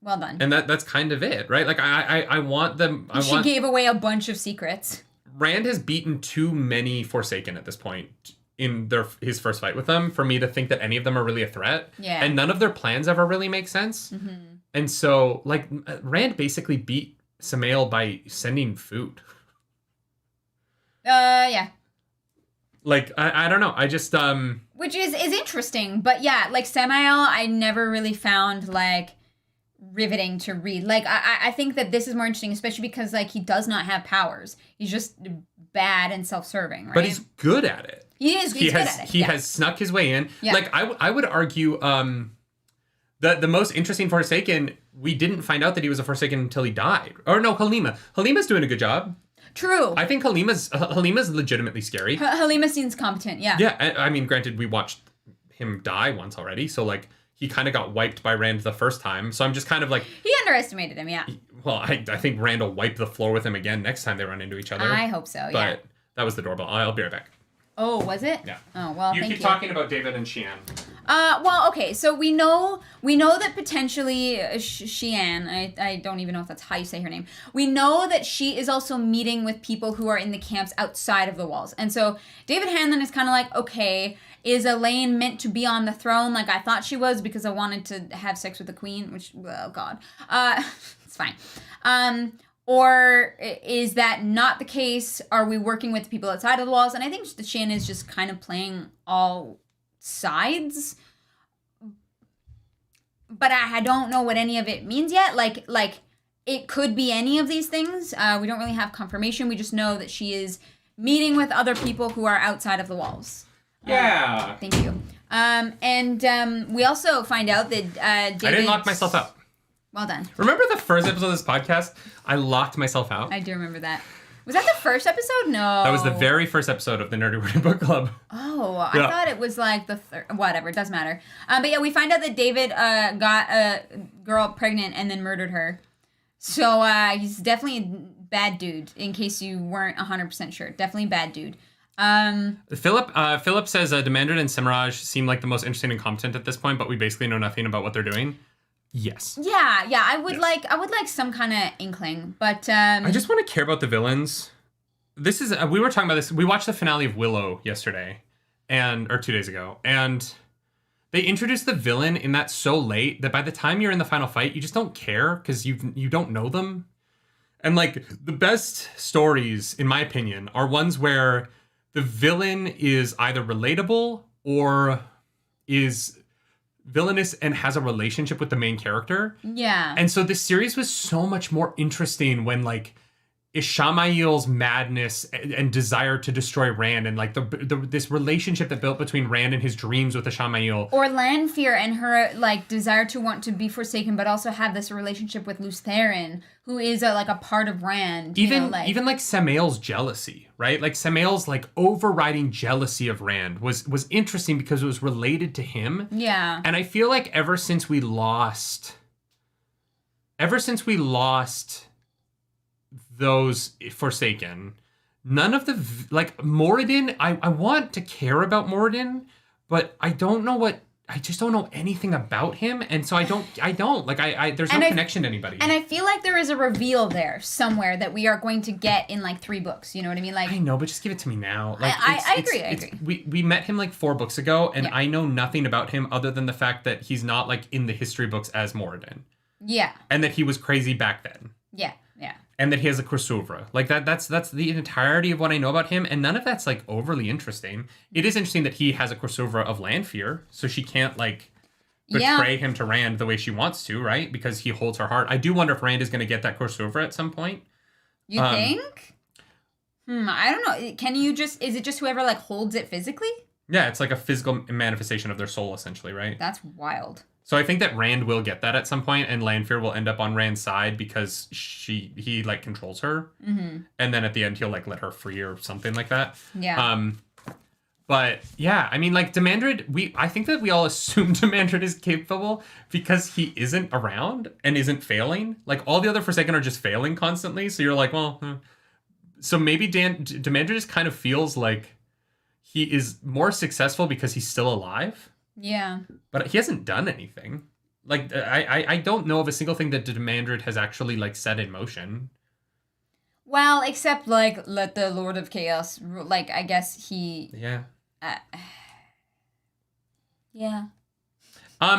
Well done. And that's kind of it, right? Like I want them. She gave away a bunch of secrets. Rand has beaten too many Forsaken at this point in his first fight with them for me to think that any of them are really a threat. Yeah. And none of their plans ever really make sense. Mm-hmm. And so like Rand basically beat Samael by sending food. Yeah. Like, I don't know. I just, Which is interesting. But yeah, like, Samael, I never really found, like, riveting to read. Like, I think that this is more interesting, especially because, like, he does not have powers. He's just bad and self-serving, right? But he's good at it. He is. He's good at it. He has snuck his way in. Yeah. Like, I would argue, the most interesting Forsaken, we didn't find out that he was a Forsaken until he died. Or no, Halima. Halima's doing a good job. True. I think Halima's legitimately scary. Halima seems competent, yeah. Yeah, I mean, granted, we watched him die once already, so, like, he kind of got wiped by Rand the first time, so I'm just kind of like... He underestimated him, yeah. Well, I think Rand will wipe the floor with him again next time they run into each other. I hope so, yeah. But that was the doorbell. I'll be right back. Oh, was it? Yeah. Oh, well, you thank keep talking about David and Shian. Well, okay, so we know that potentially Shian, I don't even know if that's how you say her name. We know that she is also meeting with people who are in the camps outside of the walls. And so David Hanlon is kind of like, okay, is Elaine meant to be on the throne like I thought she was because I wanted to have sex with the queen, which, oh God. It's fine. Or is that not the case? Are we working with people outside of the walls? And I think that Shan is just kind of playing all sides. But I don't know what any of it means yet. Like it could be any of these things. We don't really have confirmation. We just know that she is meeting with other people who are outside of the walls. Yeah. Thank you. And we also find out that David... I didn't lock myself out. Well done. Remember the first episode of this podcast? I locked myself out. I do remember that. Was that the first episode? No. That was the very first episode of the Nerdy Wordy Book Club. Oh, I thought it was like the third. Whatever, it doesn't matter. But yeah, we find out that David got a girl pregnant and then murdered her. So he's definitely a bad dude, in case you weren't 100% sure. Definitely a bad dude. Philip says Demandred and Cimaraj seem like the most interesting and competent at this point, but we basically know nothing about what they're doing. Yes. Yeah. I would like some kind of inkling, but I just want to care about the villains. This is we were talking about this. We watched the finale of Willow yesterday, or 2 days ago, and they introduced the villain in that so late that by the time you're in the final fight, you just don't care because you don't know them. And like the best stories, in my opinion, are ones where the villain is either relatable or is villainous and has a relationship with the main character. Yeah. And so this series was so much more interesting when like Ishamael's madness and desire to destroy Rand and like this relationship that built between Rand and his dreams with Ishamael. Or Lanfear and her like desire to want to be forsaken, but also have this relationship with Lews Therin, who is like a part of Rand. Even like Samael's jealousy, right? Like Samael's like overriding jealousy of Rand was interesting because it was related to him. Yeah. And I feel like ever since we lost those Forsaken, none of the like Moradin, I want to care about Moradin, but I just don't know anything about him, and so I don't like there's no connection to anybody. And I feel like there is a reveal there somewhere that we are going to get in like 3 books. You know what I mean? Like I know, but just give it to me now. Like I agree. We met him like 4 books ago, and Yeah. I know nothing about him other than the fact that he's not like in the history books as Moradin. Yeah. And that he was crazy back then. Yeah. And that he has a Crossover. Like that's the entirety of what I know about him, and none of that's like overly interesting. It is interesting that he has a Crossover of Lanfear, so she can't like betray him to Rand the way she wants to, right? Because he holds her heart. I do wonder if Rand is going to get that Crossover at some point. You think? I don't know. Can you is it just whoever like holds it physically? Yeah, it's like a physical manifestation of their soul, essentially, right? That's wild. So I think that Rand will get that at some point, and Lanfear will end up on Rand's side because he like controls her, and then at the end he'll like let her free or something like that. Yeah. But yeah, I mean like Demandred, I think that we all assume Demandred is capable because he isn't around and isn't failing. Like all the other Forsaken are just failing constantly. So you're like, well, so maybe Demandred just kind of feels like he is more successful because he's still alive. Yeah. But he hasn't done anything. Like, I don't know of a single thing that Demandred has actually, like, set in motion. Well, except, like, let the Lord of Chaos, like, I guess he... Yeah. Yeah.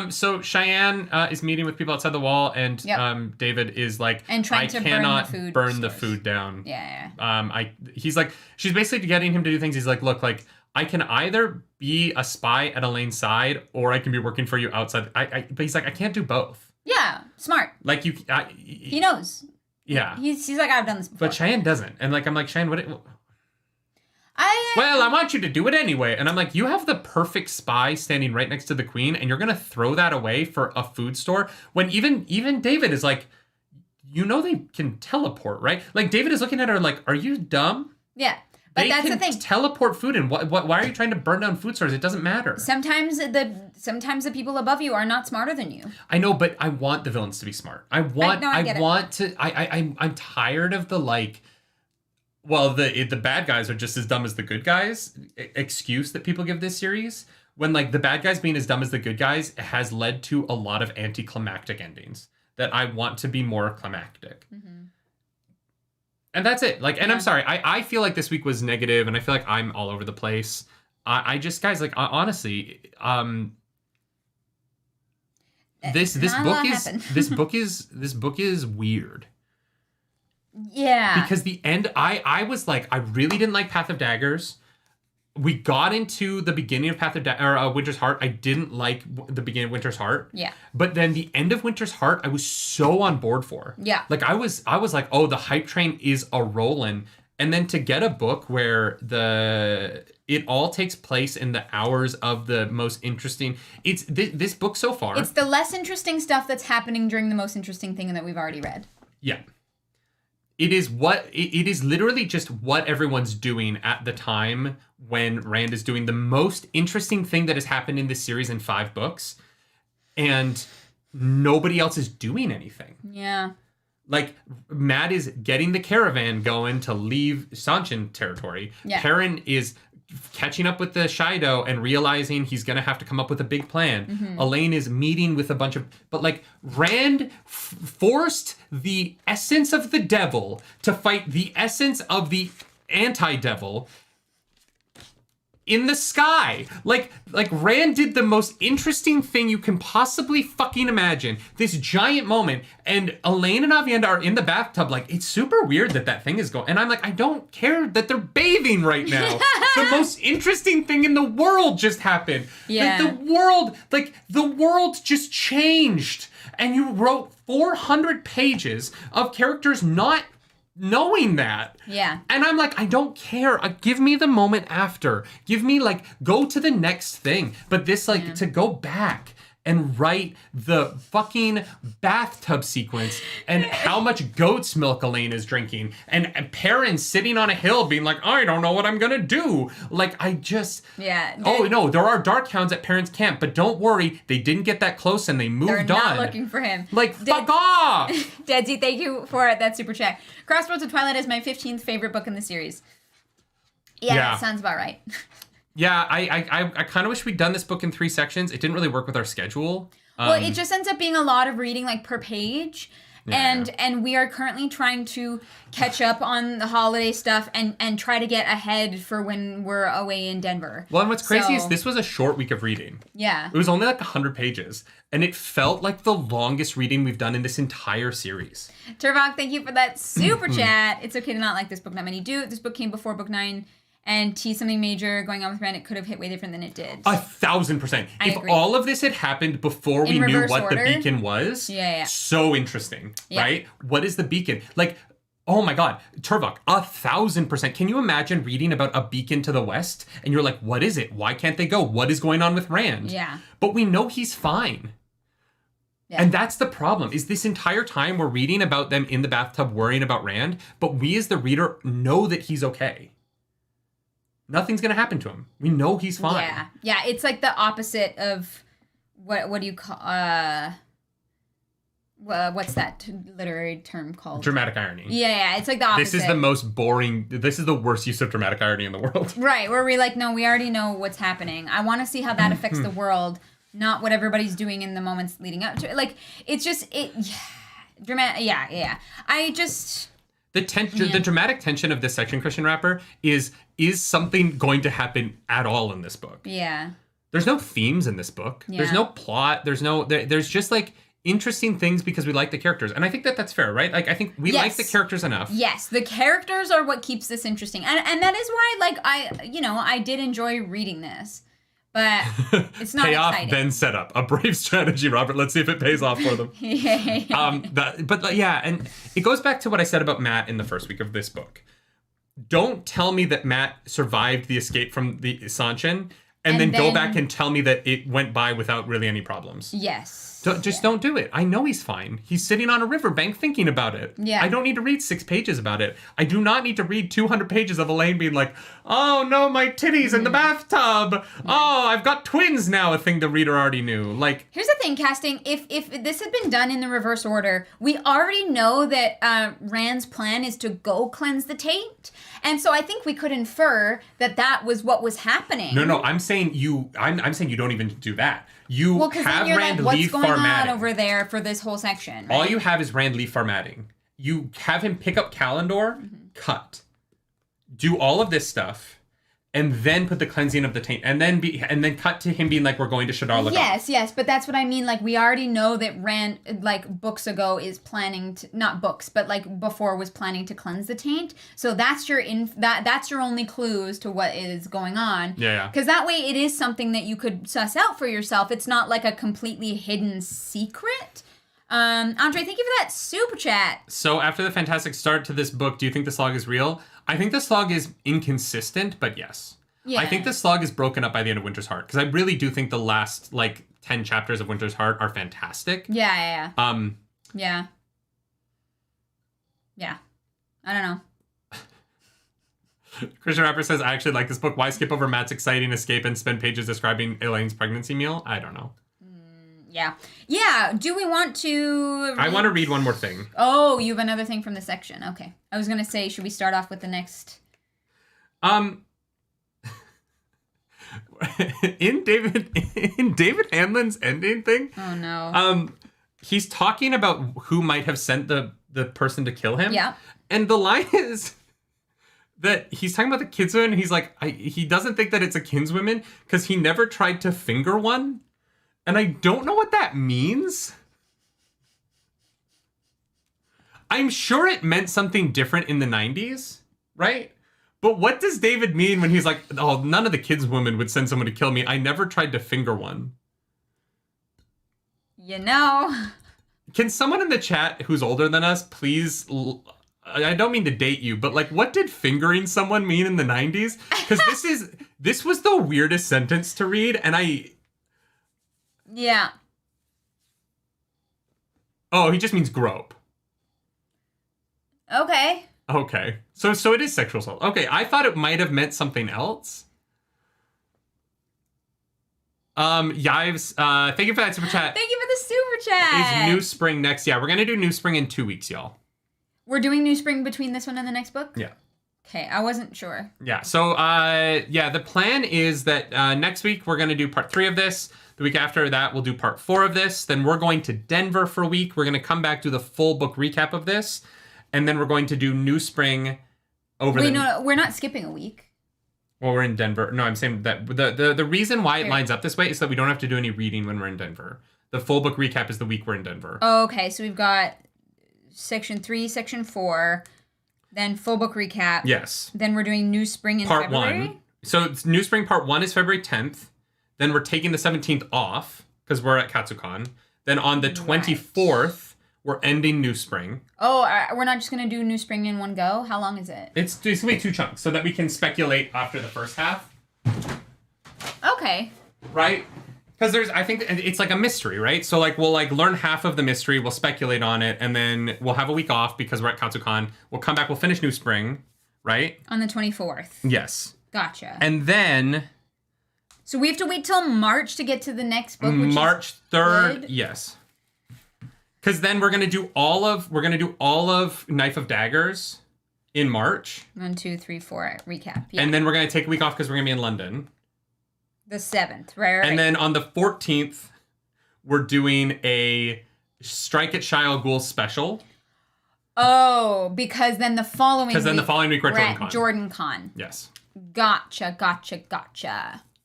So Cheyenne is meeting with people outside the wall, and David is like, and trying to cannot burn the food down. Yeah. He's like, she's basically getting him to do things. He's like, look, like, I can either be a spy at Elaine's side, or I can be working for you outside. But he's like, I can't do both. Yeah, smart. Like he knows. Yeah. He's like, I've done this before. But Cheyenne doesn't, and like I'm like, Cheyenne, well, I want you to do it anyway. And I'm like, you have the perfect spy standing right next to the queen, and you're gonna throw that away for a food store when even David is like, you know, they can teleport, right? Like David is looking at her like, are you dumb? Yeah. But that's the thing. Teleport food, and why are you trying to burn down food stores? It doesn't matter. Sometimes the people above you are not smarter than you. I know, but I want the villains to be smart. I'm tired of the like. Well, the bad guys are just as dumb as the good guys. Excuse that people give this series when like the bad guys being as dumb as the good guys has led to a lot of anticlimactic endings that I want to be more climactic. Mm-hmm. And that's it. Like, and I'm sorry. I feel like this week was negative, and I feel like I'm all over the place. I just, guys, like, honestly, this book is weird. Yeah. Because the end, I was like, I really didn't like Path of Daggers. We got into the beginning of Winter's Heart. I didn't like the beginning of Winter's Heart. Yeah. But then the end of Winter's Heart, I was so on board for. Yeah. Like I was like, oh, the hype train is a rolling. And then to get a book where it all takes place in the hours of the most interesting. It's this book so far. It's the less interesting stuff that's happening during the most interesting thing that we've already read. Yeah. It is literally just what everyone's doing at the time when Rand is doing the most interesting thing that has happened in this series in 5 books, and nobody else is doing anything. Yeah. Like, Matt is getting the caravan going to leave Sanchin territory. Yeah. Perrin is catching up with the Shido and realizing he's going to have to come up with a big plan. Mm-hmm. Elaine is meeting with a bunch of... But, like, Rand forced the essence of the devil to fight the essence of the anti-devil. in the sky. Like Rand did the most interesting thing you can possibly fucking imagine. This giant moment, and Elaine and Avienda are in the bathtub. Like, it's super weird that thing is going. And I'm like, I don't care that they're bathing right now. The most interesting thing in the world just happened. Yeah. The world just changed. And you wrote 400 pages of characters not knowing that. Yeah. And I'm like, I don't care. Give me the moment after. Give me, like, go to the next thing. But this, like, to go back and write the fucking bathtub sequence and how much goat's milk Elaine is drinking and Perrin sitting on a hill being like, I don't know what I'm gonna do. Like, I just... Yeah. Oh, no, there are dark hounds at Perrin's camp, but don't worry, they didn't get that close and they moved on. They're not looking for him. Like, fuck off! Deadsy, thank you for that super chat. Crossroads of Twilight is my 15th favorite book in the series. Yeah, that sounds about right. Yeah, I kind of wish we'd done this book in 3 sections. It didn't really work with our schedule. Well, it just ends up being a lot of reading, like, per page. Yeah. And we are currently trying to catch up on the holiday stuff and try to get ahead for when we're away in Denver. Well, and what's crazy is this was a short week of reading. Yeah. It was only like 100 pages. And it felt like the longest reading we've done in this entire series. Turvok, thank you for that super chat. It's okay to not like this book. Not many do. This book came before book 9. And something major going on with Rand, it could have hit way different than it did. 1,000%. If agree. all of this had happened before we knew what order. the beacon was, so interesting, right? What is the beacon? Like, oh my God, Turvok, 1,000%. Can you imagine reading about a beacon to the west? And you're like, what is it? Why can't they go? What is going on with Rand? Yeah. But we know he's fine. Yeah. And that's the problem, is this entire time we're reading about them in the bathtub worrying about Rand, but we as the reader know that he's okay. Nothing's going to happen to him. We know he's fine. Yeah. Yeah, it's like the opposite of what do you call what's that literary term called? Dramatic irony. Yeah, it's like the opposite. This is the most boring, this is the worst use of dramatic irony in the world. Right, where we're like, no, we already know what's happening. I want to see how that affects the world, not what everybody's doing in the moments leading up to it. Like, it's just dramatic. Yeah. I just... The dramatic tension of this section, Christian Rapper, is something going to happen at all in this book? Yeah. There's no themes in this book. Yeah. There's no plot. There's just, like, interesting things because we like the characters. And I think that's fair, right? Like, I think we like the characters enough. Yes, the characters are what keeps this interesting. And that is why, like, I did enjoy reading this. But it's not exciting. Payoff, then set up. A brave strategy, Robert. Let's see if it pays off for them. And it goes back to what I said about Matt in the first week of this book. Don't tell me that Matt survived the escape from the Sanchin and then go back and tell me that it went by without really any problems. Yes. Don't do it. I know he's fine. He's sitting on a riverbank thinking about it. Yeah. I don't need to read 6 pages about it. I do not need to read 200 pages of Elaine being like, oh no, my titties in the bathtub. Oh, I've got twins now, a thing the reader already knew. Like, here's the thing, casting. If this had been done in the reverse order, we already know that Rand's plan is to go cleanse the taint. And so I think we could infer that was what was happening. No, I'm saying I'm saying you don't even do that. You have Rand leave what's going Farmatting on over there for this whole section? Right? All you have is Rand leave Farmatting. You have him pick up Kalendor, cut, do all of this stuff, and then put the cleansing of the taint, and then cut to him being like, we're going to Shadar Lagan. Yes, but that's what I mean. Like, we already know that Rand, like, books ago is planning to, not books, but like before was planning to cleanse the taint. So that's your that's your only clues to what is going on. Yeah. Because that way it is something that you could suss out for yourself. It's not like a completely hidden secret. Andre, thank you for that super chat. So after the fantastic start to this book, do you think the slog is real? I think the slog is inconsistent, but yes. Yeah. I think the slog is broken up by the end of Winter's Heart, because I really do think the last, 10 chapters of Winter's Heart are fantastic. Yeah. Yeah. I don't know. Christian Rapper says, I actually like this book. Why skip over Matt's exciting escape and spend pages describing Elaine's pregnancy meal? I don't know. Yeah. Do we want to... I want to read one more thing. Oh, you have another thing from the section. Okay. I was going to say, should we start off with the next... In David Hanlon's ending thing... Oh, no. He's talking about who might have sent the person to kill him. Yeah. And the line is... that he's talking about the kinswoman. He's like, he doesn't think that it's a kinswoman because he never tried to finger one. And I don't know what that means. I'm sure it meant something different in the 90s, right? But what does David mean when he's like, oh, none of the kinswomen would send someone to kill me. I never tried to finger one. You know. Can someone in the chat who's older than us, please... I don't mean to date you, but like, what did fingering someone mean in the 90s? Because this was the weirdest sentence to read, and Yeah. Oh, he just means grope. Okay. So it is sexual assault. Okay, I thought it might have meant something else. Yives, thank you for that super chat. Thank you for the super chat. Is New Spring next? Yeah, we're gonna do New Spring in 2 weeks, y'all. We're doing New Spring between this one and the next book? Yeah. Okay, I wasn't sure. Yeah, so, the plan is that next week we're going to do part 3 of this. The week after that, we'll do part 4 of this. Then we're going to Denver for a week. We're going to come back, do the full book recap of this. And then we're going to do New Spring over no, we're not skipping a week. Well, we're in Denver. No, I'm saying that the reason why it lines up this way is that we don't have to do any reading when we're in Denver. The full book recap is the week we're in Denver. Oh, okay, so we've got... Section 3, Section 4, then full book recap. Yes. Then we're doing New Spring in February. Part 1. So it's New Spring Part 1 is February 10th. Then we're taking the 17th off because we're at Katsucon. Then on the 24th, we're ending New Spring. Oh, we're not just going to do New Spring in one go? How long is it? It's going to be 2 chunks so that we can speculate after the first half. Okay. Right? Because I think it's like a mystery, right? So like we'll like learn half of the mystery, we'll speculate on it, and then we'll have a week off because we're at Katsucon. We'll come back, we'll finish New Spring, right? On the 24th. Yes. Gotcha. And then... So we have to wait till March to get to the next book, which March 3rd, good. Yes. Because then we're gonna do all of Knife of Daggers in March. 1, 2, 3, 4 recap. Yeah. And then we're gonna take a week off because we're gonna be in London. The 7th, right? And then on the 14th, we're doing a Strike at Shia Ghul special. Oh, because then the following week... we're at Jordan Con. Yes. Gotcha.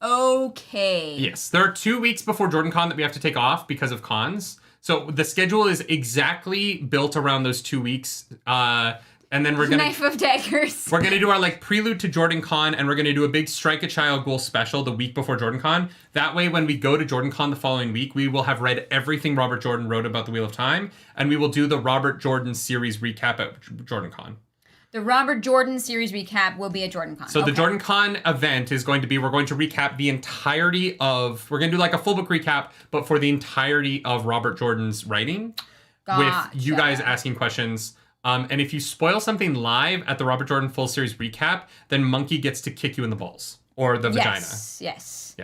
Okay. Yes. There are 2 weeks before Jordan Con that we have to take off because of cons. So the schedule is exactly built around those 2 weeks. And then we're gonna Knife of Daggers. We're gonna do our like prelude to Jordan Con, and we're gonna do a big Strike at Shia Ghul special the week before Jordan Con. That way, when we go to Jordan Con the following week, we will have read everything Robert Jordan wrote about the Wheel of Time, and we will do the Robert Jordan series recap at Jordan Con. The Robert Jordan series recap will be at Jordan Con. So the Jordan Con event is going to be, we're going to recap the entirety of, we're going to do like a full book recap, but for the entirety of Robert Jordan's writing. Gotcha. With you guys asking questions. And if you spoil something live at the Robert Jordan full series recap, then Monkey gets to kick you in the balls or the vagina. Yes.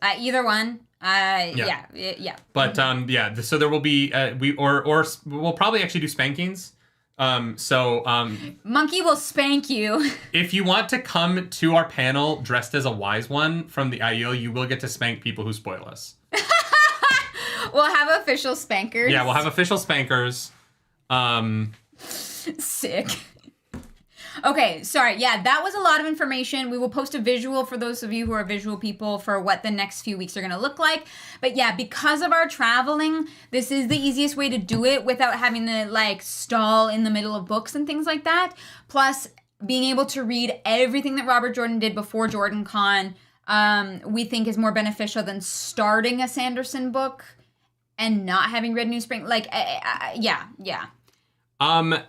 Either one. Yeah. But so there will be we'll probably actually do spankings. Monkey will spank you. If you want to come to our panel dressed as a wise one from the IEL, you will get to spank people who spoil us. We'll have official spankers. Yeah, we'll have official spankers. Sick. Okay, sorry. Yeah, that was a lot of information. We will post a visual for those of you who are visual people for what the next few weeks are going to look like. But yeah, because of our traveling, this is the easiest way to do it without having to like stall in the middle of books and things like that. Plus, being able to read everything that Robert Jordan did before Jordan Con, we think is more beneficial than starting a Sanderson book and not having read New Spring. Like, yeah.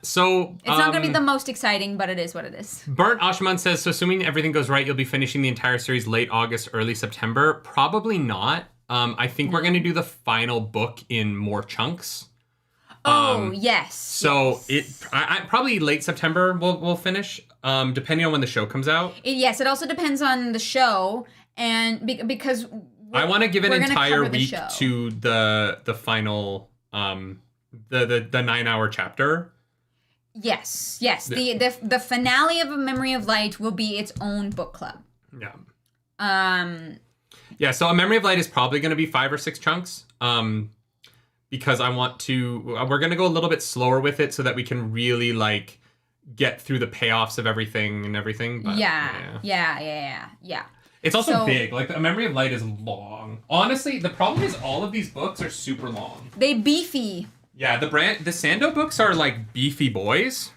So it's not going to be the most exciting, but it is what it is. Burnt Ashman says, so assuming everything goes right, you'll be finishing the entire series late August, early September. Probably not. I think we're going to do the final book in more chunks. Yes. So I probably late September we'll finish, depending on when the show comes out. It also depends on the show, and because I want to give an entire week to the final the 9-hour chapter. Yes. The finale of A Memory of Light will be its own book club. Yeah. Yeah, so A Memory of Light is probably going to be 5 or 6 chunks. Because we're going to go a little bit slower with it so that we can really like get through the payoffs of everything and everything. But, yeah. It's also big. Like, A Memory of Light is long. Honestly, the problem is all of these books are super long. They beefy. Yeah, the Sando books are like beefy boys.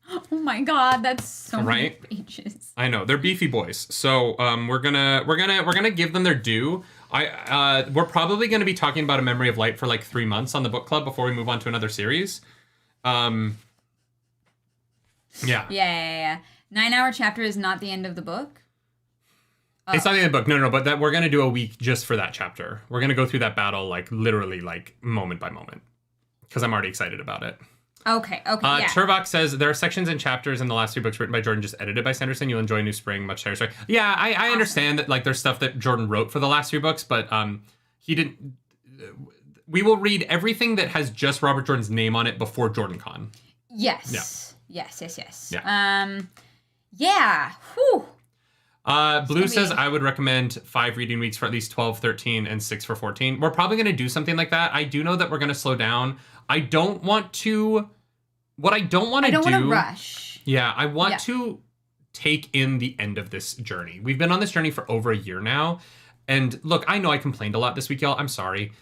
Oh my god, that's so many pages. I know, they're beefy boys. So we're gonna give them their due. We're probably gonna be talking about A Memory of Light for like 3 months on the book club before we move on to another series. Yeah. 9-hour chapter is not the end of the book. It's not the end of the book. No, but that we're gonna do a week just for that chapter. We're gonna go through that battle like literally like moment by moment because I'm already excited about it. Okay, yeah. Turvok says, there are sections and chapters in the last 2 books written by Jordan, just edited by Sanderson. You'll enjoy New Spring, much higher story. Yeah, I understand that like there's stuff that Jordan wrote for the last 3 books, but he didn't... We will read everything that has just Robert Jordan's name on it before JordanCon. Yes. Yeah. Yes. Yeah. Yeah. Whew. Blue says, I would recommend 5 reading weeks for at least 12, 13, and 6 for 14. We're probably going to do something like that. I do know that we're going to slow down. I don't want to rush. Yeah, I want to take in the end of this journey. We've been on this journey for over a year now. And look, I know I complained a lot this week, y'all. I'm sorry.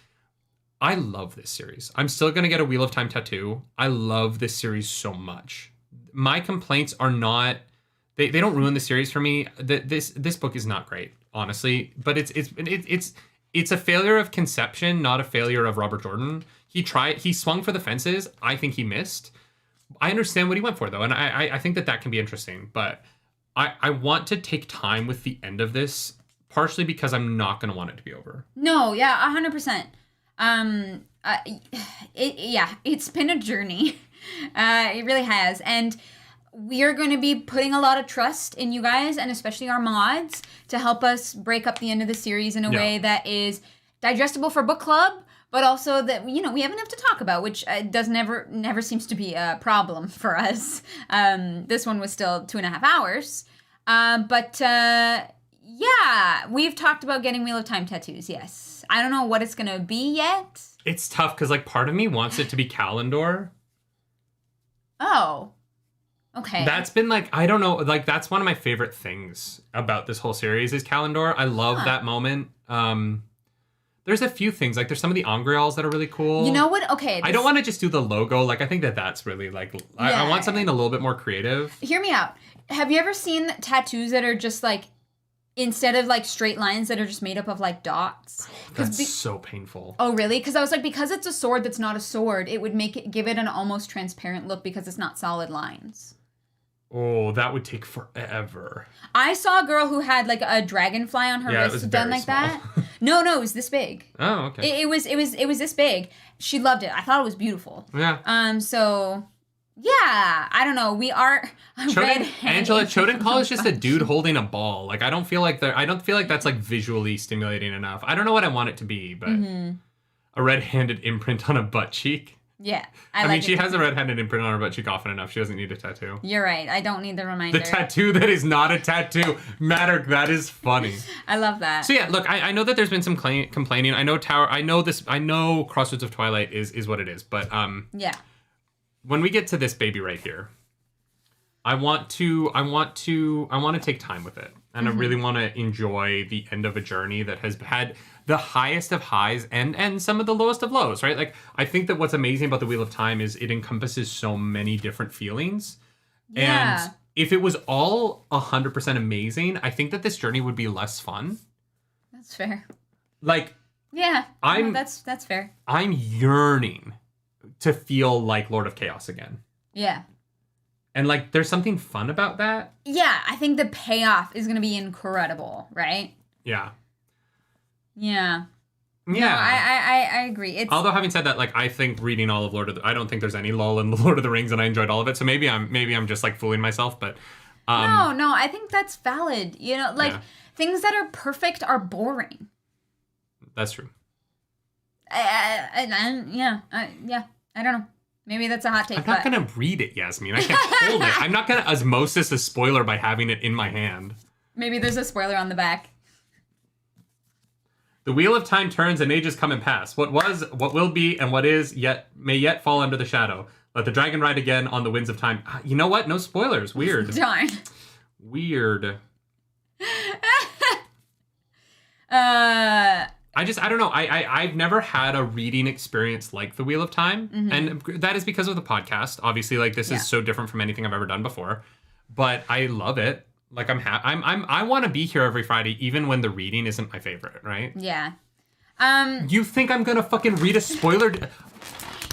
I love this series. I'm still going to get a Wheel of Time tattoo. I love this series so much. My complaints are not... They don't ruin the series for me. This book is not great, honestly. But it's a failure of conception, not a failure of Robert Jordan. He swung for the fences. I think he missed. I understand what he went for, though, and I think that can be interesting. But I want to take time with the end of this, partially because I'm not going to want it to be over. No, yeah, 100%. It's been a journey. It really has, and we are going to be putting a lot of trust in you guys, and especially our mods, to help us break up the end of the series in a way that is digestible for book club, but also that, we have enough to talk about, which never seems to be a problem for us. This one was still 2.5 hours. We've talked about getting Wheel of Time tattoos, yes. I don't know what it's going to be yet. It's tough, because, like, part of me wants it to be Kalendor. Oh. Okay. That's been, like, I don't know, like, that's one of my favorite things about this whole series is Kalendor. I love that moment. There's a few things, like, there's some of the Angreals that are really cool. You know what? Okay. I don't want to just do the logo. Like, I think that's really, like, I want something a little bit more creative. Hear me out. Have you ever seen tattoos that are just, like, instead of, like, straight lines that are just made up of, like, dots? That's so painful. Oh, really? Because I was like, because it's a sword that's not a sword, it would give it an almost transparent look because it's not solid lines. Oh, that would take forever. I saw a girl who had like a dragonfly on her wrist done like small. that. No, it was this big. Oh, okay. It was this big. She loved it. I thought it was beautiful. Yeah. So yeah, I don't know. We are Angela Choden is just a dude holding a ball. Like I don't feel like that's like visually stimulating enough. I don't know what I want it to be, but a red-handed imprint on a butt cheek. Yeah. I mean, she has a red-handed imprint on her butt cheek often enough. She doesn't need a tattoo. You're right. I don't need the reminder. The tattoo that is not a tattoo. Matter, that is funny. I love that. So yeah, look, I know that there's been some complaining. I know Crossroads of Twilight is what it is. But yeah. When we get to this baby right here, I want to take time with it. And I really want to enjoy the end of a journey that has had the highest of highs and some of the lowest of lows, right? Like, I think that what's amazing about the Wheel of Time is it encompasses so many different feelings. Yeah. And if it was all 100% amazing, I think that this journey would be less fun. That's fair. Like, yeah, that's fair. I'm yearning to feel like Lord of Chaos again. Yeah. And, like, there's something fun about that. Yeah, I think the payoff is going to be incredible, right? Yeah. Yeah. Yeah. No, I agree. Although, having said that, like, I think reading all of I don't think there's any lull in Lord of the Rings, and I enjoyed all of it. So maybe I'm just, like, fooling myself, but... No, I think that's valid. You know, like, things that are perfect are boring. That's true. I don't know. Maybe that's a hot take. I'm not going to read it, Yasmin. I can't hold it. I'm not going to osmosis a spoiler by having it in my hand. Maybe there's a spoiler on the back. The wheel of time turns and ages come and pass. What was, what will be, and what is may yet fall under the shadow. Let the dragon ride again on the winds of time. You know what? No spoilers. Weird. Darn. Weird. I don't know. I've never had a reading experience like The Wheel of Time. Mm-hmm. And that is because of the podcast. Obviously, like, this is so different from anything I've ever done before. But I love it. Like, I want to be here every Friday, even when the reading isn't my favorite, right? Yeah. You think I'm gonna fucking read a spoiler?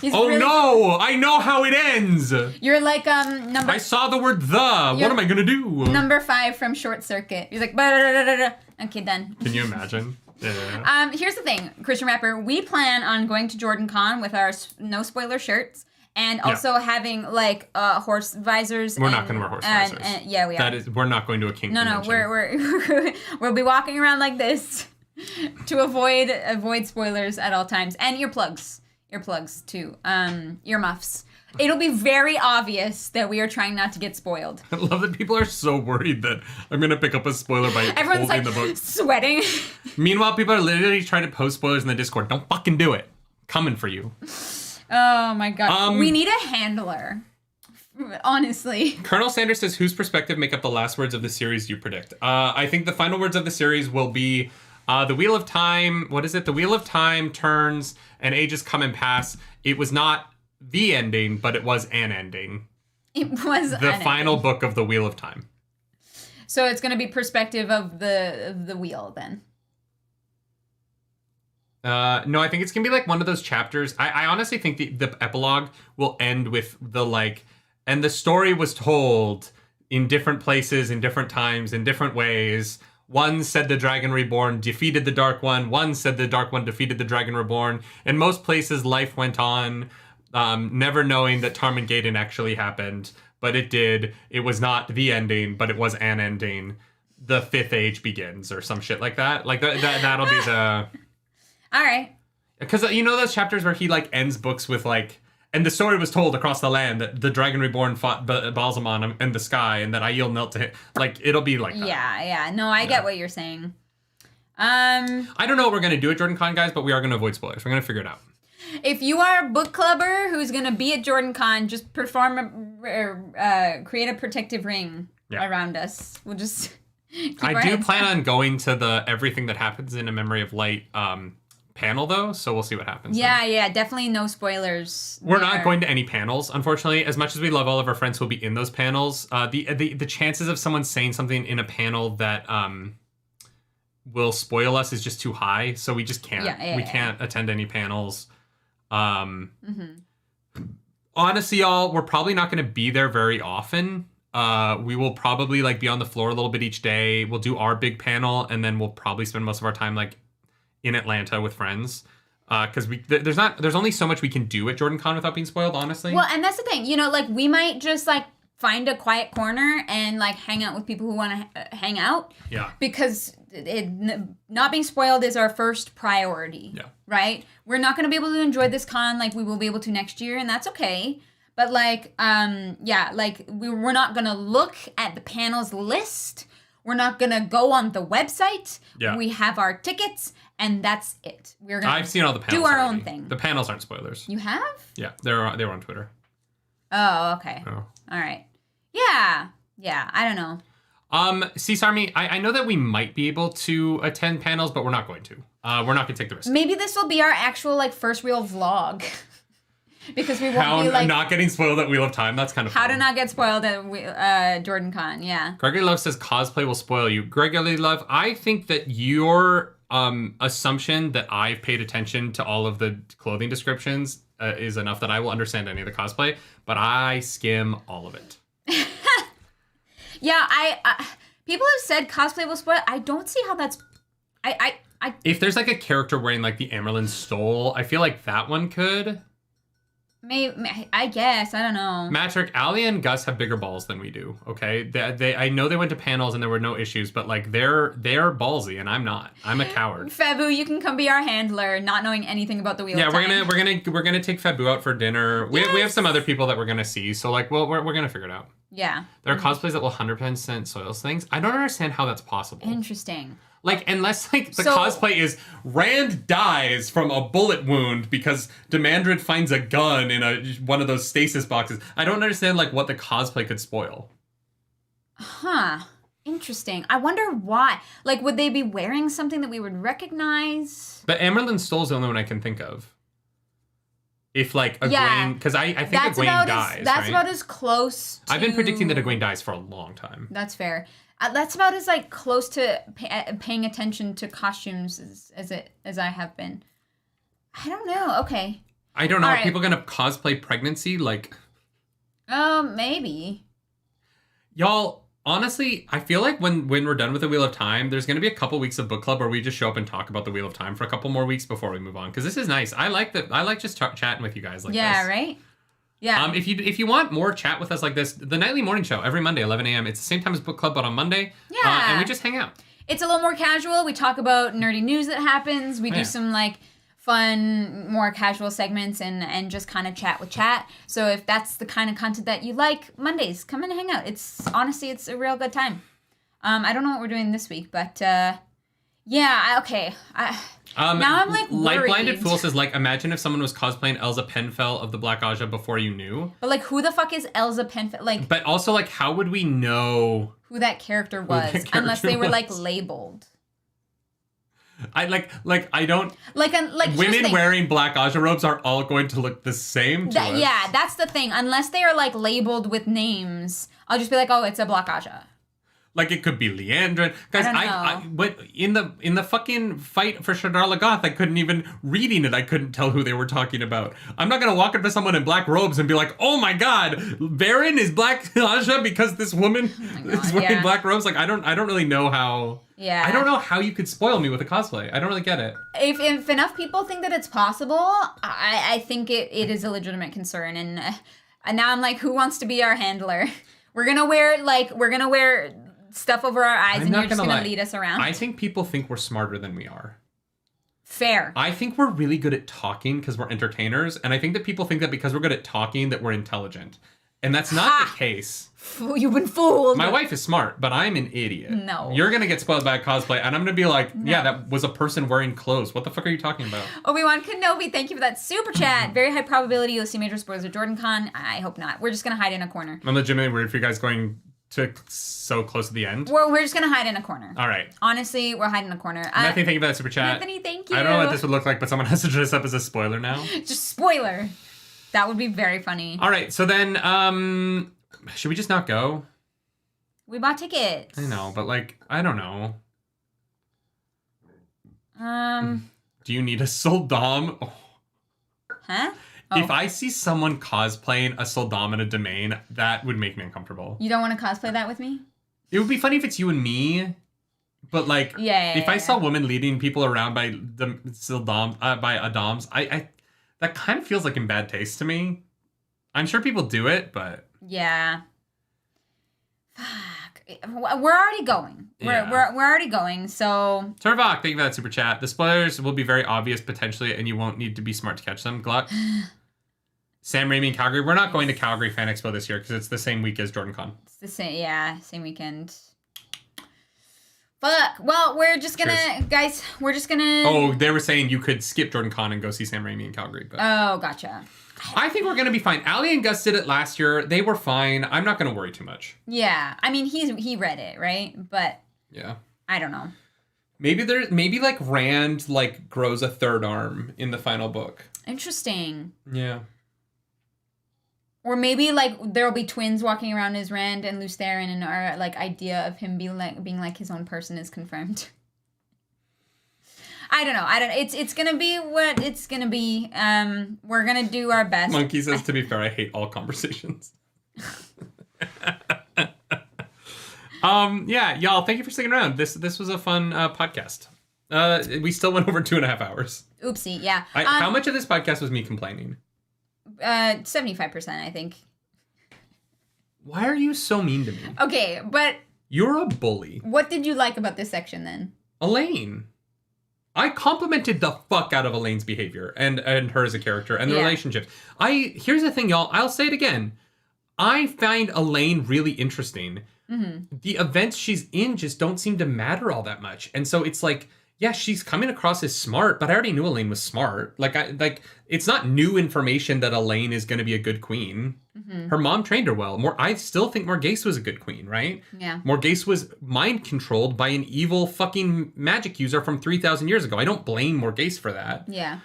Oh really... no! I know how it ends! You're like, number... I saw the word the! What am I gonna do? Number 5 from Short Circuit. You're like, bah-da-da-da-da. Okay, done. Can you imagine? Yeah. Here's the thing, Christian Rapper. We plan on going to Jordan Con with our no spoiler shirts. And also having, like, horse visors. We're not going to wear horse visors. Yeah, we are. We're not going to a kink convention. We'll be walking around like this to avoid spoilers at all times. And earplugs too. Earmuffs. It'll be very obvious that we are trying not to get spoiled. I love that people are so worried that I'm going to pick up a spoiler by Everyone's holding like the book. Sweating. Meanwhile, people are literally trying to post spoilers in the Discord. Don't fucking do it. Coming for you. Oh my god. We need a handler. Honestly. Colonel Sanders says, whose perspective make up the last words of the series you predict? I think the final words of the series will be the Wheel of Time. What is it? The Wheel of Time turns and ages come and pass. It was not the ending, but it was an ending. It was the final book of the Wheel of Time. So it's going to be perspective of the wheel then. No, I think it's going to be like one of those chapters. I honestly think the epilogue will end with the like, and the story was told in different places, in different times, in different ways. One said the Dragon Reborn defeated the Dark One. One said the Dark One defeated the Dragon Reborn. In most places, life went on, never knowing that Tarmangaden actually happened. But it did. It was not the ending, but it was an ending. The Fifth Age begins, or some shit like that. Like that'll be the... All right. Because you know those chapters where he like ends books with like, and the story was told across the land that the Dragon Reborn fought Balsamon in the sky, and that Aiel knelt to him. Like, it'll be like that. Yeah. No, I get what you're saying. I don't know what we're gonna do at Jordan Con, guys, but we are gonna avoid spoilers. We're gonna figure it out. If you are a book clubber who's gonna be at Jordan Con, just create a protective ring around us. We'll just. I do plan on going to the Everything That Happens in A Memory of Light panel, though, so we'll see what happens. Yeah, definitely no spoilers. We're not going to any panels, unfortunately. As much as we love all of our friends who will be in those panels, the chances of someone saying something in a panel that will spoil us is just too high, so we just can't. We can't attend any panels. Honestly, y'all, we're probably not going to be there very often. We will probably like be on the floor a little bit each day. We'll do our big panel, and then we'll probably spend most of our time like in Atlanta with friends. Because there's only so much we can do at Jordan Con without being spoiled, honestly. Well, and that's the thing, like we might just like find a quiet corner and like hang out with people who want to hang out. Yeah. Because not being spoiled is our first priority. Yeah. Right? We're not going to be able to enjoy this con like we will be able to next year, and that's okay. But like, we're not going to look at the panels list. We're not going to go on the website. Yeah. We have our tickets, and that's it. We're going to I've seen all the panels do our already. own thing. The panels aren't spoilers. You have? Yeah, they were on Twitter. Oh, okay. Oh. All right. Yeah, I don't know. Cease Army, I know that we might be able to attend panels, but we're not going to. We're not going to take the risk. Maybe this will be our actual like first real vlog. Because we won't be like... not getting spoiled at Wheel of Time. That's kind of fun. How to not get spoiled at Jordan Con, yeah. Gregory Love says cosplay will spoil you. Gregory Love, I think that your assumption that I've paid attention to all of the clothing descriptions is enough that I will understand any of the cosplay, but I skim all of it. Yeah, people have said cosplay will spoil. I don't see how that's... If there's like a character wearing like the Amerlin stole, I feel like that one could... Maybe, I guess. I don't know. Matrick, Ali and Gus have bigger balls than we do, okay? They I know they went to panels and there were no issues, but like they're ballsy and I'm not. I'm a coward. Fabu, you can come be our handler, not knowing anything about the Wheel of Time. we're gonna take Fabu out for dinner. We have some other people that we're gonna see, so like we're gonna figure it out. Yeah. There are cosplays that will 100% soil things. I don't understand how that's possible. Interesting. Like, unless, like, the cosplay is Rand dies from a bullet wound because Demandred finds a gun in one of those stasis boxes. I don't understand, like, what the cosplay could spoil. Huh. Interesting. I wonder why. Like, would they be wearing something that we would recognize? But Amerlin Stoll's the only one I can think of. If, like, Egwene... Because I think Egwene dies, That's about as close to... I've been predicting that Egwene dies for a long time. That's fair. That's about as, like, close to paying attention to costumes as I have been. I don't know. Okay. I don't know. Are people going to cosplay pregnancy? Like... Maybe. Y'all... Honestly, I feel like when we're done with the Wheel of Time, there's going to be a couple weeks of book club where we just show up and talk about the Wheel of Time for a couple more weeks before we move on. Because this is nice. I like just chatting with you guys like this. Yeah, right? Yeah. If you want more chat with us like this, the nightly morning show, every Monday, 11 a.m. It's the same time as book club, but on Monday. Yeah. And we just hang out. It's a little more casual. We talk about nerdy news that happens. We do some, like, fun, more casual segments and just kind of chat with chat. So if that's the kind of content that you like, Mondays, come in and hang out. It's honestly, it's a real good time. I don't know what we're doing this week, but yeah, okay. Now I'm like worried. Light Blinded Fool says, like, imagine if someone was cosplaying Elsa Penfell of the Black Aja before you knew. But like, who the fuck is Elsa Penfell? Like, but also, like, how would we know who that character was unless they were like labeled? I don't like women wearing Black Aja robes are all going to look the same to us. Yeah, that's the thing. Unless they are like labeled with names, I'll just be like, oh, it's a Black Aja. Like, it could be Leandrin. Guys, but in the fucking fight for Shadar Lagoth, I couldn't even, reading it, I couldn't tell who they were talking about. I'm not going to walk up to someone in black robes and be like, oh my god, Baron is Black Aja because this woman is wearing black robes. Like, I don't really know how... Yeah. I don't know how you could spoil me with a cosplay. I don't really get it. If enough people think that it's possible, I think it is a legitimate concern. And now I'm like, who wants to be our handler? We're going to wear stuff over our eyes and you're just going to lead us around. I think people think we're smarter than we are. Fair. I think we're really good at talking because we're entertainers. And I think that people think that because we're good at talking that we're intelligent. And that's not the case. You've been fooled. My wife is smart, but I'm an idiot. No. You're going to get spoiled by a cosplay, and I'm going to be like, yeah, that was a person wearing clothes. What the fuck are you talking about? Obi-Wan Kenobi, thank you for that super chat. Very high probability you'll see major spoilers of Jordan Con. I hope not. We're just going to hide in a corner. I'm legitimately worried for you guys going to so close to the end. We're just going to hide in a corner. All right. Honestly, we're hiding in a corner. Anthony, thank you for that super chat. Anthony, thank you. I don't know what this would look like, but someone has to dress up as a spoiler now. Just spoiler. That would be very funny. All right, so then, should we just not go? We bought tickets. I know, but like, I don't know. Do you need a Soldam? Oh. Huh? If I see someone cosplaying a Soldam in a domain, that would make me uncomfortable. You don't want to cosplay that with me? It would be funny if it's you and me, but like, if I saw women leading people around by the Soldam, by Adams, I that kind of feels like in bad taste to me. I'm sure people do it, but yeah. Fuck. We're already going. We're already going. So Turvok, thank you for that super chat. The spoilers will be very obvious potentially, and you won't need to be smart to catch them. Gluck. Sam Raimi in Calgary. We're not going to Calgary Fan Expo this year because it's the same week as Jordan Con. It's the same weekend. Fuck. Well, we're just gonna, guys. We're just gonna. Oh, they were saying you could skip Jordan Con and go see Sam Raimi in Calgary. But oh, gotcha. I think we're gonna be fine. Ali and Gus did it last year. They were fine. I'm not gonna worry too much. Yeah, I mean he read it, right? But yeah, I don't know. Maybe like Rand like grows a third arm in the final book. Interesting. Yeah. Or maybe like there'll be twins walking around as Rand and Luce Theron, and our like idea of him being like his own person is confirmed. I don't know. It's gonna be what it's gonna be. We're gonna do our best. Monkey says, to be fair, I hate all conversations. Yeah, y'all, thank you for sticking around. This was a fun podcast. We still went over 2.5 hours. Oopsie, yeah. How much of this podcast was me complaining? 75%, I think. Why are you so mean to me? Okay, but you're a bully. What did you like about this section then? Elaine. I complimented the fuck out of Elaine's behavior and her as a character and the relationships. Here's the thing, y'all. I'll say it again. I find Elaine really interesting. The events she's in just don't seem to matter all that much. And so it's like, yeah, she's coming across as smart, but I already knew Elaine was smart. Like it's not new information that Elaine is going to be a good queen. Her mom trained her well. I still think Morghese was a good queen, right? Yeah. Morghese was mind controlled by an evil fucking magic user from 3,000 years ago. I don't blame Morghese for that. Yeah.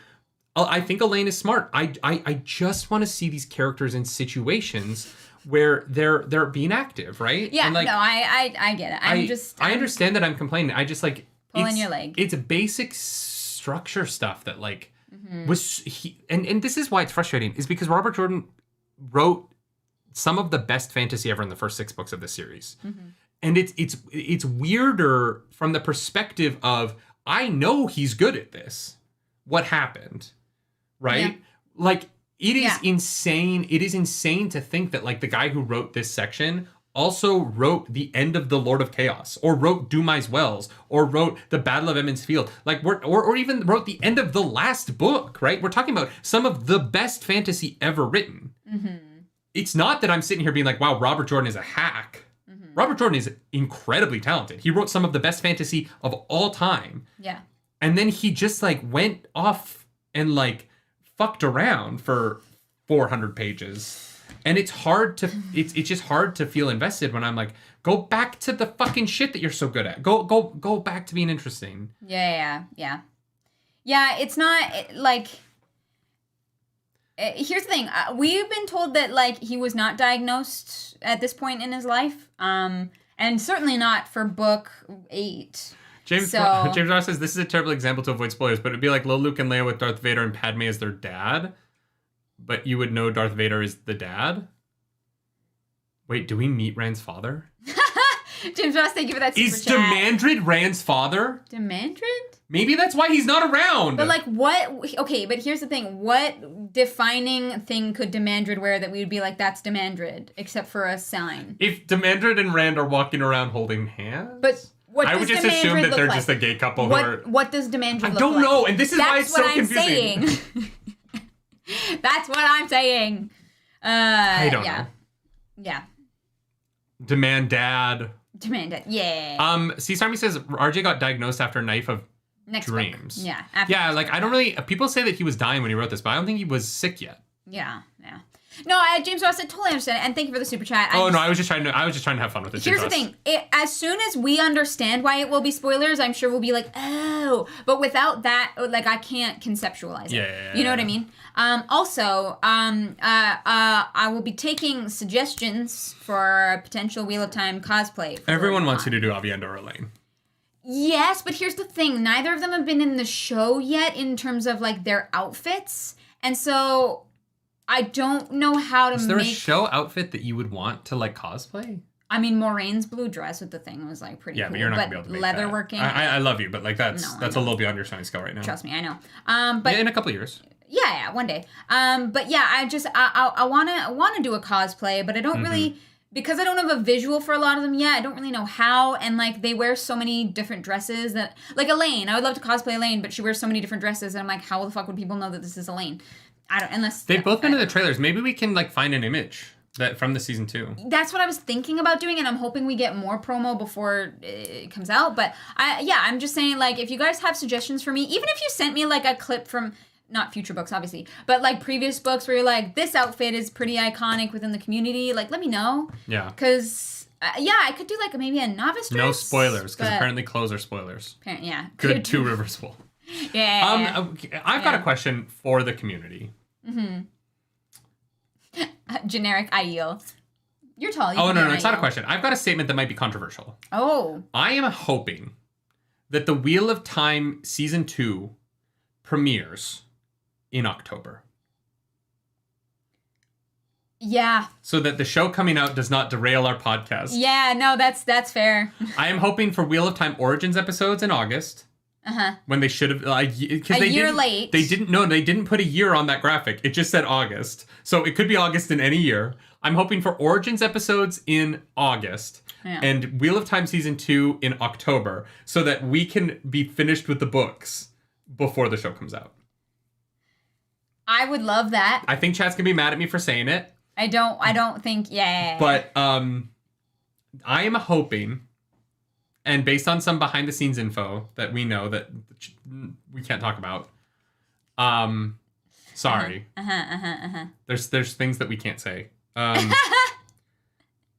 I think Elaine is smart. I just want to see these characters in situations where they're being active, right? Yeah. And like, no, I get it. I understand that I'm complaining. I just like pulling your leg. It's basic structure stuff that like and this is why it's frustrating, is because Robert Jordan wrote some of the best fantasy ever in the first 6 books of this series. And it's weirder from the perspective of, I know he's good at this. What happened? Right? Yeah. Like, it is insane. It is insane to think that like the guy who wrote this section also wrote the end of The Lord of Chaos, or wrote Dumai's Wells, or wrote The Battle of Emond's Field, like or even wrote the end of the last book, right? We're talking about some of the best fantasy ever written. It's not that I'm sitting here being like, wow, Robert Jordan is a hack. Robert Jordan is incredibly talented. He wrote some of the best fantasy of all time. Yeah. And then he just like went off and like fucked around for 400 pages. And it's hard to it's just hard to feel invested when I'm like, go back to the fucking shit that you're so good at. Go back to being interesting. Yeah. It's not like. Here's the thing. We've been told that like he was not diagnosed at this point in his life, and certainly not for book 8. James Ross says, this is a terrible example to avoid spoilers, but it'd be like Lil Luke and Leia with Darth Vader and Padme as their dad. But you would know Darth Vader is the dad? Wait, do we meet Rand's father? James Ross, thank you for that super chat. Is Demandred Rand's father? Demandred? Maybe that's why he's not around. But like what? Okay, but here's the thing. What defining thing could Demandred wear that we would be like, that's Demandred, except for a sign? If Demandred and Rand are walking around holding hands? But what I would just assume that they're just a gay couple What does Demandred look like? I don't know, and this is why it's so confusing. That's what I'm saying. That's what I'm saying. I don't know. Yeah. Demand dad. Yeah. C. Sarmy says RJ got diagnosed after Knife of Dreams. Book. Yeah. Yeah, like I don't really. People say that he was dying when he wrote this, but I don't think he was sick yet. Yeah. No, James Ross, I totally understand, and thank you for the super chat. No, I was just trying to have fun with it. Here's the thing: as soon as we understand why it will be spoilers, I'm sure we'll be like, oh. But without that, like, I can't conceptualize it. Yeah. You know what I mean? Also, I will be taking suggestions for a potential Wheel of Time cosplay. Everyone wants you to do Avienda or Elaine. Yes, but here's the thing: neither of them have been in the show yet in terms of like their outfits, and so I don't know how to make... Is there a show outfit that you would want to, like, cosplay? I mean, Moraine's blue dress with the thing was, like, pretty cool. Yeah, but you're not going to be able to make that. Leatherworking... I love you, but, like, that's a little beyond your signing scale right now. Trust me, I know. But in a couple of years. Yeah, one day. But, yeah, I want to do a cosplay, but I don't really... Because I don't have a visual for a lot of them yet, I don't really know how, and, like, they wear so many different dresses that... Like, Elaine, I would love to cosplay Elaine, but she wears so many different dresses, and I'm like, how the fuck would people know that this is Elaine? I don't, unless... They've both been in the trailers. Maybe we can, like, find an image from the season 2. That's what I was thinking about doing, and I'm hoping we get more promo before it comes out. But, I'm just saying, like, if you guys have suggestions for me, even if you sent me, like, a clip from... Not future books, obviously, but, like, previous books where you're like, this outfit is pretty iconic within the community, like, let me know. Yeah. Because, I could do, like, maybe a novice dress. No spoilers, because apparently clothes are spoilers. Yeah. Good Two Rivers Wool. Yeah. I've got a question for the community. Generic Aiel. You're tall. No, it's not a question. I've got a statement that might be controversial. Oh. I am hoping that the Wheel of Time Season 2 premieres in October. Yeah. So that the show coming out does not derail our podcast. Yeah, no, that's fair. I am hoping for Wheel of Time Origins episodes in August. When they should have, like, because a year late. They didn't put a year on that graphic. It just said August, so it could be August in any year. I'm hoping for Origins episodes in August and Wheel of Time Season 2 in October, so that we can be finished with the books before the show comes out. I would love that. I think chat's gonna be mad at me for saying it. I don't think. Yeah. But I am hoping, and based on some behind the scenes info that we know that we can't talk about, sorry. There's things that we can't say. I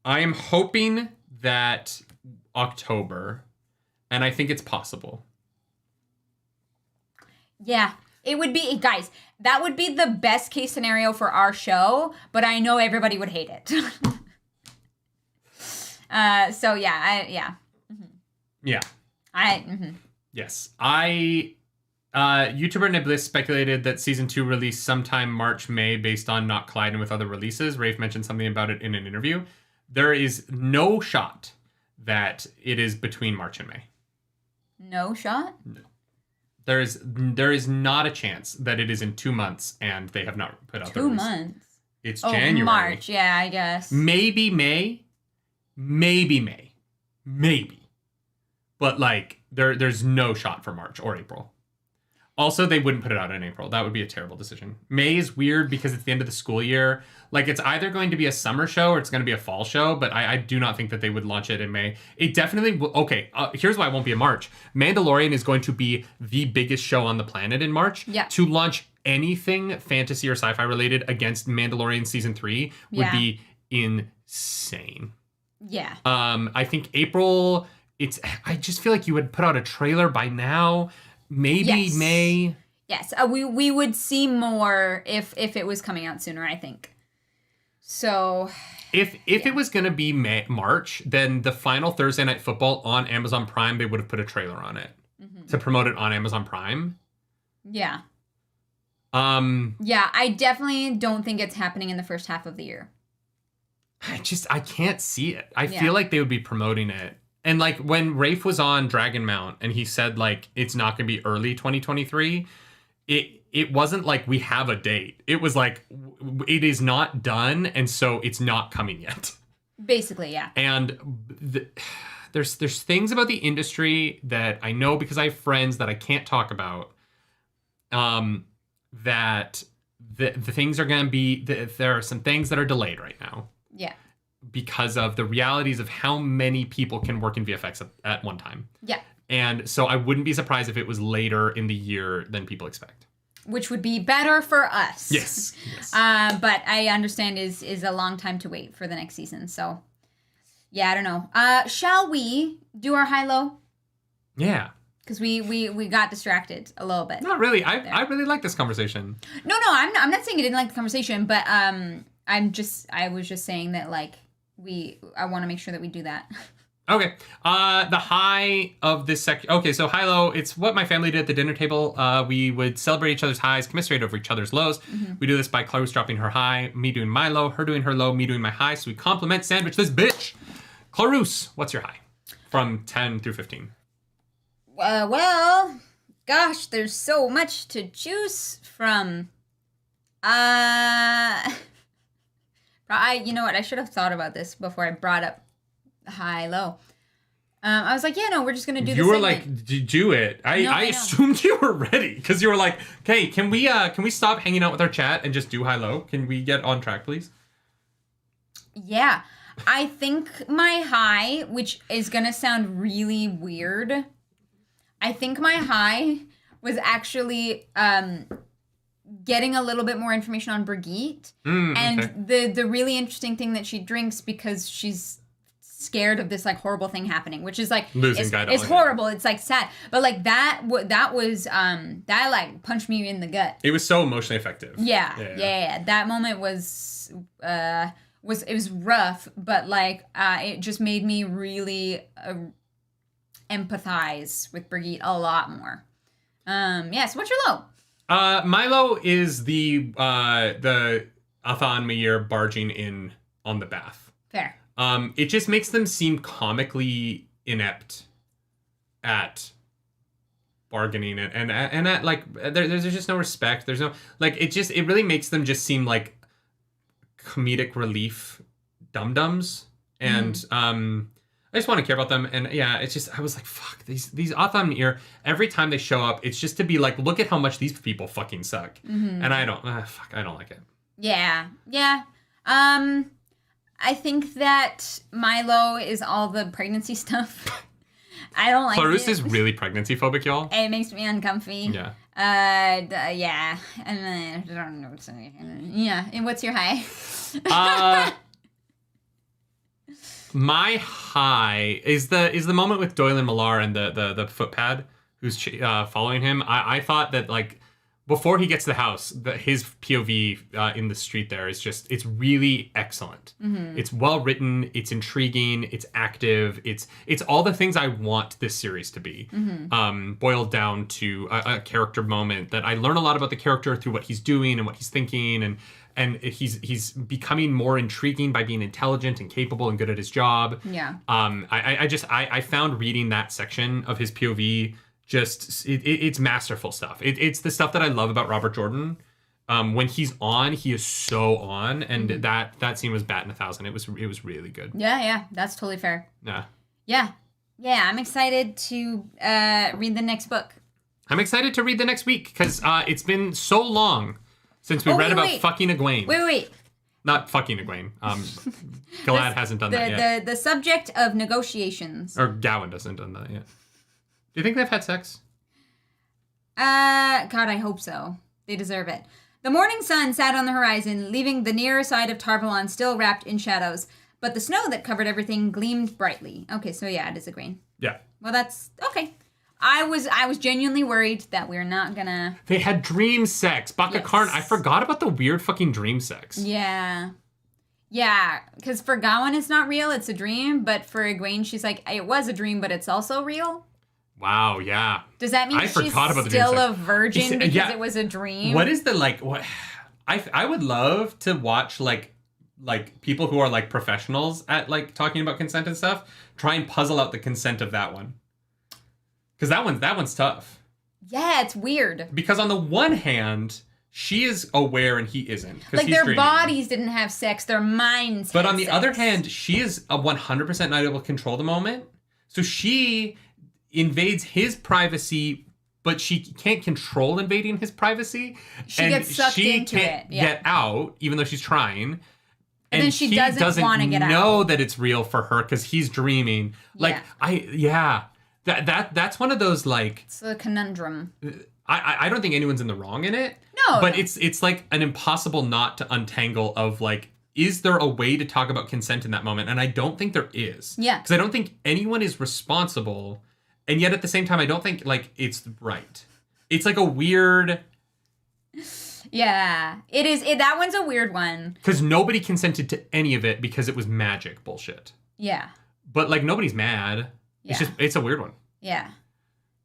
am hoping that October, and I think it's possible. Yeah, it would be, guys, that would be the best case scenario for our show, but I know everybody would hate it. So yeah, Yeah. Yes. YouTuber Niblis speculated that season 2 released sometime March, May based on not colliding with other releases. Rafe mentioned something about it in an interview. There is no shot that it is between March and May. No shot? No. There is not a chance that it is in 2 months and they have not put out the release. 2 months? It's January. March, yeah, I guess. Maybe May. Maybe. But like there's no shot for March or April. Also, they wouldn't put it out in April. That would be a terrible decision. May is weird because it's the end of the school year. Like, it's either going to be a summer show or it's going to be a fall show, but I do not think that they would launch it in May. It definitely will. Okay, here's why it won't be in March. Mandalorian is going to be the biggest show on the planet in March. Yeah. To launch anything fantasy or sci-fi related against Mandalorian season 3 would be insane. Yeah. I think April, I just feel like you would put out a trailer by now. Maybe May. Yes, we would see more if it was coming out sooner, I think. So, if it was going to be March, then the final Thursday Night Football on Amazon Prime, they would have put a trailer on it to promote it on Amazon Prime. Yeah. Yeah, I definitely don't think it's happening in the first half of the year. I can't see it. I feel like they would be promoting it. And like when Rafe was on Dragon Mount and he said like it's not going to be early 2023, it wasn't like we have a date. It was like it is not done and so it's not coming yet. Basically, yeah. And there's things about the industry that I know because I have friends that I can't talk about. That the things are going to be there are some things that are delayed right now. Yeah. Because of the realities of how many people can work in VFX at one time. Yeah. And so I wouldn't be surprised if it was later in the year than people expect. Which would be better for us. Yes. But I understand is a long time to wait for the next season. So, yeah, I don't know. Shall we do our high-low? Yeah. Because we got distracted a little bit. Not really. I really like this conversation. No, I'm not saying I didn't like the conversation, but I was just saying that like I want to make sure that we do that. Okay. The high of this section. Okay, so high-low, it's what my family did at the dinner table. We would celebrate each other's highs, commiserate over each other's lows. Mm-hmm. We do this by Clarus dropping her high, me doing my low, her doing her low, me doing my high. So we compliment sandwich this bitch. Clarus, what's your high? From 10 through 15. Well, gosh, there's so much to choose from. You know what? I should have thought about this before I brought up high-low. I was like, yeah, no, we're just gonna do this. You were like, do it. I assumed you were ready because you were like, okay, can we stop hanging out with our chat and just do high-low? Can we get on track, please? Yeah, I think my high, which is gonna sound really weird, I think my high was actually getting a little bit more information on Brigitte and the really interesting thing that she drinks because she's scared of this like horrible thing happening, which is like it's horrible. It's like sad, but like that was that like punched me in the gut. It was so emotionally effective. Yeah. That moment was it was rough, but like it just made me really empathize with Brigitte a lot more. So what's your low? My is the Athan Meir barging in on the bath. Fair. It just makes them seem comically inept at bargaining and at like there's just no respect. There's no like it really makes them just seem like comedic relief dum-dums. And I just want to care about them, and yeah, it's just I was like, fuck these Athan Meir. Every time they show up, it's just to be like, look at how much these people fucking suck, and I don't like it. Yeah. I think that Milo is all the pregnancy stuff. I don't like Clarus it. is really pregnancy phobic, y'all. It makes me uncomfy. Yeah. Yeah. I don't know what's yeah. And what's your high? My high is the moment with Doyle and Millar and the footpad who's following him. I thought that, like, before he gets to the house, his POV in the street there is just, it's really excellent. Mm-hmm. It's well written, it's intriguing, it's active, it's all the things I want this series to be. Mm-hmm. Boiled down to a character moment that I learn a lot about the character through what he's doing and what he's thinking, and he's becoming more intriguing by being intelligent and capable and good at his job. Yeah. I found reading that section of his POV it's masterful stuff. It's the stuff that I love about Robert Jordan. When he's on, he is so on, and that scene was batting 1,000. It was really good. Yeah, that's totally fair. Yeah. I'm excited to read the next book. I'm excited to read the next week because it's been so long since we read about fucking Egwene. Wait. Not fucking Egwene. Galad hasn't done that yet. The subject of negotiations. Or Gawain hasn't done that yet. Do you think they've had sex? God, I hope so. They deserve it. The morning sun sat on the horizon, leaving the nearer side of Tarvalon still wrapped in shadows, but the snow that covered everything gleamed brightly. Okay, so yeah, it is Egwene. Yeah. Well, that's okay. I was genuinely worried that we're not gonna... They had dream sex. Baka Karn, I forgot about the weird fucking dream sex. Yeah. Yeah, because for Gawain it's not real, it's a dream, but for Egwene, she's like, it was a dream, but it's also real. Wow, yeah. Does that mean she's still a virgin because it was a dream? What is the, like, what? I would love to watch, like people who are, like, professionals at, like, talking about consent and stuff, try and puzzle out the consent of that one. Because that one's tough. Yeah, it's weird. Because on the one hand, she is aware and he isn't. Like, their bodies didn't have sex, their minds But on the other hand, she is 100% not able to control the moment. So she invades his privacy, but she can't control invading his privacy. She gets sucked into it. She can't get out, even though she's trying. And then she doesn't want to get out. Know that it's real for her because he's dreaming. Like, that's one of those, like... It's a conundrum. I don't think anyone's in the wrong in it. No. But it's like an impossible knot to untangle of, like, is there a way to talk about consent in that moment? And I don't think there is. Yeah. Because I don't think anyone is responsible. And yet at the same time, I don't think, like, it's right. It's like a weird... Yeah, it is. That one's a weird one. Because nobody consented to any of it because it was magic bullshit. Yeah. But, like, nobody's mad. Yeah. It's a weird one. Yeah.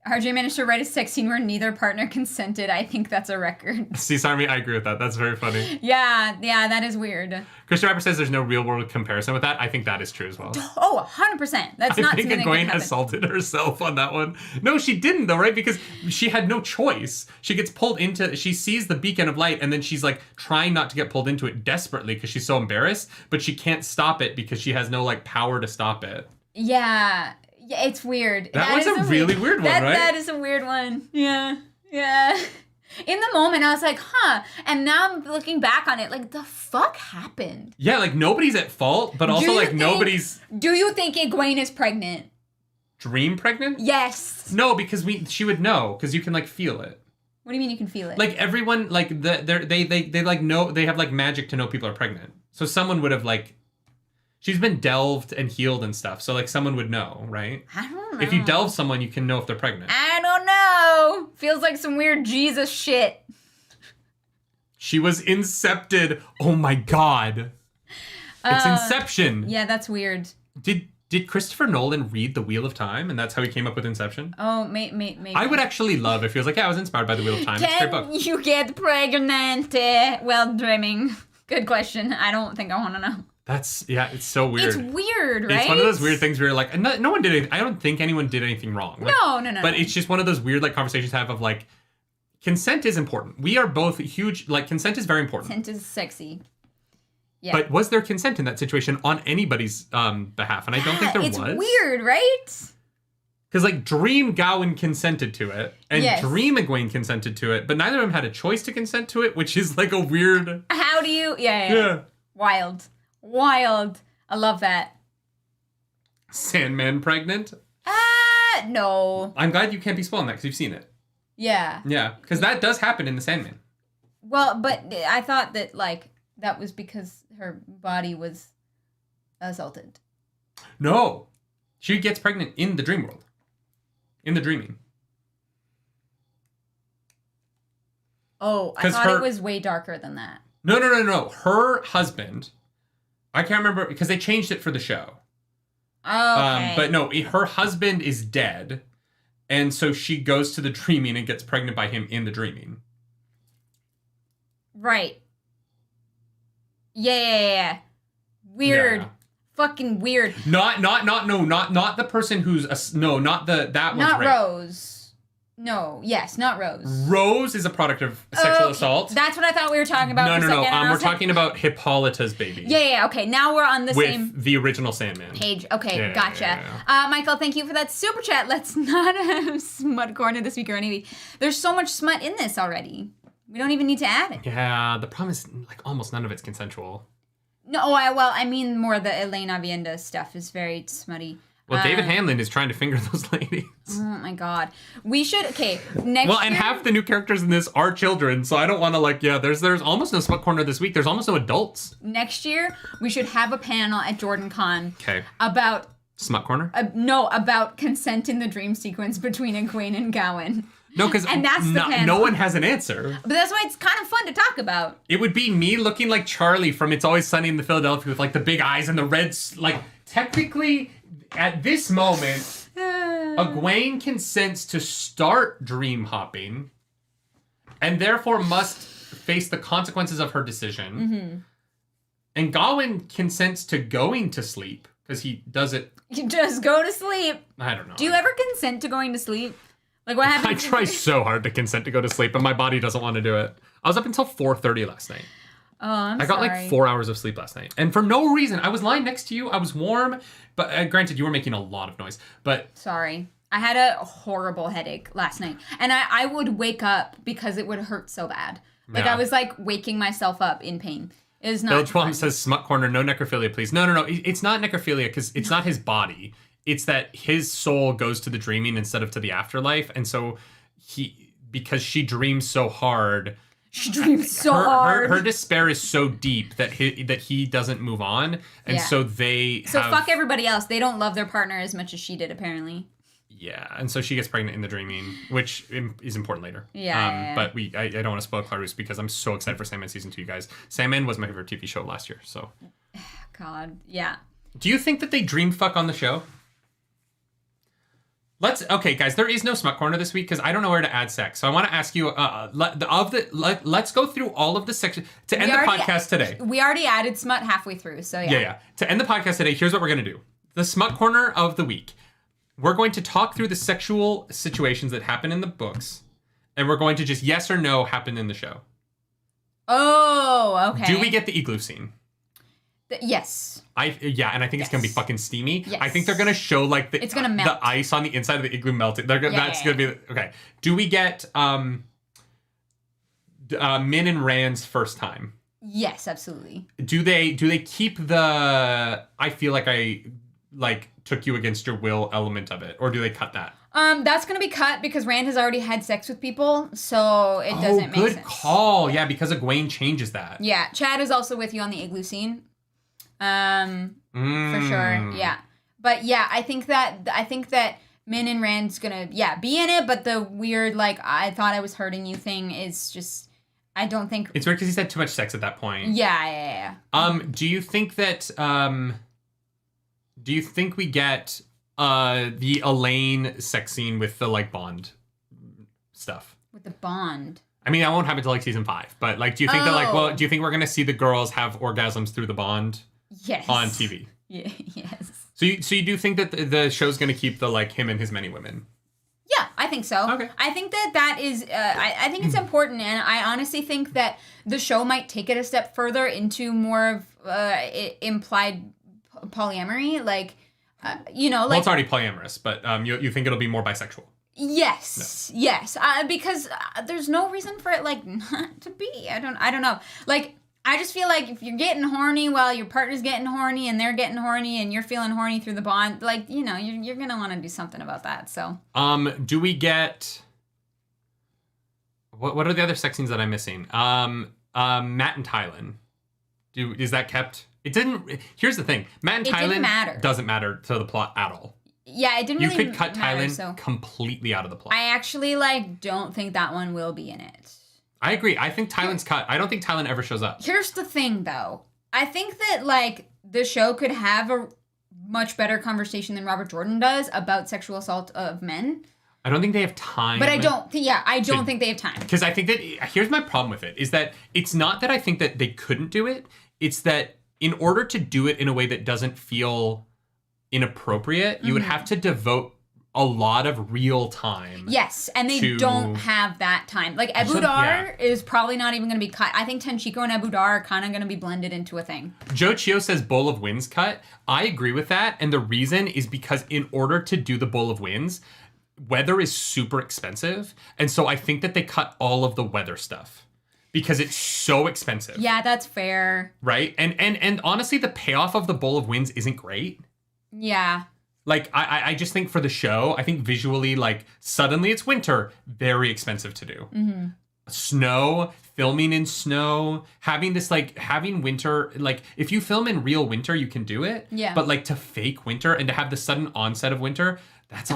RJ managed to write a sex scene where neither partner consented. I think that's a record. See, Sarmi, I agree with that. That's very funny. Yeah, that is weird. Christian Rapper says there's no real world comparison with that. I think that is true as well. Oh, 100%. That's not something that can happen. Egwene assaulted herself on that one. No, she didn't though, right? Because she had no choice. She gets pulled into, she sees the beacon of light and then she's like trying not to get pulled into it desperately because she's so embarrassed, but she can't stop it because she has no, like, power to stop it. Yeah. Yeah, it's weird. That was a really weird one, right? That is a weird one. Yeah. In the moment, I was like, huh. And now I'm looking back on it, like, the fuck happened? Yeah, like, nobody's at fault, but also, like, nobody's... Do you think Egwene is pregnant? Dream pregnant? Yes. No, because she would know, because you can, like, feel it. What do you mean you can feel it? Like, everyone, like, they like, know, they have, like, magic to know people are pregnant. So someone would have, like... She's been delved and healed and stuff, so, like, someone would know, right? I don't know. If you delve someone, you can know if they're pregnant. I don't know. Feels like some weird Jesus shit. She was incepted. Oh my god. It's Inception. Yeah, that's weird. Did Christopher Nolan read The Wheel of Time, and that's how he came up with Inception? Oh, maybe. I would actually love if he was like, yeah, I was inspired by The Wheel of Time. It's a great book. Can you get pregnant while dreaming? Good question. I don't think I want to know. It's so weird. It's weird, right? It's one of those weird things where you're like, no one did anything. I don't think anyone did anything wrong. Like, No. But it's just one of those weird, like, conversations to have of, like, consent is important. We are both huge, like, consent is very important. Consent is sexy. Yeah. But was there consent in that situation on anybody's behalf? And I don't think there was. It's weird, right? Because, like, Dream Gawain consented to it, and Dream Egwene consented to it, but neither of them had a choice to consent to it, which is, like, a weird... How do you... Yeah. Wild. I love that. Sandman pregnant? No. I'm glad you can't be spoiling that because you've seen it. Yeah. Yeah, because that does happen in the Sandman. Well, but I thought that, like, that was because her body was assaulted. No. She gets pregnant in the dream world. In the dreaming. Oh, I thought it was way darker than that. No. Her husband, I can't remember, because they changed it for the show. Okay. But no, her husband is dead, and so she goes to the dreaming and gets pregnant by him in the dreaming. Right. Yeah. Weird. Yeah. Fucking weird. Not the person who's not that one's not rape. Rose. No, yes, not Rose. Rose is a product of sexual assault. That's what I thought we were talking about. No. We're talking about Hippolyta's baby. Yeah. Okay, now we're on the same with the original Sandman page. Okay, yeah, gotcha. Yeah. Michael, thank you for that super chat. Let's not have smut corner this week or anything. There's so much smut in this already. We don't even need to add it. Yeah, the problem is like almost none of it's consensual. No, I mean more the Elena Vienda stuff is very smutty. Well, David Hanlon is trying to finger those ladies. Oh my god. We should, next Well, and year, half the new characters in this are children, so I don't want to there's almost no smut corner this week. There's almost no adults. next year, we should have a panel at Jordan Con about... Smut corner? About consent in the dream sequence between Egwene and Gawain. No, because no one has an answer. But that's why it's kind of fun to talk about. It would be me looking like Charlie from It's Always Sunny in the Philadelphia with like the big eyes and the red, technically at this moment, Egwene consents to start dream hopping and therefore must face the consequences of her decision. Mm-hmm. And Gawain consents to going to sleep because he does it. You just go to sleep. I don't know. Do you ever consent to going to sleep? Like what happens? I try so hard to consent to go to sleep, but my body doesn't want to do it. I was up until 4:30 last night. Oh, I got like 4 hours of sleep last night. And for no reason. I was lying next to you. I was warm. But granted, you were making a lot of noise. But sorry. I had a horrible headache last night. And I would wake up because it would hurt so bad. Like I was like waking myself up in pain. It is not Bill Twum says, smut corner, no necrophilia, please. No. It's not necrophilia because it's not his body. It's that his soul goes to the dreaming instead of to the afterlife. And so because she dreams so hard... She dreams so hard. Her despair is so deep that he doesn't move on, and so fuck everybody else. They don't love their partner as much as she did, apparently. Yeah, and so she gets pregnant in the dreaming, which is important later. Yeah. But I don't want to spoil Clarice because I'm so excited for Sandman season 2, guys. Sandman was my favorite TV show last year. So. God, yeah. Do you think that they dream fuck on the show? Okay, guys, there is no smut corner this week because I don't know where to add sex. So I want to ask you, let's go through all of the sections to end the podcast today. We already added smut halfway through, so yeah. Yeah. To end the podcast today, here's what we're going to do. The smut corner of the week. We're going to talk through the sexual situations that happen in the books, and we're going to just yes or no happen in the show. Oh, okay. Do we get the igloo scene? Yes. And I think it's gonna be fucking steamy. Yes. I think they're gonna show like it's gonna melt. The ice on the inside of the igloo melting. That's gonna be okay. Do we get Min and Rand's first time? Yes, absolutely. Do they keep the I feel like I took you against your will element of it, or do they cut that? That's gonna be cut because Rand has already had sex with people, so it doesn't make sense. Good call. Yeah, because Egwene changes that. Yeah, Chad is also with you on the igloo scene. For sure. Yeah. But yeah, I think that Min and Rand's gonna be in it, but the weird I thought I was hurting you thing is just I don't think it's weird because he's had too much sex at that point. Yeah. Do you think that do you think we get the Elaine sex scene with the Bond stuff? With the Bond. I mean, I won't have it till season 5, but do you think that do you think we're gonna see the girls have orgasms through the Bond? Yes. On TV. Yeah. Yes. So you do think that the show's gonna keep the him and his many women? Yeah, I think so. Okay. I think that is I think it's important, and I honestly think that the show might take it a step further into more of implied polyamory, well, it's already polyamorous, but you think it'll be more bisexual? Yes, no. Yes, because there's no reason for it not to be. I don't know. I just feel like if you're getting horny while your partner's getting horny and they're getting horny and you're feeling horny through the bond, like, you know, you're going to want to do something about that, so. Do we get... What are the other sex scenes that I'm missing? Matt and Tylan. Is that kept? It didn't... Here's the thing. Matt and Tylan doesn't matter to the plot at all. Yeah, it didn't really matter. You could cut Tylan completely out of the plot. I actually, don't think that one will be in it. I agree. I think Tylan's cut. I don't think Tylan ever shows up. Here's the thing, though. I think that, the show could have a much better conversation than Robert Jordan does about sexual assault of men. I don't think they have time. But I don't think they have time. Because I think that, here's my problem with it, is that it's not that I think that they couldn't do it. It's that in order to do it in a way that doesn't feel inappropriate, you would have to devote a lot of real time. Yes, and they don't have that time. Abu Dar is probably not even going to be cut. I think Tenchiko and Abu Dar are kind of going to be blended into a thing. Joe Chio says Bowl of Winds cut. I agree with that, and the reason is because in order to do the Bowl of Winds, weather is super expensive, and so I think that they cut all of the weather stuff because it's so expensive. Yeah, that's fair. Right? And honestly, the payoff of the Bowl of Winds isn't great. Yeah. I just think for the show, I think visually, suddenly it's winter, very expensive to do. Mm-hmm. Snow, filming in snow, having this, having winter, if you film in real winter, you can do it. Yeah. But, to fake winter and to have the sudden onset of winter, that's a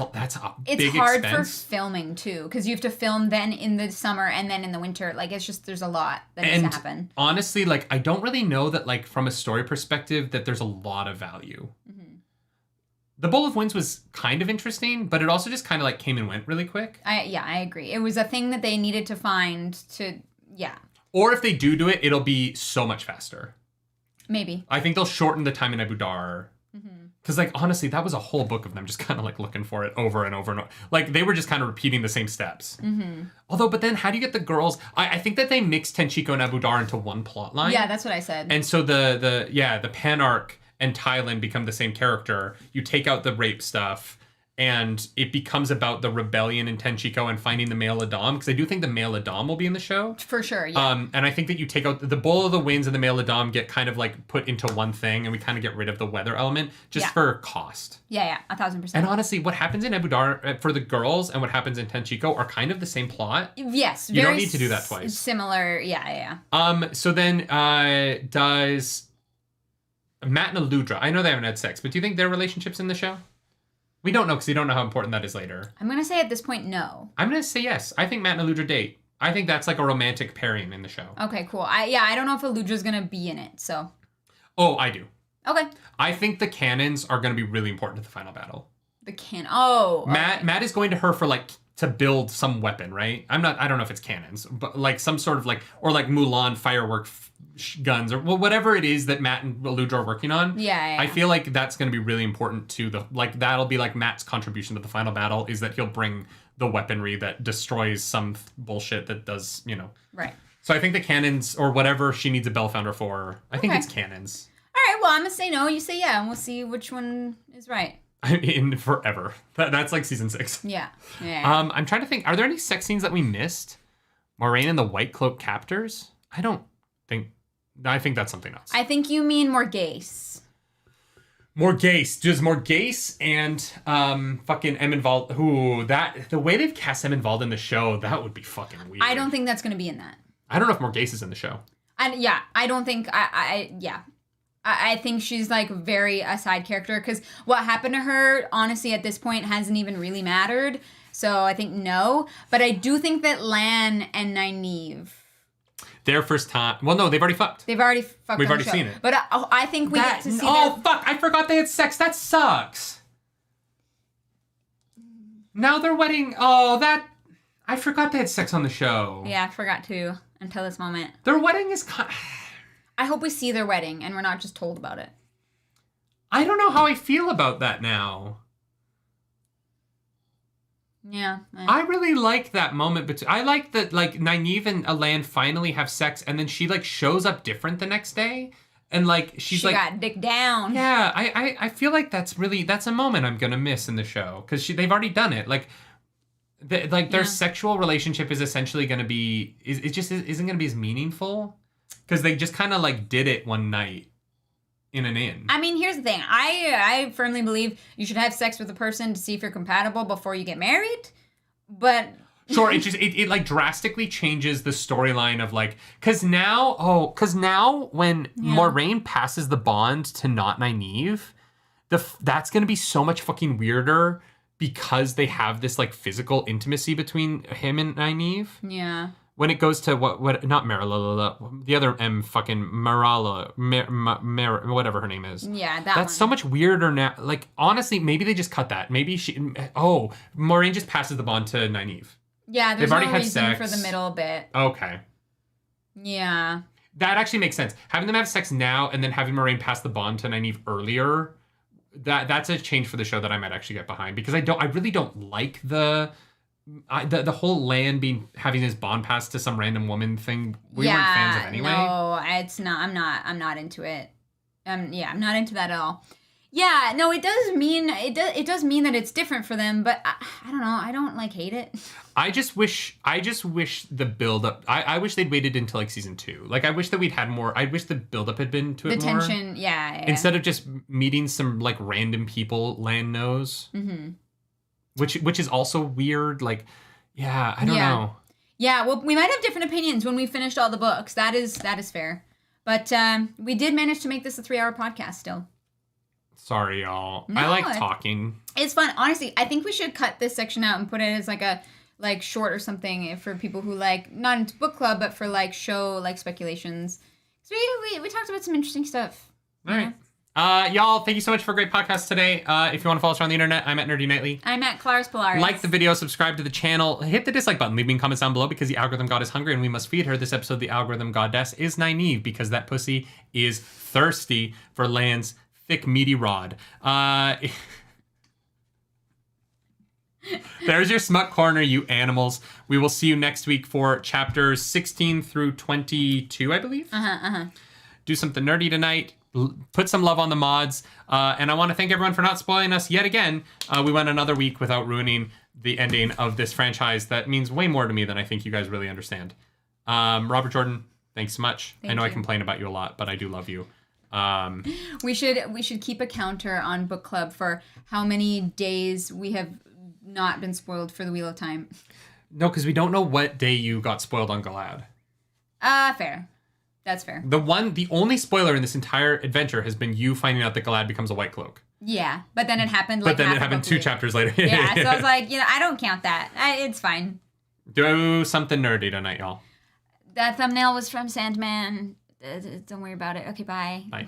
big expense. It's hard for filming, too, because you have to film then in the summer and then in the winter. It's just, there's a lot that needs to happen. Honestly, I don't really know that, from a story perspective, that there's a lot of value. Mm-hmm. The Bowl of Winds was kind of interesting, but it also just kind of came and went really quick. I agree. It was a thing that they needed to find to, yeah. Or if they do it, it'll be so much faster. Maybe. I think they'll shorten the time in Abu Dar. Because, honestly, that was a whole book of them just kind of, looking for it over and over and over. They were just kind of repeating the same steps. Mm-hmm. Although, but then how do you get the girls? I think that they mixed Tenchiko and Abu Dar into one plot line. Yeah, that's what I said. And so the Pan arc and Tylan become the same character. You take out the rape stuff, and it becomes about the rebellion in Tenchiko and finding the male Adam, because I do think the male Adam will be in the show. For sure, yeah. And I think that you take out the Bowl of the Winds and the male Adam get kind of put into one thing, and we kind of get rid of the weather element just for cost. Yeah, 1,000%. And honestly, what happens in Abu Dar for the girls and what happens in Tenchiko are kind of the same plot. Yes, you don't need to do that twice. Similar, yeah. So then does Matt and Aludra, I know they haven't had sex, but do you think their relationship's in the show? We don't know because we don't know how important that is later. I'm going to say at this point, no. I'm going to say yes. I think Matt and Aludra date. I think that's a romantic pairing in the show. Okay, cool. I don't know if Aludra's going to be in it, so. Oh, I do. Okay. I think the cannons are going to be really important to the final battle. Matt is going to her for to build some weapon, right? I don't know if it's cannons, but some sort of or Mulan firework guns or whatever it is that Matt and Aludra are working on. Yeah. I feel like that's going to be really important to the that'll be Matt's contribution to the final battle is that he'll bring the weaponry that destroys some bullshit that does, Right. So I think the cannons or whatever she needs a bell founder for, I think it's cannons. All right, well, I'm going to say no, you say yeah, and we'll see which one is right. In forever. That's season 6. Yeah. I'm trying to think. Are there any sex scenes that we missed? Moraine and the White Cloak captors? I think that's something else. I think you mean Morgase. Morgase. Does Morgase and fucking Emenvald... Ooh, the way they've cast Emenvald in the show, that would be fucking weird. I don't think that's going to be in that. I don't know if Morgase is in the show. I don't think... I think she's very a side character because what happened to her, honestly, at this point hasn't even really mattered. So I think no. But I do think that Lan and Nynaeve... Their first time... Well, no, they've already fucked. We've already fucked. We've already seen it. But I think we get to see... fuck! I forgot they had sex. That sucks. Now their wedding... Oh, that... I forgot they had sex on the show. Yeah, I forgot too. Until this moment. Their wedding is... I hope we see their wedding and we're not just told about it. I don't know how I feel about that now. Yeah. I really like that moment. But I like that Nynaeve and Alan finally have sex and then she shows up different the next day. And she got dick down. Yeah, I feel like that's a moment I'm going to miss in the show. Because they've already done it. Their sexual relationship is essentially going to be... It just isn't going to be as meaningful. Because they just kind of like did it one night in an inn. I mean, here's the thing. I firmly believe you should have sex with a person to see if you're compatible before you get married. But sure, it like drastically changes the storyline of like, because now when Moraine passes the bond to not Nynaeve, that's gonna be so much fucking weirder because they have this like physical intimacy between him and Nynaeve. Yeah. When it goes to what not Marilla, the other M fucking Marala, whatever her name is. Yeah, that's so much weirder now. Like, honestly, maybe they just cut that. Maybe Moraine just passes the bond to Nynaeve. Yeah, there's no reason for the middle bit. Okay. Yeah. That actually makes sense. Having them have sex now and then having Moraine pass the bond to Nynaeve earlier, that's a change for the show that I might actually get behind, because I really don't like the whole Lan having his bond passed to some random woman thing. We weren't fans of anyway. No, it's not. I'm not into it. I'm not into that at all. Yeah, no, it does mean that it's different for them, but I don't know. I don't like hate it. I just wish the build up. I wish they'd waited until like season 2. Like, I wish that we'd had more. I wish the build up had been to it more. The tension, yeah. Instead of just meeting some like random people Lan knows. Mm-hmm. Which is also weird. Like, yeah, I don't know. Yeah, well, we might have different opinions when we finished all the books. That is fair. But we did manage to make this a 3-hour podcast still. Sorry, y'all. No, I like talking. It's fun. Honestly, I think we should cut this section out and put it as like a short or something for people who like, not into book club, but for like show like speculations. So we talked about some interesting stuff. All right. Y'all, thank you so much for a great podcast today. If you want to follow us around the internet, I'm at nerdynightly. I'm at Claris Polaris. Like the video, subscribe to the channel, hit the dislike button, leave me comments down below because the algorithm god is hungry and we must feed her. This episode, the algorithm goddess is Nynaeve because that pussy is thirsty for Lan's thick, meaty rod. There's your smut corner, you animals. We will see you next week for chapters 16 through 22, I believe. Do something nerdy tonight. Put some love on the mods. And I want to thank everyone for not spoiling us yet again. We went another week without ruining the ending of this franchise that means way more to me than I think you guys really understand. Robert Jordan, thanks so much. I know I complain about you a lot, but I do love you. We should keep a counter on book club for how many days we have not been spoiled for the Wheel of Time. No, because we don't know what day you got spoiled on Galad. Fair. That's fair. The only spoiler in this entire adventure has been you finding out that Galad becomes a White Cloak. Yeah, but then it happened like. But then it happened 2 chapters later. Yeah, so I was like, I don't count that. It's fine. Do something nerdy tonight, y'all. That thumbnail was from Sandman. Don't worry about it. Okay, bye. Bye.